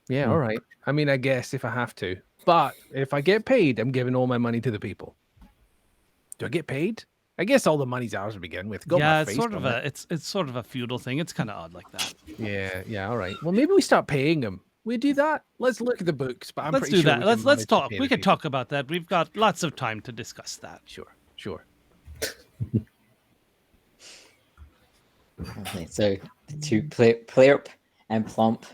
Yeah, all right. I mean, I guess if I have to. But if I get paid, I'm giving all my money to the people. Do I get paid? I guess all the money's ours to begin with. It's sort of a feudal thing. It's kind of odd like that. Yeah, all right. Well, maybe we start paying them. We do that. Let's look at the books. But let's do that. Let's talk. We could talk about that. We've got lots of time to discuss that. Sure. Okay, so to Pleerp and Plump,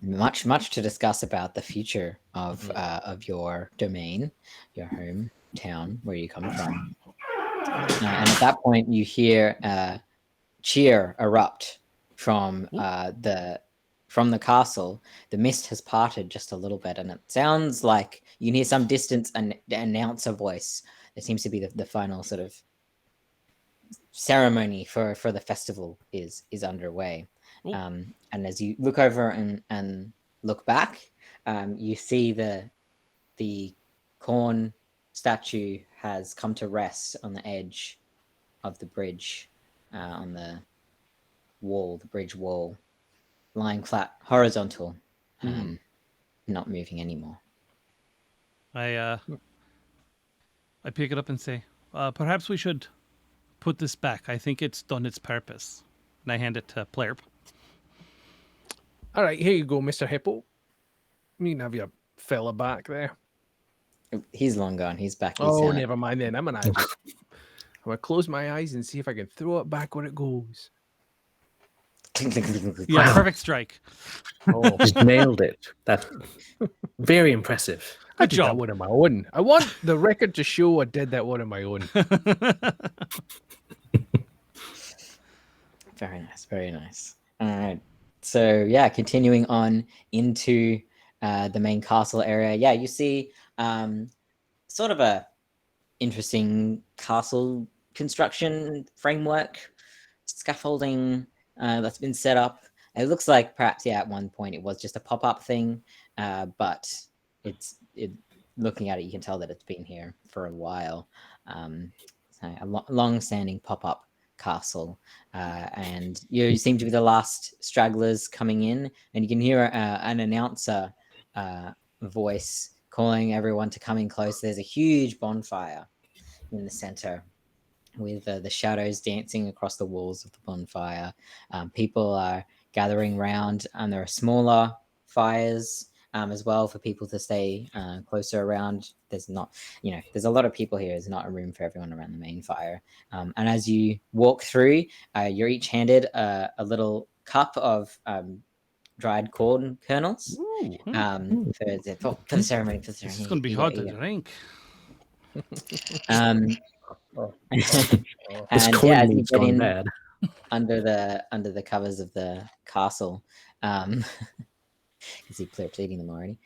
much to discuss about the future of your domain, your hometown, where you come from. And at that point, you hear cheer erupt from the castle. The mist has parted just a little bit, and it sounds like you can hear some distant announcer voice. There seems to be the final sort of ceremony for the festival is underway. And as you look over and look back, you see the corn statue has come to rest on the edge of the bridge, on the bridge wall, lying flat, horizontal, not moving anymore. I pick it up and say, perhaps we should put this back. I think it's done its purpose. And I hand it to Plurp. All right, here you go, Mr. Hippo. You can have your fella back there. He's long gone. He's back. He's Oh, down. never mind then. I'm gonna close my eyes and see if I can throw it back where it goes. Yeah, perfect strike. Oh, You've nailed it. That's very impressive. I Good did that job. one on my own. I want the record to show I did that one on my own. Very nice, very nice. All right. So yeah, continuing on into the main castle area. Yeah, you see sort of a interesting castle construction framework, scaffolding that's been set up. It looks like perhaps at one point it was just a pop-up thing, but looking at it, you can tell that it's been here for a while. So a long-standing pop-up castle, and you seem to be the last stragglers coming in, and you can hear an announcer voice calling everyone to come in close. There's a huge bonfire in the center with the shadows dancing across the walls of the bonfire. People are gathering around, and there are smaller fires as well for people to stay closer around. There's not, there's a lot of people here. There's not a room for everyone around the main fire. And as you walk through, you're each handed a little cup of dried corn kernels for the ceremony. This is going to be hard to drink. This And corn as you meat's get gone in bad. under the covers of the castle, you see Plurp's eating them already.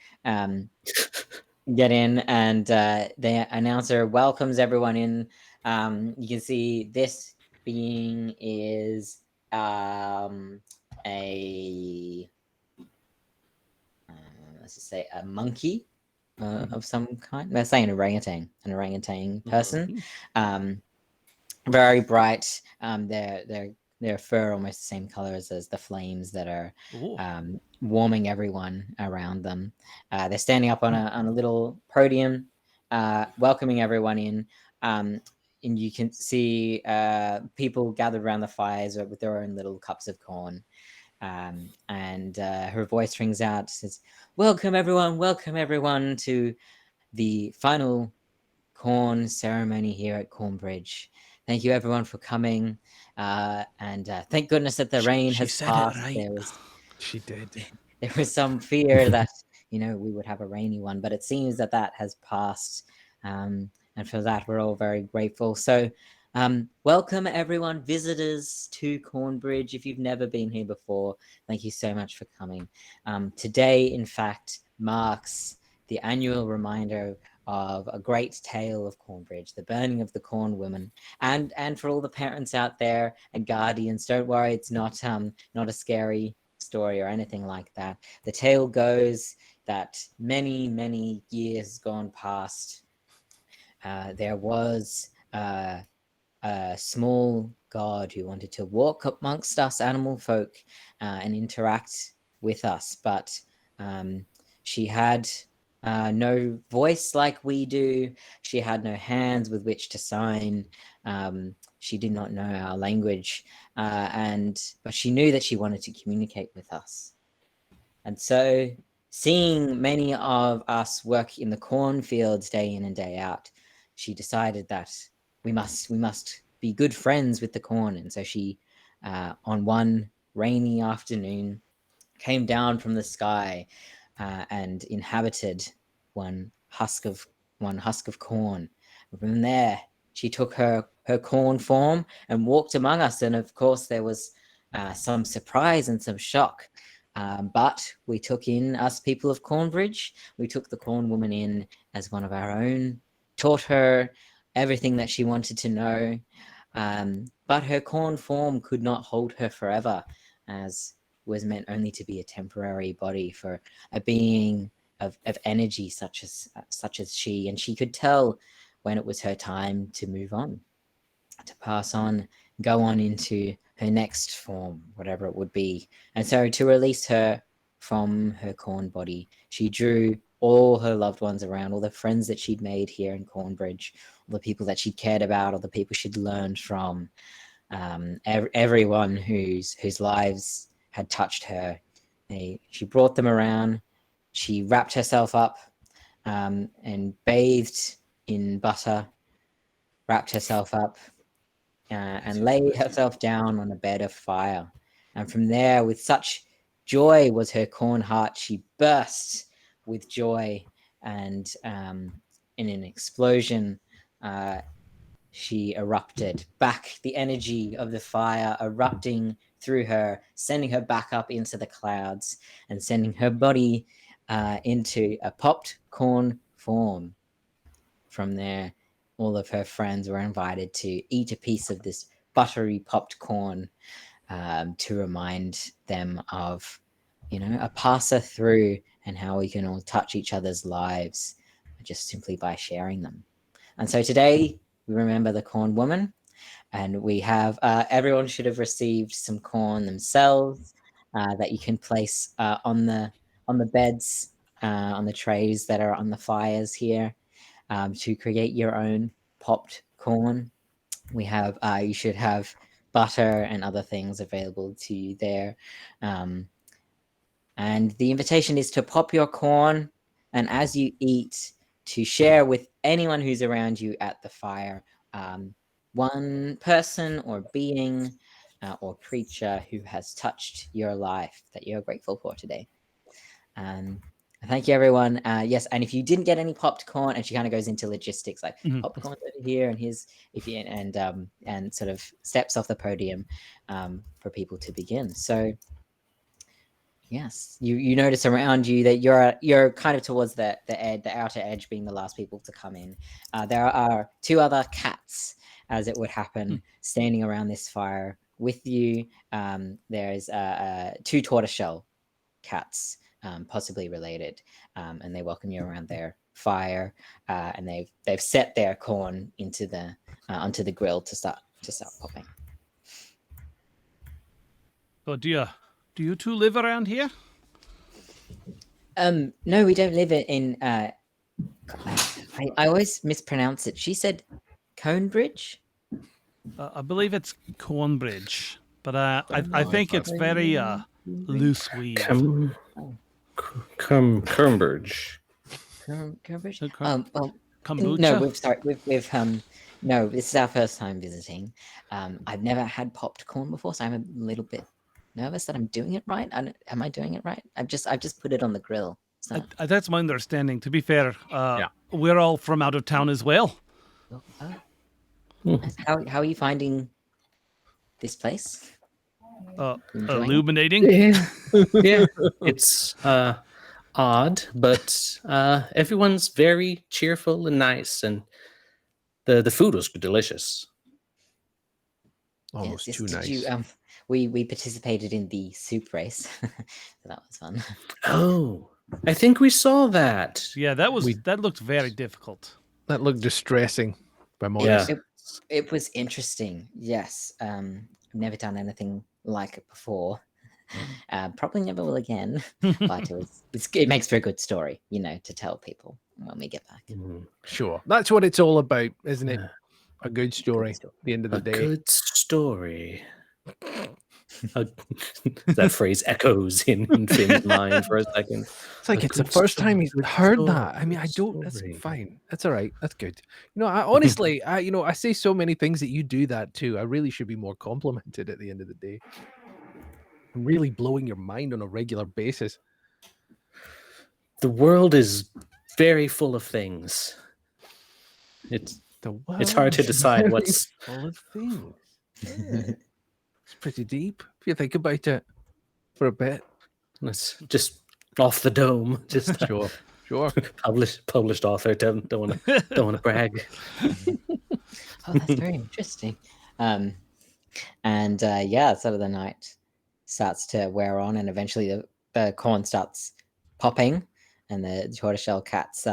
Get in, and the announcer welcomes everyone in. You can see this being is let's just say a monkey of some kind. Let's say an orangutan person. Very bright. Their fur almost the same color as the flames that are warming everyone around them. They're standing up on a little podium, welcoming everyone in. And you can see people gathered around the fires with their own little cups of corn. And her voice rings out, says, welcome everyone to the final corn ceremony here at Cornbridge. Thank you everyone for coming, and thank goodness that the rain has passed. She did. There was some fear that we would have a rainy one, but it seems that has passed, and for that we're all very grateful. So welcome everyone, visitors to Cornbridge. If you've never been here before, thank you so much for coming. Today, in fact, marks the annual reminder of a great tale of Cornbridge, the burning of the corn women, and for all the parents out there and guardians, don't worry, it's not a scary story or anything like that. The tale goes that many years gone past, there was a small god who wanted to walk amongst us animal folk and interact with us, but she had no voice like we do. She had no hands with which to sign. She did not know our language, but she knew that she wanted to communicate with us. And so, seeing many of us work in the cornfields day in and day out, she decided that we must be good friends with the corn. And so she, on one rainy afternoon, came down from the sky and inhabited one husk of corn. From there, she took her corn form and walked among us. And of course, there was some surprise and some shock. But we took in, us people of Cornbridge, we took the corn woman in as one of our own, taught her everything that she wanted to know. But her corn form could not hold her forever, as was meant only to be a temporary body for a being of energy such as she. And she could tell when it was her time to move on, to pass on, go on into her next form, whatever it would be. And so to release her from her corn body, she drew all her loved ones around, all the friends that she'd made here in Cornbridge, all the people that she cared about, all the people she'd learned from, everyone whose lives had touched her. She brought them around. She wrapped herself up and bathed in butter, wrapped herself up, and laid herself down on a bed of fire. And from there, with such joy was her corn heart, she burst with joy, and in an explosion, she erupted back, the energy of the fire erupting through her, sending her back up into the clouds and sending her body into a popped corn form. From there, all of her friends were invited to eat a piece of this buttery popped corn to remind them of, a passer through and how we can all touch each other's lives just simply by sharing them. And so today we remember the corn woman, and we have everyone should have received some corn themselves that you can place on the beds, on the trays that are on the fires here, to create your own popped corn. We have you should have butter and other things available to you there. And the invitation is to pop your corn, and as you eat, to share with anyone who's around you at the fire, one person or being or creature who has touched your life that you're grateful for today. Thank you, everyone. Yes, and if you didn't get any popped corn, and she kind of goes into logistics, like popcorn over here, and here's and sort of steps off the podium for people to begin. So yes, you notice around you that you're kind of towards the outer edge, being the last people to come in. There are two other cats, as it would happen, standing around this fire with you. There's two tortoiseshell cats, possibly related, and they welcome you around their fire, and they've set their corn into the onto the grill to start popping. So do you two live around here? No, we don't live in I always mispronounce it. She said Cornbridge. I believe it's Cornbridge, but I think it's very loose weave. Cornbridge. Cornbridge. Kombucha? No, we've no, this is our first time visiting. I've never had popped corn before, so I'm a little bit nervous that I'm doing it right. Am I doing it right? I've just put it on the grill. So. That's my understanding. To be fair, we're all from out of town as well. How are you finding this place? Illuminating. Yeah, it's odd, but everyone's very cheerful and nice, and the food was delicious. Almost yes, too nice. We participated in the soup race, so that was fun. Oh, I think we saw that. Yeah, that looked very difficult. That looked distressing. By Morris. Yeah. It was interesting. Yes, I've never done anything like it before. Probably never will again. But it makes for a good story, to tell people when we get back. Sure, that's what it's all about, isn't it? A good story. At the end of the day, good story. That phrase echoes in Finn's mind for a second. It's like it's the first time he's heard that. I mean, I don't. That's fine. That's all right. That's good. I honestly, I say so many things that you do that too. I really should be more complimented at the end of the day. I'm really blowing your mind on a regular basis. The world is very full of things. It's hard to decide what's full of things. Yeah. It's pretty deep if you think about it for a bit. It's just off the dome. Just sure. Published author. Don't want to brag. Oh, that's very interesting. Sort of the night starts to wear on, and eventually the corn starts popping, and the tortoiseshell cats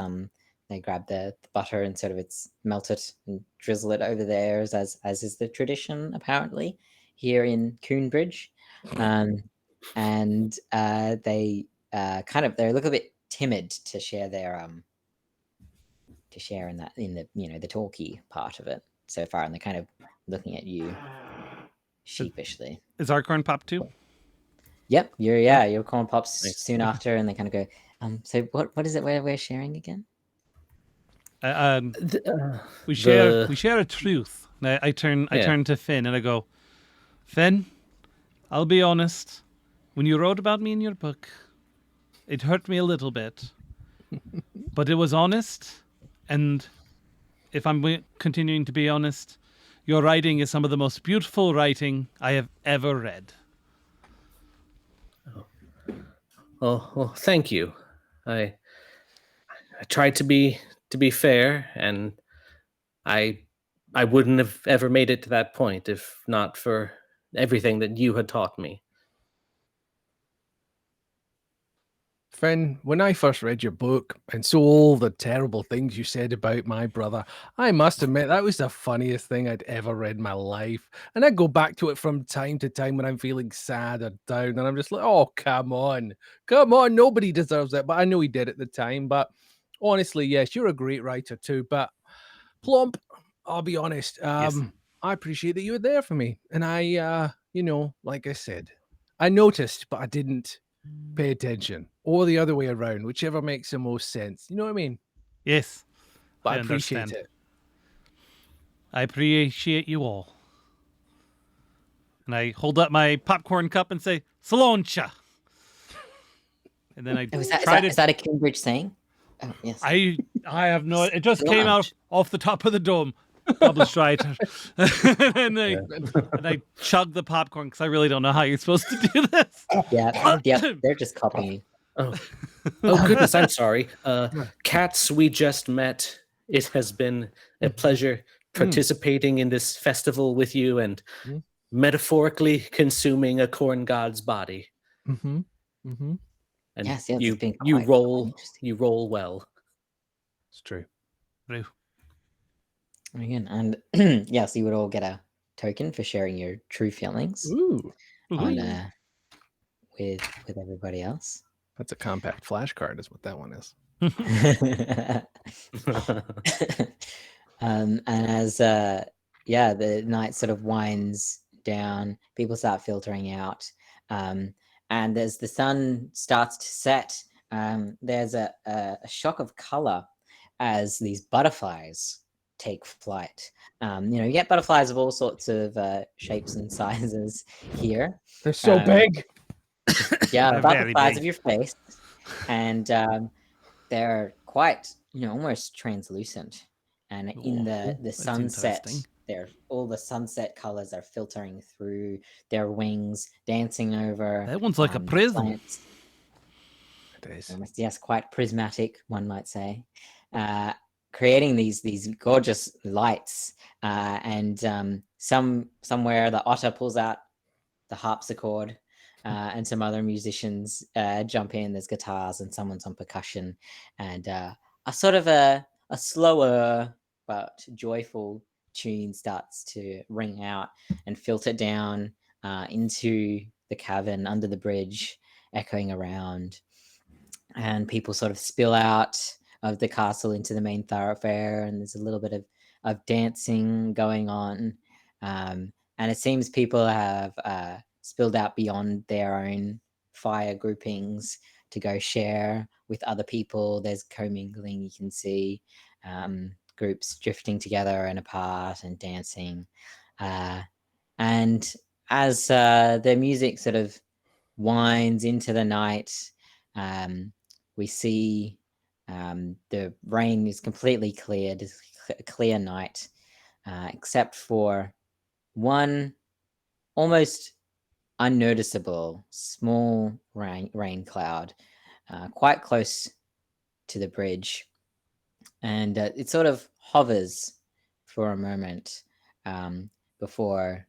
they grab the butter and sort of it's melted and drizzle it over theirs, as is the tradition apparently here in Cornbridge. They they look a bit timid to share their in the the talky part of it so far, and they're kind of looking at you sheepishly. Is our corn pop too? Yep, your corn pops Nice. soon after, and they kind of go, so what is it we're sharing again? We share The a truth. And I turn Yeah. to Finn and I go, Finn, I'll be honest. When you wrote about me in your book, it hurt me a little bit, but it was honest. And if I'm continuing to be honest, your writing is some of the most beautiful writing I have ever read. well, thank you. I tried to be fair, and I wouldn't have ever made it to that point if not for everything that you had taught me. Finn, when I first read your book and saw all the terrible things you said about my brother, I must admit that was the funniest thing I'd ever read in my life. And I go back to it from time to time when I'm feeling sad or down, and I'm just like, oh, come on, nobody deserves it. But I know he did at the time. But honestly, yes, you're a great writer too. But Plump, I'll be honest, Yes. I appreciate that you were there for me. And I, like I said, I noticed, but I didn't pay attention, or the other way around, whichever makes the most sense. You know what I mean? Yes. But I I appreciate understand. it. I appreciate you all. And I hold up my popcorn cup and say, Saloncha. And then I try Is that a Cornbridge saying? Oh, yes. I have no. It just came out off the top of the dome. Published writer. and I chug the popcorn because I really don't know how you're supposed to do this. Yeah, they're just copying. Oh goodness, I'm sorry. Cats, we just met. It has been a pleasure participating in this festival with you and metaphorically consuming a corn god's body. Mm-hmm. Mm-hmm. And Yes, you it's been you quite roll interesting. well. It's true. True. Again, and yes, you would all get a token for sharing your true feelings Ooh, on with everybody else. that's a compact flashcard, is what that one is. And as the night sort of winds down, people start filtering out, and as the sun starts to set, there's a shock of color as these butterflies take flight. You get butterflies of all sorts of shapes and sizes here. They're so big. Yeah, They're about very the size big. of your face, and they're quite, almost translucent. And in the that's sunset, interesting. all the sunset colors are filtering through their wings, dancing over. That one's like a the prism. plants. It is. Yes, quite prismatic, one might say, creating these gorgeous lights. And somewhere the otter pulls out the harpsichord, and some other musicians jump in. There's guitars and someone's on percussion, and a sort of a slower but joyful tune starts to ring out and filter down into the cavern under the bridge, echoing around. And people sort of spill out of the castle into the main thoroughfare, and there's a little bit of dancing going on. And it seems people have spilled out beyond their own fire groupings to go share with other people. There's commingling. You can see groups drifting together and apart and dancing. And as the music sort of winds into the night, we see the rain is completely cleared. It's a clear night, except for one almost unnoticeable small rain cloud quite close to the bridge. And it sort of hovers for a moment before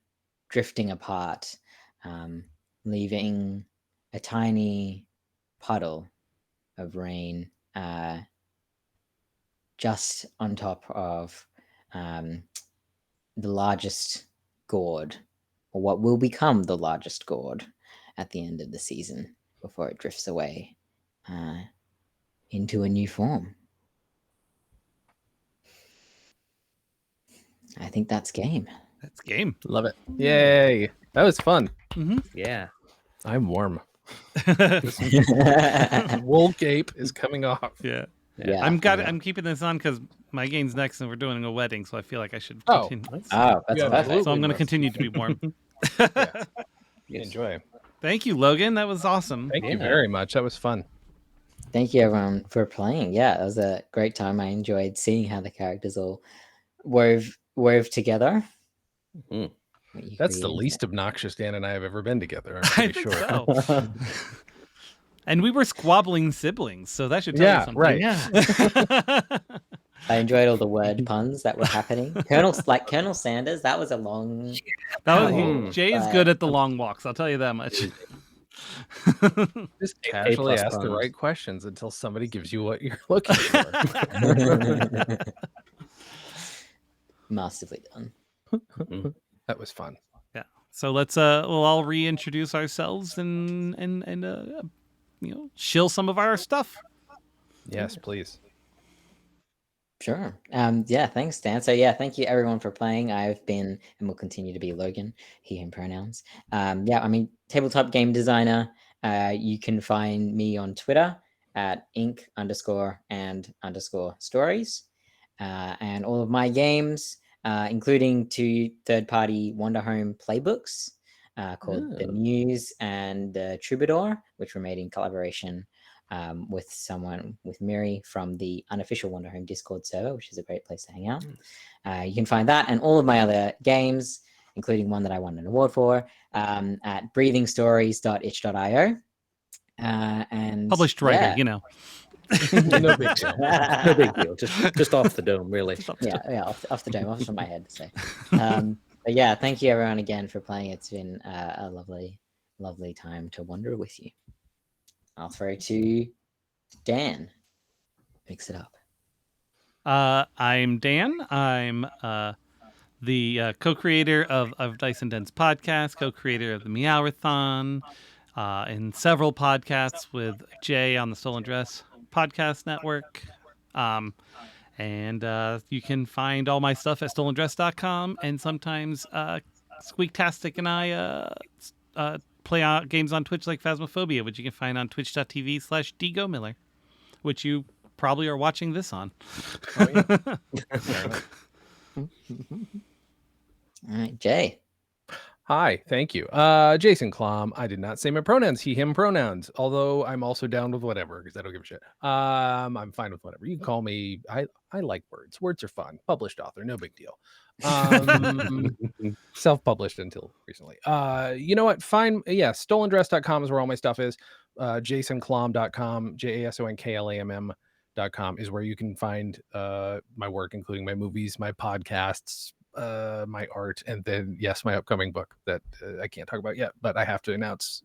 drifting apart, leaving a tiny puddle of rain just on top of the largest gourd, or what will become the largest gourd at the end of the season before it drifts away into a new form. I think that's game. That's game. Love it. Yay. That was fun. Yeah. I'm warm. Yeah. Wool cape is coming off. Yeah, I'm keeping this on because my game's next and we're doing a wedding, so I feel like I should Oh, continue. Oh, that's You perfect. absolutely So I'm going to must. continue to be warm. Yes. Enjoy. Thank you, Logan. That was awesome. Thank you Yeah. very much. That was fun. Thank you, everyone, for playing. Yeah, it was a great time. I enjoyed seeing how the characters all wove together. Mhm. What you That's the created least obnoxious Dan and I have ever been together. I'm I pretty think sure. so. And we were squabbling siblings, so that should tell Yeah, you something. right. Yeah. I enjoyed all the word puns that were happening. Colonel Sanders, that was a long. Jay is good at the long walks. I'll tell you that much. Just casually A++ ask the puns. right questions until somebody gives you what you're looking for. Masterfully done. That was fun. Yeah. So let's we'll all reintroduce ourselves and shill some of our stuff. Yes, please. Sure. Yeah, thanks, Dan. So yeah, thank you everyone for playing. I've been and will continue to be Logan, he, him pronouns. Yeah, I'm a tabletop game designer. You can find me on Twitter at ink_and_stories. And all of my games, including 2 third-party Wanderhome playbooks called The Oh. Muse and The Troubadour, which were made in collaboration with Miri from the unofficial Wanderhome Discord server, which is a great place to hang out. You can find that and all of my other games, including one that I won an award for, at breathingstories.itch.io. And Published writer, yeah. you know. No big deal. No big deal. Just off the dome, really. Yeah, off the dome, off from my head. So, but yeah, thank you everyone again for playing. It's been a lovely time to wander with you. I'll throw to Dan. Mix it up. I'm Dan. I'm the co-creator of Dice and Dens podcast, co-creator of the Meowrathon, in several podcasts with Jay on the Stolen Dress podcast network. And you can find all my stuff at stolendress.com. And sometimes Squeaktastic and I play games on Twitch like Phasmophobia, which you can find on twitch.tv/dgomiller, which you probably are watching this on. Oh, yeah. Fair enough. All right, Jay. Hi, thank you. Jason Klom. I did not say my pronouns, he, him pronouns, although I'm also down with whatever because I don't give a shit. I'm fine with whatever. You can call me, I like words. Words are fun. Published author, no big deal. Self-published until recently. You know what? Fine. Yeah, stolendress.com is where all my stuff is. jasonklom.com, JASONKLAMM.com is where you can find my work, including my movies, my podcasts, my art, and then yes, my upcoming book that I can't talk about yet, but I have to announce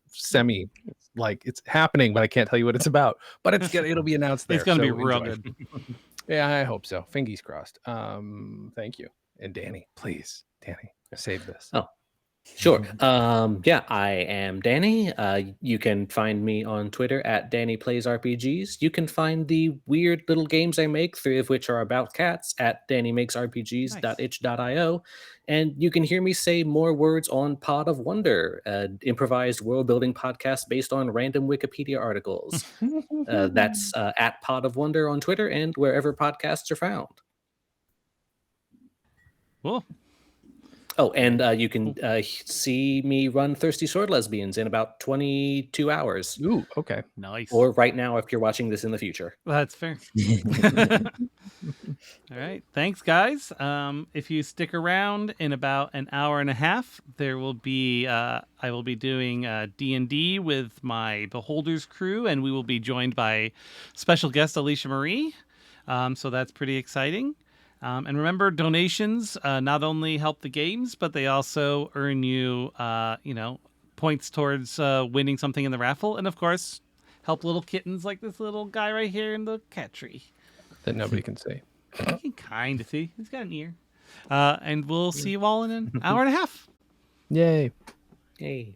like it's happening, but I can't tell you what it's about. But it'll be announced there. It's going to so be real enjoy. good. Yeah, I hope so. Fingers crossed. Thank you. And Danny, please, Danny, save this. Oh, sure. Yeah, I am Danny. You can find me on Twitter at Danny Plays RPGs. You can find the weird little games I make, 3 of which are about cats, at DannyMakesRPGs.itch.io. And you can hear me say more words on Pod of Wonder, an improvised world-building podcast based on random Wikipedia articles. That's at Pod of Wonder on Twitter and wherever podcasts are found. Cool. Oh, and you can see me run Thirsty Sword Lesbians in about 22 hours. Ooh, okay. Nice. Or right now if you're watching this in the future. That's fair. All right. Thanks, guys. If you stick around in about an hour and a half, there will be I will be doing D&D with my Beholders crew, and we will be joined by special guest Alicia Marie. So that's pretty exciting. And remember, donations not only help the games, but they also earn you, points towards winning something in the raffle, and of course, help little kittens like this little guy right here in the cat tree. That nobody can see. You can kind of see. He's got an ear. And we'll see you all in an hour and a half. Yay. Yay.